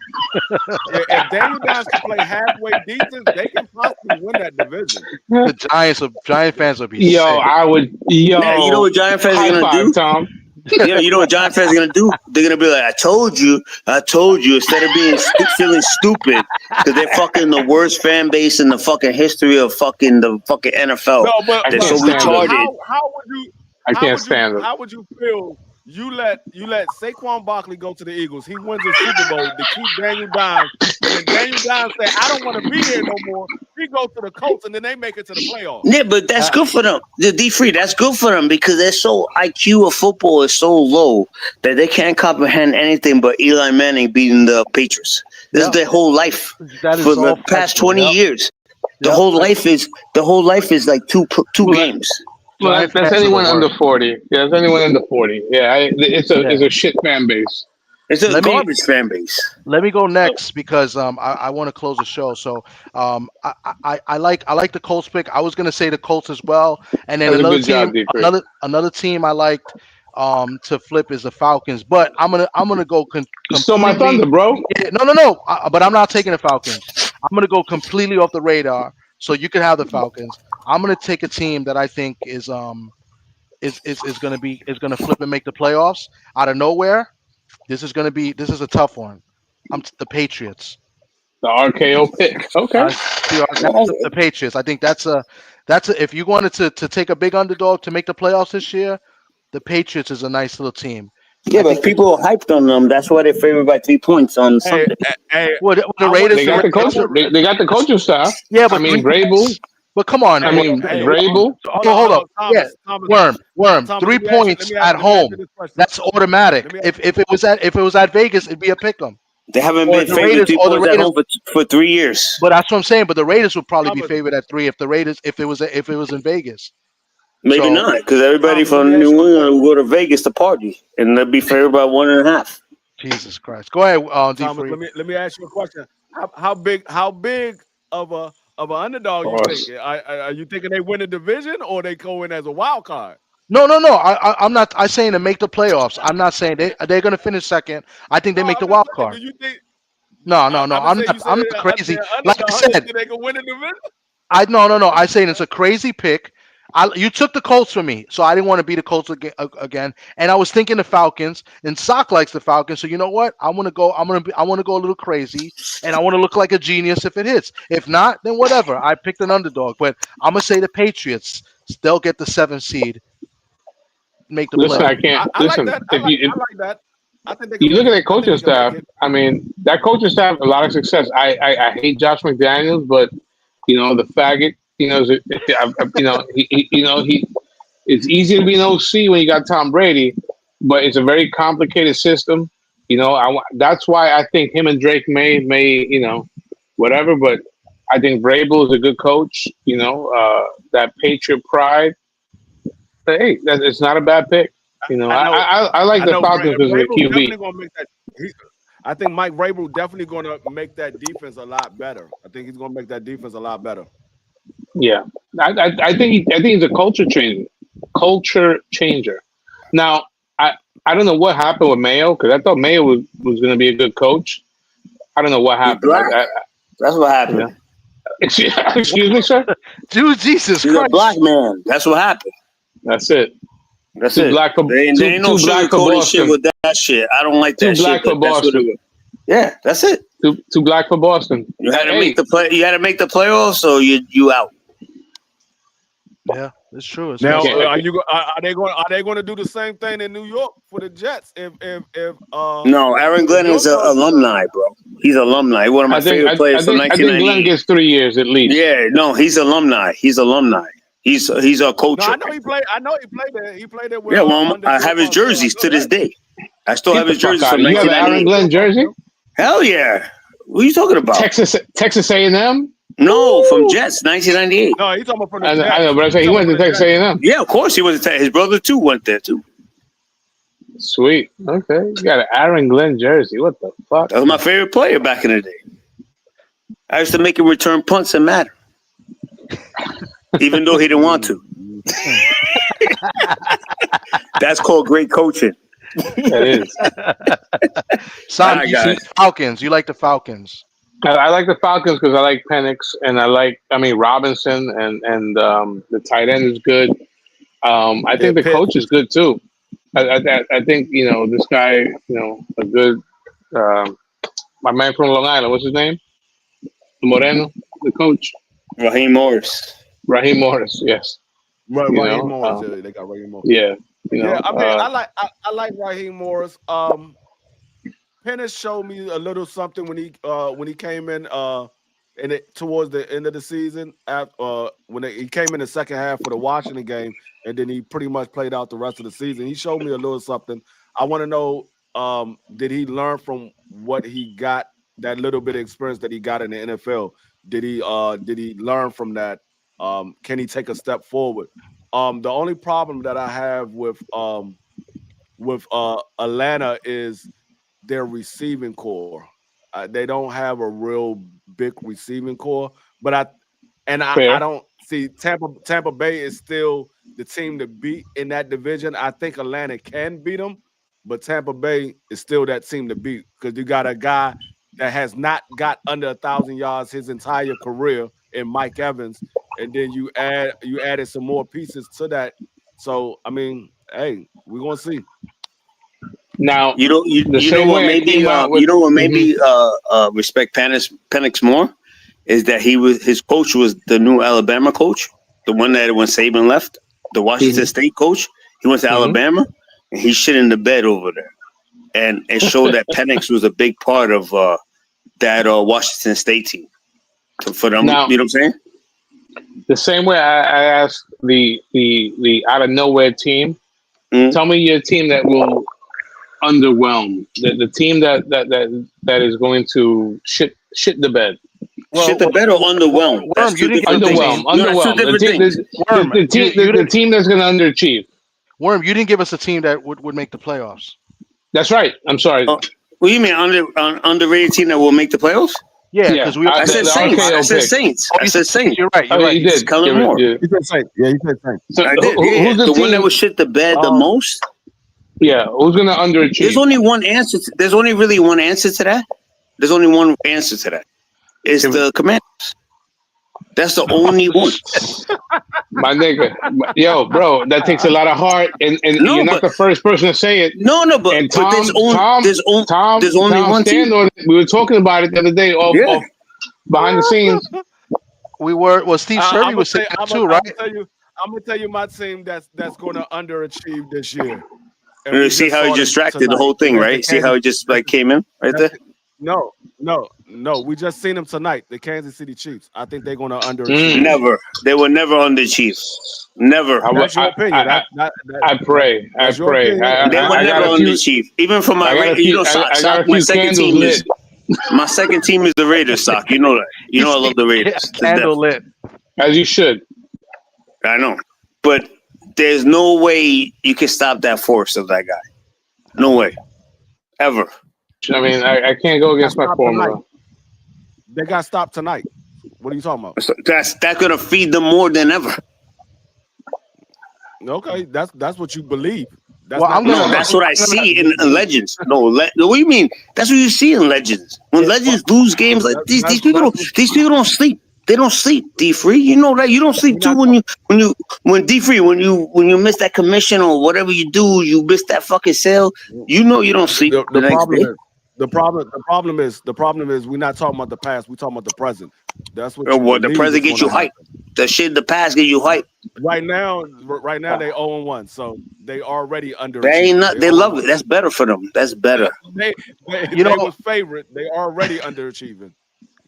If Daniel Jones can play halfway decent, they can possibly win that division. The Giant fans will be Yo, sick. I would. Yeah, you know what Giant fans are gonna do? Tom. Yeah, you know what Giant fans are gonna do? They're gonna be like, I told you, instead of being feeling stupid, because they're fucking the worst fan base in the fucking history of fucking the fucking NFL. No, but they're so retarded. How would you? I can't stand it. How would you feel? You let Saquon Barkley go to the Eagles. He wins a Super Bowl to keep Daniel Jones. And Daniel Jones say, I don't want to be here no more. He goes to the Colts, and then they make it to the playoffs. Yeah, but that's good for them. The D-Free, that's good for them because they're so IQ of football is so low that they can't comprehend anything but Eli Manning beating the Patriots. This is their whole life for the past 20 years. The whole life is like two games. Well, that's anyone under 40. Yeah, that's anyone under 40. Yeah, it's a shit fan base. It's a garbage fan base. Let me go next because I want to close the show. So I like the Colts pick. I was gonna say the Colts as well, and then another team I liked to flip is the Falcons. But I'm gonna go. Still my thunder, bro. Yeah, no. But I'm not taking the Falcons. I'm gonna go completely off the radar. So you can have the Falcons. I'm gonna take a team that I think is gonna flip and make the playoffs out of nowhere. This is a tough one. The Patriots. The RKO pick. Okay. The Patriots. I think that's a if you wanted to take a big underdog to make the playoffs this year, the Patriots is a nice little team. Yeah, but people are hyped on them. That's why they're favored by 3 points on Sunday. The Raiders. They got the coaching staff. Yeah, but Vrabel. But come on. Vrabel. Hold up. Thomas, Worm. 3 points at home. That's automatic. If it was at Vegas, it'd be a pick'em. They haven't been favored 3 points at home for 3 years. But that's what I'm saying. But the Raiders would probably be favored at 3 if it was in Vegas. Maybe not, because everybody from New England will go to Vegas to party, and they'll be favored by 1.5. Jesus Christ! Go ahead, Thomas. Let me ask you a question. How big of an underdog you thinking? Are you thinking they win the division or they go in as a wild card? No. I'm not. I'm saying to make the playoffs. I'm not saying they're going to finish second. I think they make the wild card. Do you think? No. I'm not crazy. Like I said, they can win the division. No. I saying it's a crazy pick. You took the Colts from me, so I didn't want to be the Colts again. And I was thinking the Falcons, and Sock likes the Falcons. So you know what? I want to go a little crazy, and I want to look like a genius if it hits. If not, then whatever. I picked an underdog, but I'm gonna say the Patriots. They'll get the 7th seed. Make the listen. play. I can't listen. I like that. I think you look at that coaching staff. I mean, that coaching staff a lot of success. I hate Josh McDaniels, but the faggot. It's easy to be an OC when you got Tom Brady, but it's a very complicated system. That's why I think him and Drake may whatever. But I think Vrabel is a good coach. That Patriot pride. But hey, it's not a bad pick. I like the Falcons as a QB. I think Mike Vrabel definitely going to make that defense a lot better. I think he's going to make that defense a lot better. Yeah, I think he's a culture changer. Now, I don't know what happened with Mayo because I thought Mayo was going to be a good coach. I don't know what happened. That's what happened. Yeah. Excuse me, sir. Dude, Jesus Christ. He's a black man. That's what happened. That's it. That's it. Black for, they ain't no sugarcoating shit with that shit. I don't like that shit. Too black for Boston. Yeah, that's it. Too black for Boston. You had to make the play. You had to make the playoffs, so you out. Yeah, it's true. Now, are they going to do the same thing in New York for the Jets? No, Aaron Glenn is an alumni, bro. He's alumni. One of my favorite players from 1998. I think Glenn gets 3 years at least. Yeah, no, he's alumni. He's our coach. No, I know he played there. He played there. Yeah, well, I have his jerseys to this day. I still have his jerseys from 1998. You have an Aaron Glenn jersey? Hell yeah. What are you talking about? Texas A&M? No, from Jets, 1998. No, he's talking about from the Jets. I know, but I'm saying he went to Texas A&M. Yeah, of course he went to Texas. His brother, too, went there, too. Sweet. Okay. You got an Aaron Glenn jersey. What the fuck? That was my favorite player back in the day. I used to make him return punts and matter. Even though he didn't want to. That's called great coaching. That is. Son, you see Falcons. You like the Falcons. I like the Falcons because I like Penix and Robinson and the tight end is good. I think the coach is good too. I think this guy, a good my man from Long Island. What's his name? Moreno, the coach. Raheem Morris. Yes. Raheem Morris. They got Raheem Morris. Yeah. I like Raheem Morris. Penix showed me a little something when he came in towards the end of the season. When he came in the second half for the Washington game, and then he pretty much played out the rest of the season. He showed me a little something. I want to know, did he learn from what he got, that little bit of experience that he got in the NFL? Did he learn from that? Can he take a step forward? The only problem that I have with Atlanta is their receiving core. They don't have a real big receiving core, but I don't see Tampa Bay is still the team to beat in that division. I think Atlanta can beat them, but Tampa Bay is still that team to beat because you got a guy that has not got under 1,000 yards his entire career in Mike Evans, and then you added some more pieces to that. So I mean, hey, we're gonna see. Now you know what maybe respect Penix more is that his coach was the new Alabama coach, the one that when Saban left, the Washington State coach. He went to Alabama and he shit in the bed over there, and it showed that Penix was a big part of that Washington State team. For them, now, you know what I'm saying? The same way I asked the out of nowhere team. Tell me your team that will underwhelm. The team that is going to shit the bed. Shit the bed or underwhelm? Underwhelm. The team that's going to underachieve. Worm, you didn't give us a team that would make the playoffs. That's right. I'm sorry. What do you mean underrated team that will make the playoffs? Yeah, because I said Saints. I said Saints. You're right. You did. Kellen Moore. You said Saints. Yeah, you said Saints. So, I did. Who's the one that would shit the bed the most? Yeah, who's going to underachieve? There's only one answer. There's only really one answer to that. There's only one answer to that. It's the Commanders. That's the only one. My nigga. Yo, bro, that takes a lot of heart, and you're not the first person to say it. But there's only one team. We were talking about it the other day off behind the scenes. Steve Sherry was saying that too, right? I'm gonna tell you my team that's going to underachieve this year. And see how he distracted the whole thing, right? See how he just came in right there? No. We just seen them tonight. The Kansas City Chiefs. I think they're going to underachieve. Never. They will never underachieve. Never. That's your opinion. I pray. They will never underachieve. Even for my my second team is my second team is the Raiders. Sock. You know that. You know I love the Raiders. Candle lit. As you should. I know, but there's no way you can stop that force of that guy. No way, ever. I mean, I can't go against my formula. They got stopped tonight. What are you talking about? That's gonna feed them more than ever. Okay, that's what you believe. That's what I see in Legends. What do you mean? That's what you see in Legends. When Legends lose games like these people don't sleep. They don't sleep, D-Free. You know that. You don't sleep too when D-Free, when you miss that commission or whatever you do, you miss that fucking sale. You know you don't sleep the next day. The problem is we're not talking about the past. We're talking about the present. That's what. The present gets you hype. The shit in the past get you hype. Right now they 0-1, so they already under. They love it. That's better for them. That's better. they was favorite. They already underachieving.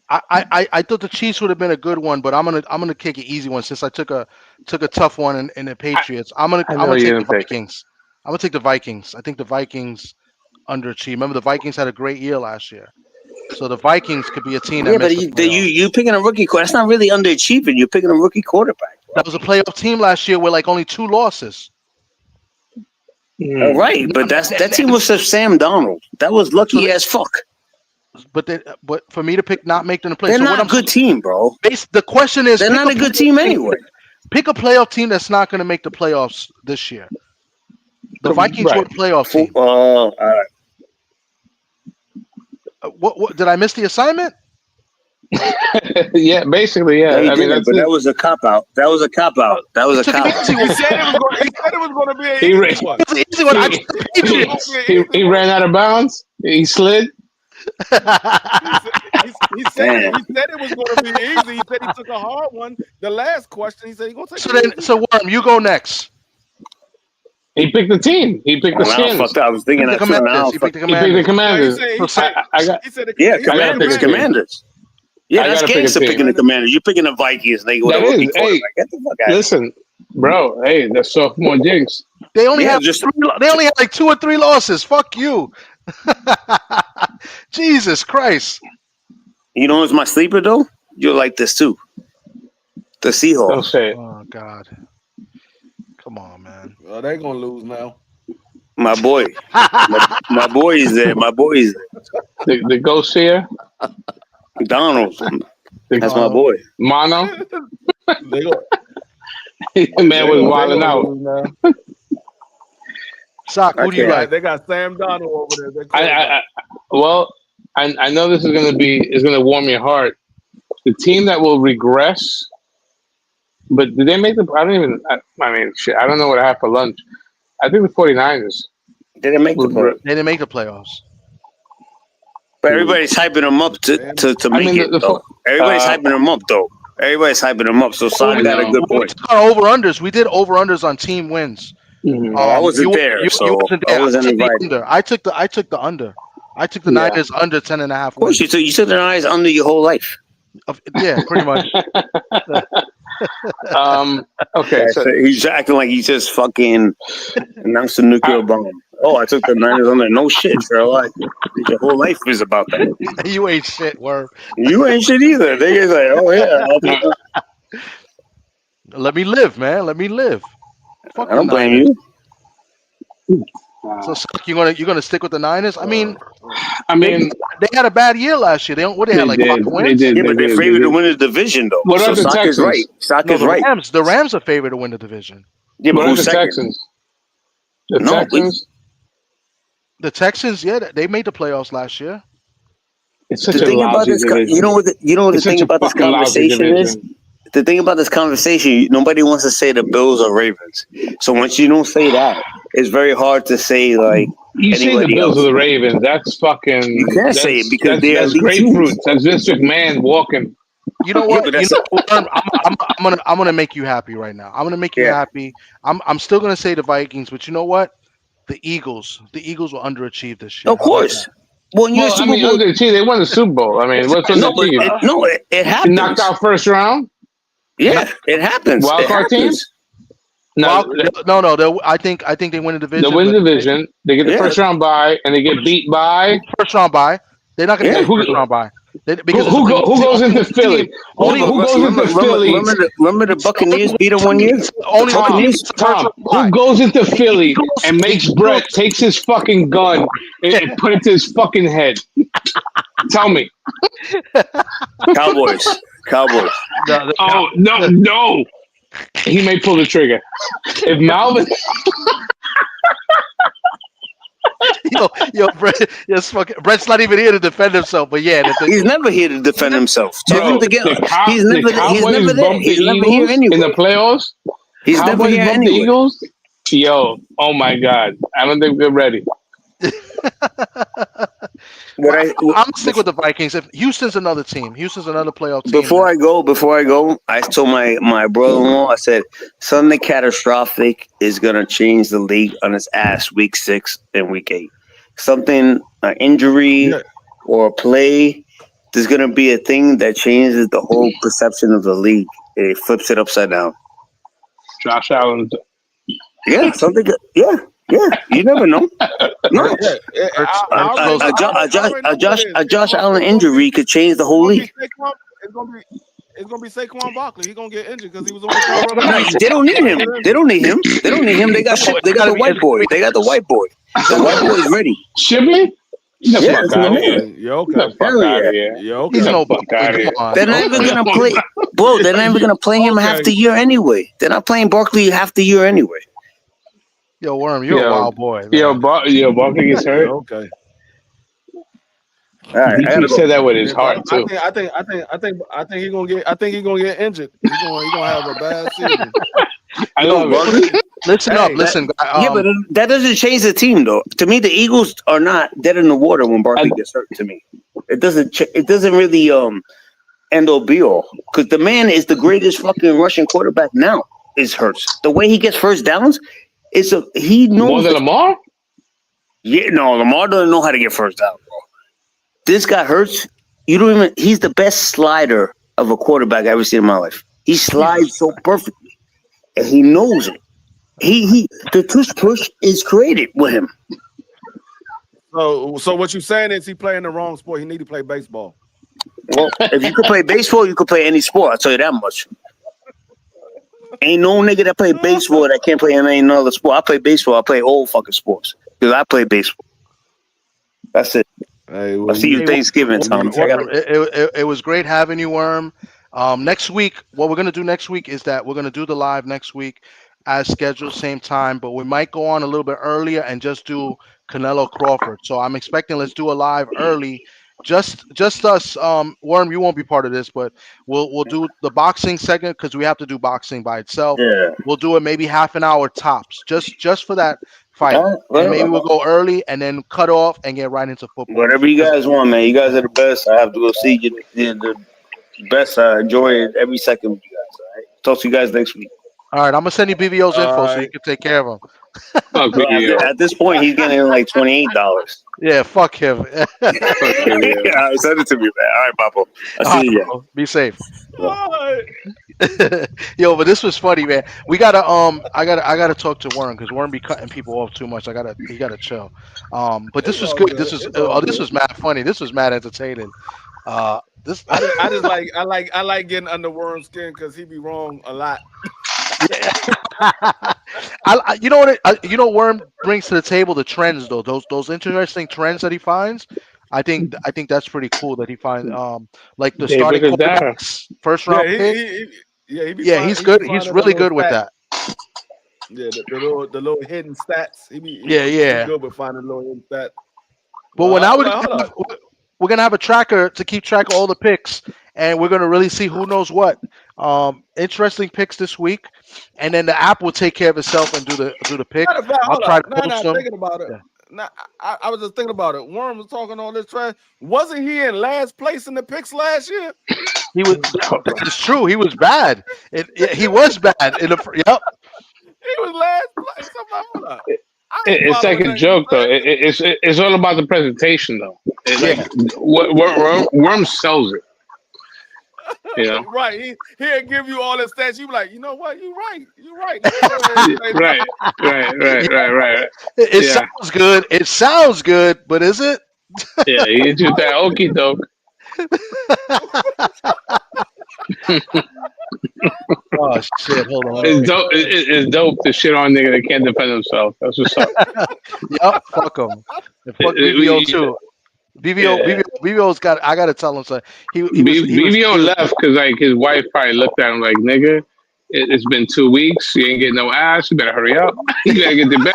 I thought the Chiefs would have been a good one, but I'm gonna kick an easy one since I took a tough one in the Patriots. I'm gonna take the Vikings. I'm gonna take the Vikings. I think the Vikings underachieved. Remember, the Vikings had a great year last year, so the Vikings could be a team. Yeah, but you picking a rookie quarterback. That's not really underachieving. You're picking a rookie quarterback. That was a playoff team last year with only 2 losses. Right, but that team was Sam Darnold. That was lucky as fuck. But for me to not make them the play, they're not a good team, bro. The question is, they're not a good team anyway. Pick a playoff team that's not going to make the playoffs this year. The Vikings were a playoff team. All right. What did I miss the assignment? Yeah, basically, yeah. No, I mean, but that was a cop out. That was a cop out. That was a cop out. He said it was going to be an easy one. He ran out of bounds. He slid. He said it was going to be easy. He said he took a hard one. The last question, he said he's going to take. So Worm, you go next. He picked the team. He picked the Skins. I was thinking that too. He picked the Commanders. He said the Commanders. Yeah, that's gangster picking the Commanders. You're picking the Vikings. And they go to rookie quarterback. Get the fuck out. Listen, bro. Hey, that's sophomore jinx. They only have they only have like 2 or 3 losses. Fuck you. Jesus Christ. You know what's my sleeper though? You'll like this too. The Seahawks. Don't say it. Oh God. Come on, man. Well, they're gonna lose now. My boy. my boy is there. My boy is there. The ghost here. Donald. That's my boy. Mono. The man was wilding out. Sock, who do you like? They got Sam Donald over there. I know this is gonna warm your heart. The team that will regress, but did they make the? I mean, shit. I don't know what I had for lunch. I think the 49ers. They didn't make the playoffs. They didn't make the playoffs. But everybody's hyping them up to make it. Everybody's hyping them up though. Everybody's hyping them up. So Son got a good point. Over-unders. We did over-unders on team wins. Mm-hmm. I wasn't there, so I wasn't invited. I took the under. I took the Niners under 10.5. Of course, you took the Niners under your whole life. Yeah, pretty much. Okay, so he's acting like he just fucking announced a nuclear bomb. Oh, I took the Niners under. No shit, bro. Like, your whole life is about that. You ain't shit, Worm. You ain't shit either. They just like, oh yeah. Let me live, man. Let me live. Fuck I don't blame you. So you're gonna stick with the Niners? I mean, they had a bad year last year. They had like 5 wins. Yeah, but they're favored to win the division though. What are the Texans? Is right. Sock is right. The Rams are favored to win the division. Yeah, but who's the Texans? The Texans. The Texans, yeah, they made the playoffs last year. It's such a lousy division. You know what the thing about this conversation is? The thing about this conversation, nobody wants to say the Bills or Ravens. So once you don't say that, it's very hard to say like you say the Bills or the Ravens. That's fucking. You can't say it because that's grapefruit. That's Vince McMahon walking. You know what? I'm gonna make you happy right now. I'm gonna make you happy. I'm still gonna say the Vikings, but you know what? The Eagles will underachieve this year. Of course. Underachieve. They won the Super Bowl. I mean, what's underachieve? It happens. Knocked out first round. Yeah, it happens. Wild card teams. No. I think they win the division. They win the division. They get the first round bye, and they get beat by first round bye. They're not going to get first round bye. Who goes into Philly? Who goes into Philly? Remember the Buccaneers beat them one year? Tom, who goes into Philly and makes Brett takes his fucking gun and put it to his fucking head? Tell me. Cowboys. Oh no! He may pull the trigger. If Malvin. Brett's not even here to defend himself, but yeah, he's never here to defend himself. Tell him to get. He's never there. He's never here anyway. In the playoffs, he's never here anyway. The Eagles. Yo, oh my God! I don't think we're ready. I'm gonna stick with the Vikings. If Houston's another team, Houston's another playoff team. Before I go, I told my brother-in-law, I said something catastrophic is gonna change the league on its ass week 6 and week 8. Something, an injury or a play, there's gonna be a thing that changes the whole perception of the league. It flips it upside down. Josh Allen. Yeah, something. Yeah. Yeah, you never know. No, a Josh Allen injury could change the whole league. It's gonna be Saquon Barkley. He's gonna get injured because he was on the They don't need him. They don't need him. They got the white boy. They got the white boy. The white boy is ready. Shibley? Yeah, Yo, he's no fuck out of here. They're not even gonna play. Bro, they're not even gonna play him half the year anyway. They're not playing Barkley half the year anyway. Yo, Worm, you're a wild boy. Man. Yo, Barkley gets hurt. Okay. All right, He said that with his heart too. I think he's gonna get. I think he's gonna get injured. He's gonna have a bad season. I love it. Listen up, listen. Yeah, but that doesn't change the team, though. To me, the Eagles are not dead in the water when Barkley gets hurt. To me, it doesn't. It doesn't really end all be all, because the man is the greatest fucking Russian quarterback now. Is Hurts. The way he gets first downs, he knows more than Lamar. Yeah, no, Lamar doesn't know how to get first down, bro. This guy Hurts. You don't even. He's the best slider of a quarterback I've ever seen in my life. He slides so perfectly, and he knows it. The tush push is created with him. So what you're saying is he playing the wrong sport. He need to play baseball. Well, if you could play baseball, you could play any sport. I'll tell you that much. Ain't no nigga that play baseball that can't play in any other sport. I play baseball. I play all fucking sports because I play baseball. That's it. Hey, I'll see you Thanksgiving, Tom. It was great having you, Worm. Next week, what we're gonna do next week is that we're gonna do the live next week as scheduled, same time, but we might go on a little bit earlier and just do Canelo Crawford. So I'm expecting let's do a live early. Just us, Worm. You won't be part of this, but we'll do the boxing segment because we have to do boxing by itself. Yeah. We'll do it maybe half an hour tops, just for that fight. And maybe we'll go early and then cut off and get right into football. Whatever you guys want, man. You guys are the best. I have to go see you. The best. I enjoy it every second with you guys. All right. Talk to you guys next week. All right, I'm gonna send you BVO's info so you can take care of him. At this point, he's getting like $28. Yeah, fuck him. Yeah, send it to me, man. All right, Papo. I'll see you. Be safe. Yo, but this was funny, man. We gotta I gotta talk to Worm because Worm be cutting people off too much. He gotta chill. But this was good. This was mad funny. This was mad entertaining. I like getting under Worm's skin because he be wrong a lot. You know what? Worm brings to the table the trends though. Those interesting trends that he finds. I think that's pretty cool that he finds like the starting quarterbacks, first round pick. He's good. He's really good with that. Yeah, the little hidden stats. He's good with finding little hidden stats. But now we're gonna have a tracker to keep track of all the picks, and we're gonna really see who knows what. Interesting picks this week, and then the app will take care of itself and do the pick. I'll try to post them. Thinking about it. Now, I was just thinking about it. Worm was talking all this trash. Wasn't he in last place in the picks last year? He was. It's true. He was bad. He was bad. Yep. He was last place. It's like a joke, though. It's all about the presentation, though. Worm sells it. Yeah. Right. He'll give you all the stats. You be like, you know what? You're right. Right. It sounds good. It sounds good, but is it? Yeah, you do that okie doke. Oh shit! Hold on. It's dope to shit on a nigga that can't defend himself. That's what's up. Yup. Fuck him. And fuck BVO too. BVO's got. I gotta tell him something. BVO left because like his wife probably looked at him like, nigga, it's been 2 weeks. You ain't getting no ass. You better hurry up. You better get to bed.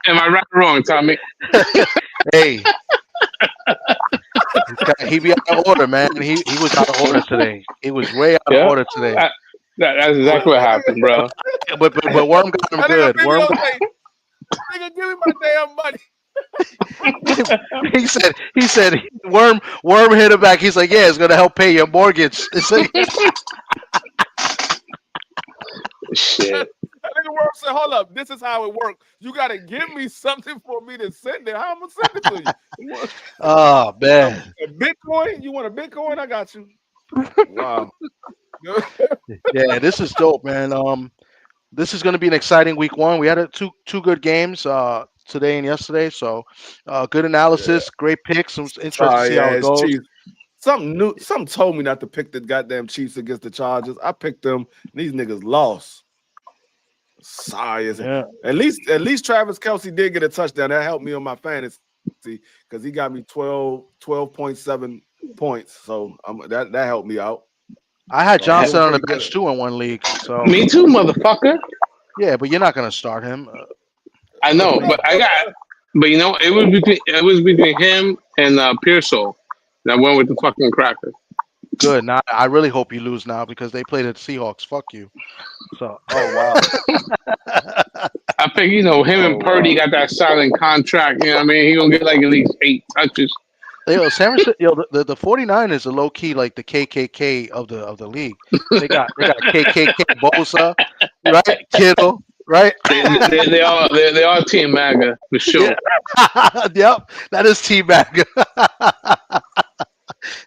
Am I right or wrong, Tommy? Hey. He be out of order, man. He was out of order today. He was way out of order today. That's exactly what happened, bro. But Worm got him good. Worm nigga, give me my damn money. he said Worm hit him back. He's like, yeah, it's gonna help pay your mortgage. It's like, shit. I think Worm said, hold up, this is how it works. You gotta give me something for me to send it. How am I gonna send it to you? Oh man. A Bitcoin? You want a Bitcoin? I got you. Wow. Yeah, this is dope, man. This is going to be an exciting week one. We had two good games today and yesterday, so good analysis, great picks. It's interesting to see how it goes. Chiefs. Something told me not to pick the goddamn Chiefs against the Chargers. I picked them. These niggas lost. Sorry, at least Travis Kelce did get a touchdown. That helped me on my fantasy because he got me 12.7 points. So that helped me out. I had Johnson on the bench too in one league. So Me too, motherfucker. yeah, but you're not gonna start him. I know, but you know, it was between him and Pearsall. And I went with the fucking cracker. Good. Now I really hope you lose now because they play the Seahawks. Fuck you. So wow. I think him and Purdy got that silent contract. You know what I mean? He gonna get like at least 8 touches. San Francisco, the 49ers are low key like the KKK of the league. They got KKK Bosa, right? Kittle, right? They all Team MAGA for sure. Yeah. Yep, that is Team MAGA.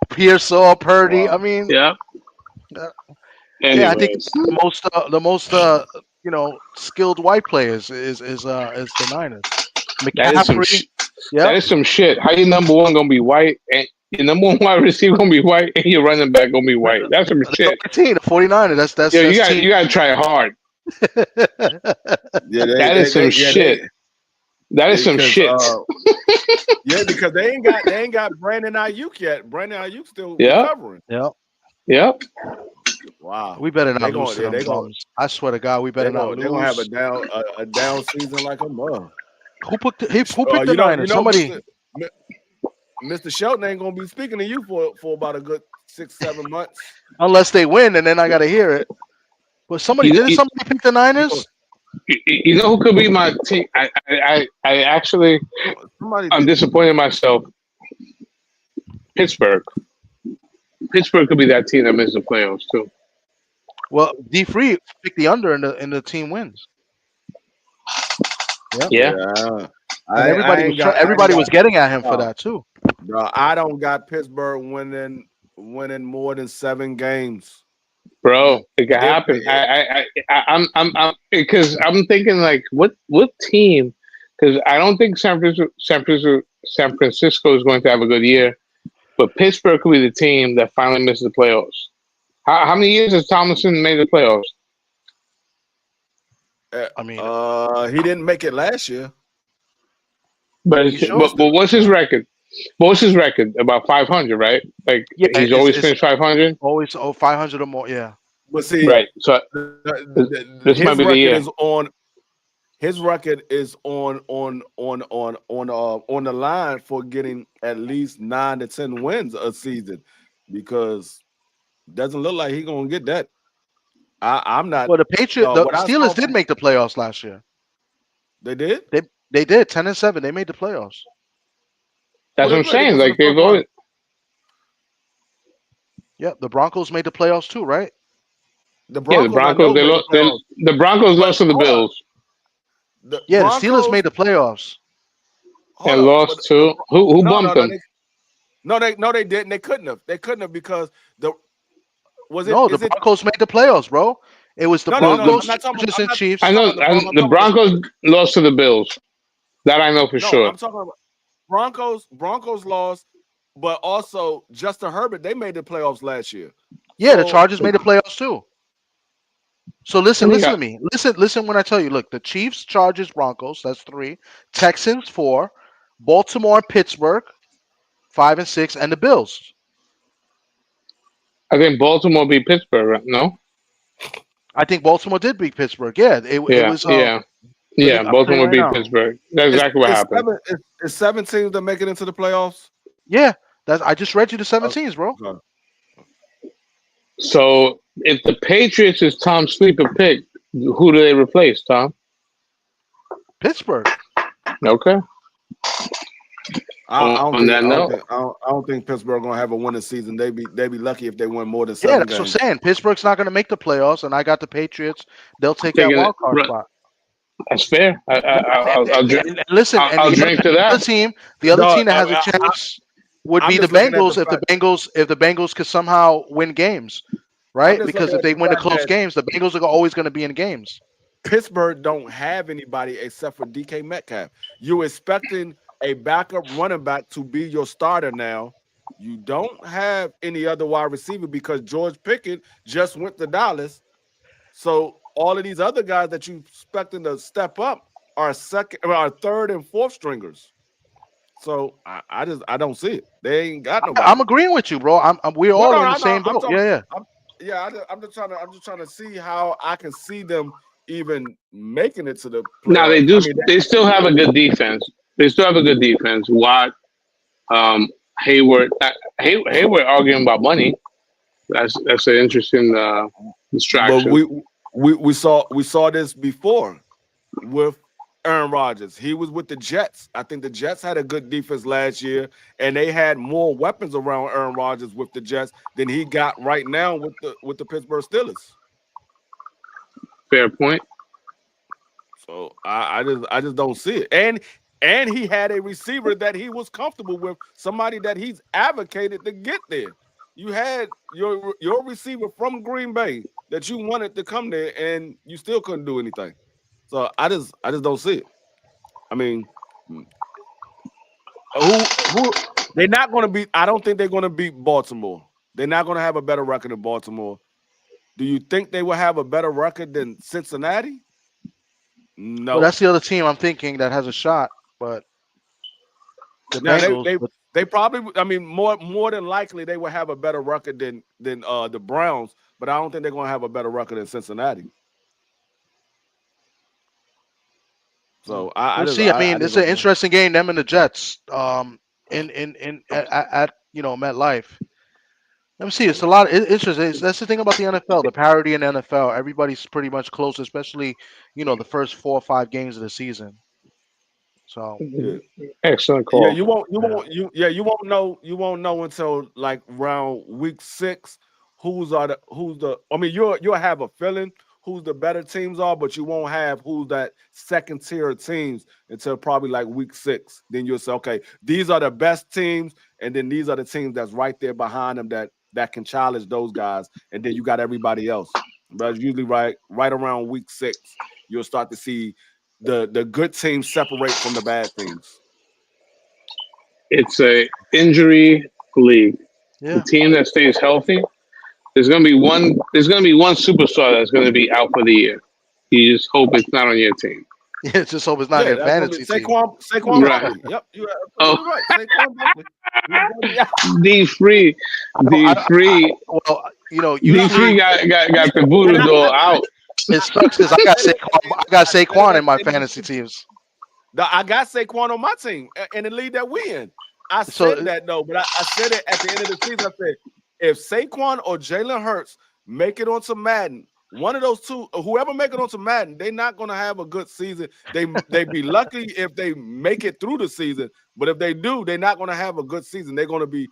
Pearsall, Purdy. I mean, yeah. Yeah, I think the most skilled white players is the Niners. That is some shit. How your number one gonna be white and your number one wide receiver gonna be white and your running back gonna be white? That's some shit. The 49ers. That's you gotta try hard. That is some shit. That is some shit. Yeah, because they ain't got Brandon Ayuk yet. Brandon Ayuk still recovering. Yep. Wow. We better not lose. I swear to God, we better not lose. They're gonna have a down season like a mug. Who picked the Niners? Somebody. Mr. Shelton ain't gonna be speaking to you for about a good 6-7 months. Unless they win, and then I gotta hear it. But somebody pick the Niners? You know who could be my team? I actually, I'm disappointed in myself. Pittsburgh could be that team that missed the playoffs too. Well, D. Free picked the under and the team wins. Yeah. Everybody was getting at him for that too. Bro, I don't got Pittsburgh winning more than 7 games. Bro, it could happen. I'm because I'm thinking like what team? Because I don't think San Francisco is going to have a good year, but Pittsburgh could be the team that finally misses the playoffs. How many years has Tomlinson made the playoffs? I mean, he didn't make it last year. But what's his record? What's his record? About 500, right? Like he's always finished 500. Always 500 or more. Yeah. But see, right. So this might be the year. His record is on the line for getting at least 9 to 10 wins a season, because it doesn't look like he's gonna get that. I'm not. Well, the Steelers did make the playoffs last year. They did. They did 10-7. They made the playoffs. That's what I'm saying. Like they voted. Yeah, the Broncos made the playoffs too, right? The Broncos. The Broncos lost to the Bills. The Steelers made the playoffs and lost to who bumped them? They didn't. They couldn't have because the Broncos made the playoffs, bro. It was the Broncos, and Chiefs. I know the Broncos lost to the Bills. That I know for sure. I'm talking about Broncos lost, but also Justin Herbert. They made the playoffs last year. Yeah, the Chargers made the playoffs too. So listen to me. Listen when I tell you. Look, the Chiefs, Chargers, Broncos. That's 3. Texans 4. Baltimore, Pittsburgh 5 and 6, and the Bills. I think Baltimore beat Pittsburgh, right? No? I think Baltimore did beat Pittsburgh. Yeah, it was. Baltimore beat Pittsburgh. That's exactly what happened. It's 7 teams that make it into the playoffs. Yeah, I just read you the 7 teams, bro. Okay. So if the Patriots is Tom's sleeper pick, who do they replace, Tom? Pittsburgh. Okay. I don't think Pittsburgh gonna have a winning season. They be lucky if they win more than 7 games. Yeah, that's what I'm saying. Pittsburgh's not gonna make the playoffs, and I got the Patriots. They'll take that wild card spot. That's fair. I'll drink. Listen, I'll drink to that. The other team that has a chance would be the Bengals if the Bengals could somehow win games, right? Because if they win the close games, the Bengals are always going to be in games. Pittsburgh don't have anybody except for DK Metcalf. You're expecting a backup running back to be your starter now. You don't have any other wide receiver because George Pickett just went to Dallas. So all of these other guys that you expecting to step up are 3rd and 4th stringers. So I don't see it. They ain't got nobody. I'm agreeing with you, bro. We're all in the same boat. Yeah. I'm just trying to see how I can see them even making it to the playoffs. Now they do. They still have a good defense. Watt, Hayward. Hayward arguing about money. That's an interesting distraction. But we saw this before with Aaron Rodgers. He was with the Jets. I think the Jets had a good defense last year, and they had more weapons around Aaron Rodgers with the Jets than he got right now with the Pittsburgh Steelers. Fair point. So I just don't see it. And he had a receiver that he was comfortable with, somebody that he's advocated to get there. You had your receiver from Green Bay that you wanted to come there, and you still couldn't do anything. So I just don't see it. I mean, who they're not going to beat. I don't think they're going to beat Baltimore. They're not going to have a better record than Baltimore. Do you think they will have a better record than Cincinnati? No. Well, that's the other team I'm thinking that has a shot, but the Bengals, they probably. I mean, more than likely they will have a better record than the Browns, but I don't think they're going to have a better record than Cincinnati. So we'll see. I mean, it's an interesting game. Them and the Jets, at MetLife. Let me see. It's a lot. It's interesting. That's the thing about the NFL. The parity in the NFL. Everybody's pretty much close, especially the first 4 or 5 games of the season. So excellent call. Yeah, you won't know until like round week 6 who's the. I mean, you'll have a feeling who's the better teams are, but you won't have who's that second tier teams until probably like week 6. Then you'll say, okay, these are the best teams, and then these are the teams that's right there behind them that can challenge those guys, and then you got everybody else. But it's usually right around week 6, you'll start to see the good teams separate from the bad teams. It's a injury league. Yeah. The team that stays healthy, there's gonna be one superstar that's gonna be out for the year. You just hope it's not on your team. Yeah, just hope it's not your fantasy team. Saquon Right. Barkley. Yep, you're absolutely right. Saquon Barkley. D3. Well, D3 got the voodoo doll out. It sucks because I got Saquon in my fantasy teams. I got Saquon on my team in the league that we in. I said that though, but I said it at the end of the season. I said if Saquon or Jalen Hurts make it onto Madden, one of those two, whoever make it onto Madden, they're not going to have a good season. They be lucky if they make it through the season, but if they do, they're not going to have a good season. They're going to be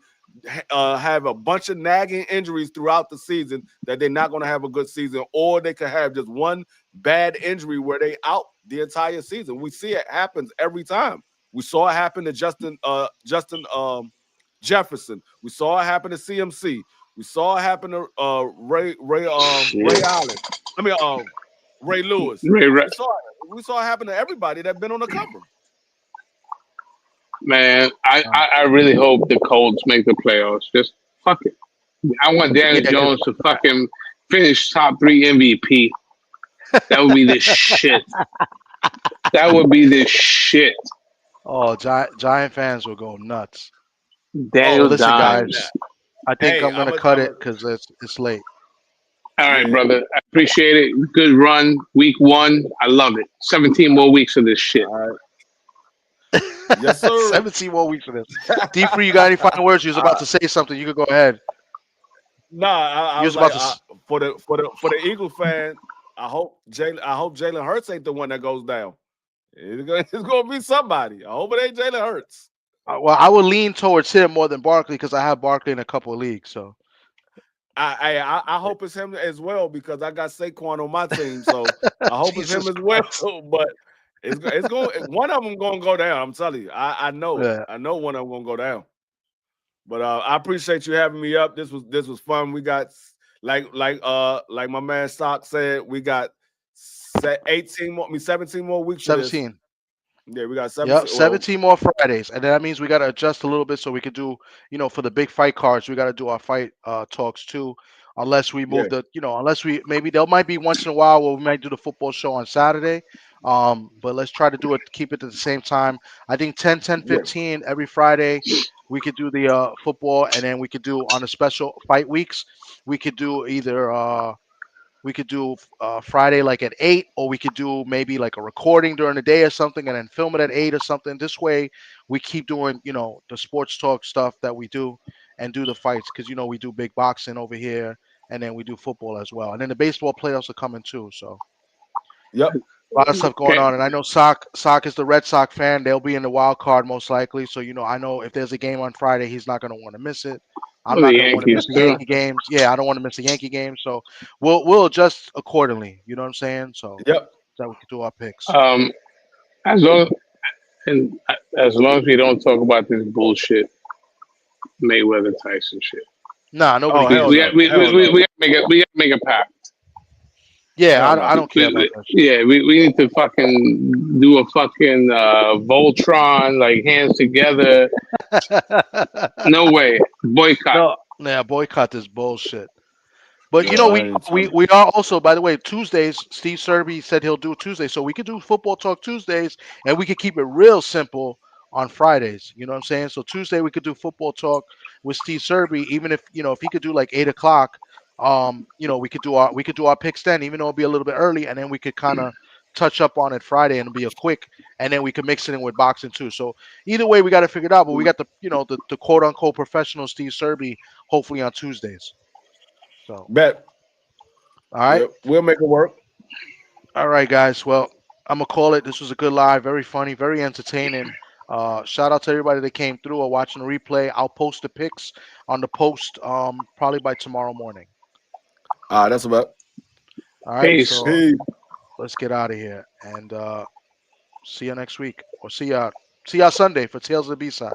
have a bunch of nagging injuries throughout the season that they're not going to have a good season, or they could have just one bad injury where they out the entire season. We see it happens every time. We saw it happen to Justin Jefferson. We saw it happen to CMC. We saw it happen to Ray Allen. I mean, Ray Lewis. We saw it happen to everybody that been on the cover. Man, I really hope the Colts make the playoffs. Just fuck it. I want Daniel Jones to fucking finish top 3 MVP. That would be the shit. That would be the shit. Oh, Giant fans will go nuts. Daniel listen, Dimes. guys. I think I'm going to cut it because it's late. All right, brother. I appreciate it. Good run. Week 1. I love it. 17 more weeks of this shit. All right. Yes, sir. 17 more weeks of this. D3, you got any final words? You was about to say something. You could go ahead. I was about to for the Eagle fan. I hope Jalen Hurts ain't the one that goes down. It's going to be somebody. I hope it ain't Jalen Hurts. Well, I would lean towards him more than Barkley because I have Barkley in a couple of leagues. So I hope it's him as well because I got Saquon on my team. So I hope it's him as well. But it's going. One of them going to go down. I'm telling you. I know. Yeah. I know one of them going to go down. But I appreciate you having me up. This was fun. We got like my man Stock said, we got 17 more weeks. 17. Yeah, we got 17. Yep, 17 more Fridays, and that means we got to adjust a little bit so we could do, for the big fight cards, we got to do our fight talks too. Unless we move maybe there might be once in a while where we might do the football show on Saturday. But let's try to keep it at the same time. I think 10, 15 every Friday. we could do the football, and then we could do on the special fight weeks. We could do either Friday like at 8, or we could do maybe like a recording during the day or something, and then film it at 8 or something. This way, we keep doing the sports talk stuff that we do, and do the fights because we do big boxing over here, and then we do football as well, and then the baseball playoffs are coming too. So, yep. A lot of stuff going on, and I know Sock is the Red Sox fan. They'll be in the wild card most likely. So I know if there's a game on Friday, he's not going to want to miss it. I'm not going to want to miss the Yankee games. Yeah, I don't want to miss the Yankee game. So we'll adjust accordingly. You know what I'm saying? So yep, so we can do our picks. As long as we don't talk about this bullshit Mayweather Tyson shit. Nah, nobody. We gotta make a pact. Yeah, I don't care about that shit. Yeah, we need to fucking do a fucking Voltron, like hands together. No way. Boycott. No, yeah, boycott this bullshit. But we are also, by the way, Tuesdays. Steve Serby said he'll do Tuesdays, so we could do football talk Tuesdays, and we could keep it real simple on Fridays. You know what I'm saying? So Tuesday we could do football talk with Steve Serby, even if if he could do like 8 o'clock. We could do our picks then, even though it'll be a little bit early, and then we could kind of touch up on it Friday and it'll be a quick, and then we could mix it in with boxing too. So either way, we got to figure it out. But we got the quote unquote professional Steve Serby hopefully on Tuesdays. So bet. All right, yep, we'll make it work. All right, guys. Well, I'm gonna call it. This was a good live, very funny, very entertaining. Shout out to everybody that came through or watching the replay. I'll post the pics on the post probably by tomorrow morning. That's about. All right, Peace. So let's get out of here and see you next week, or see y'all Sunday for Tales of the B-Side.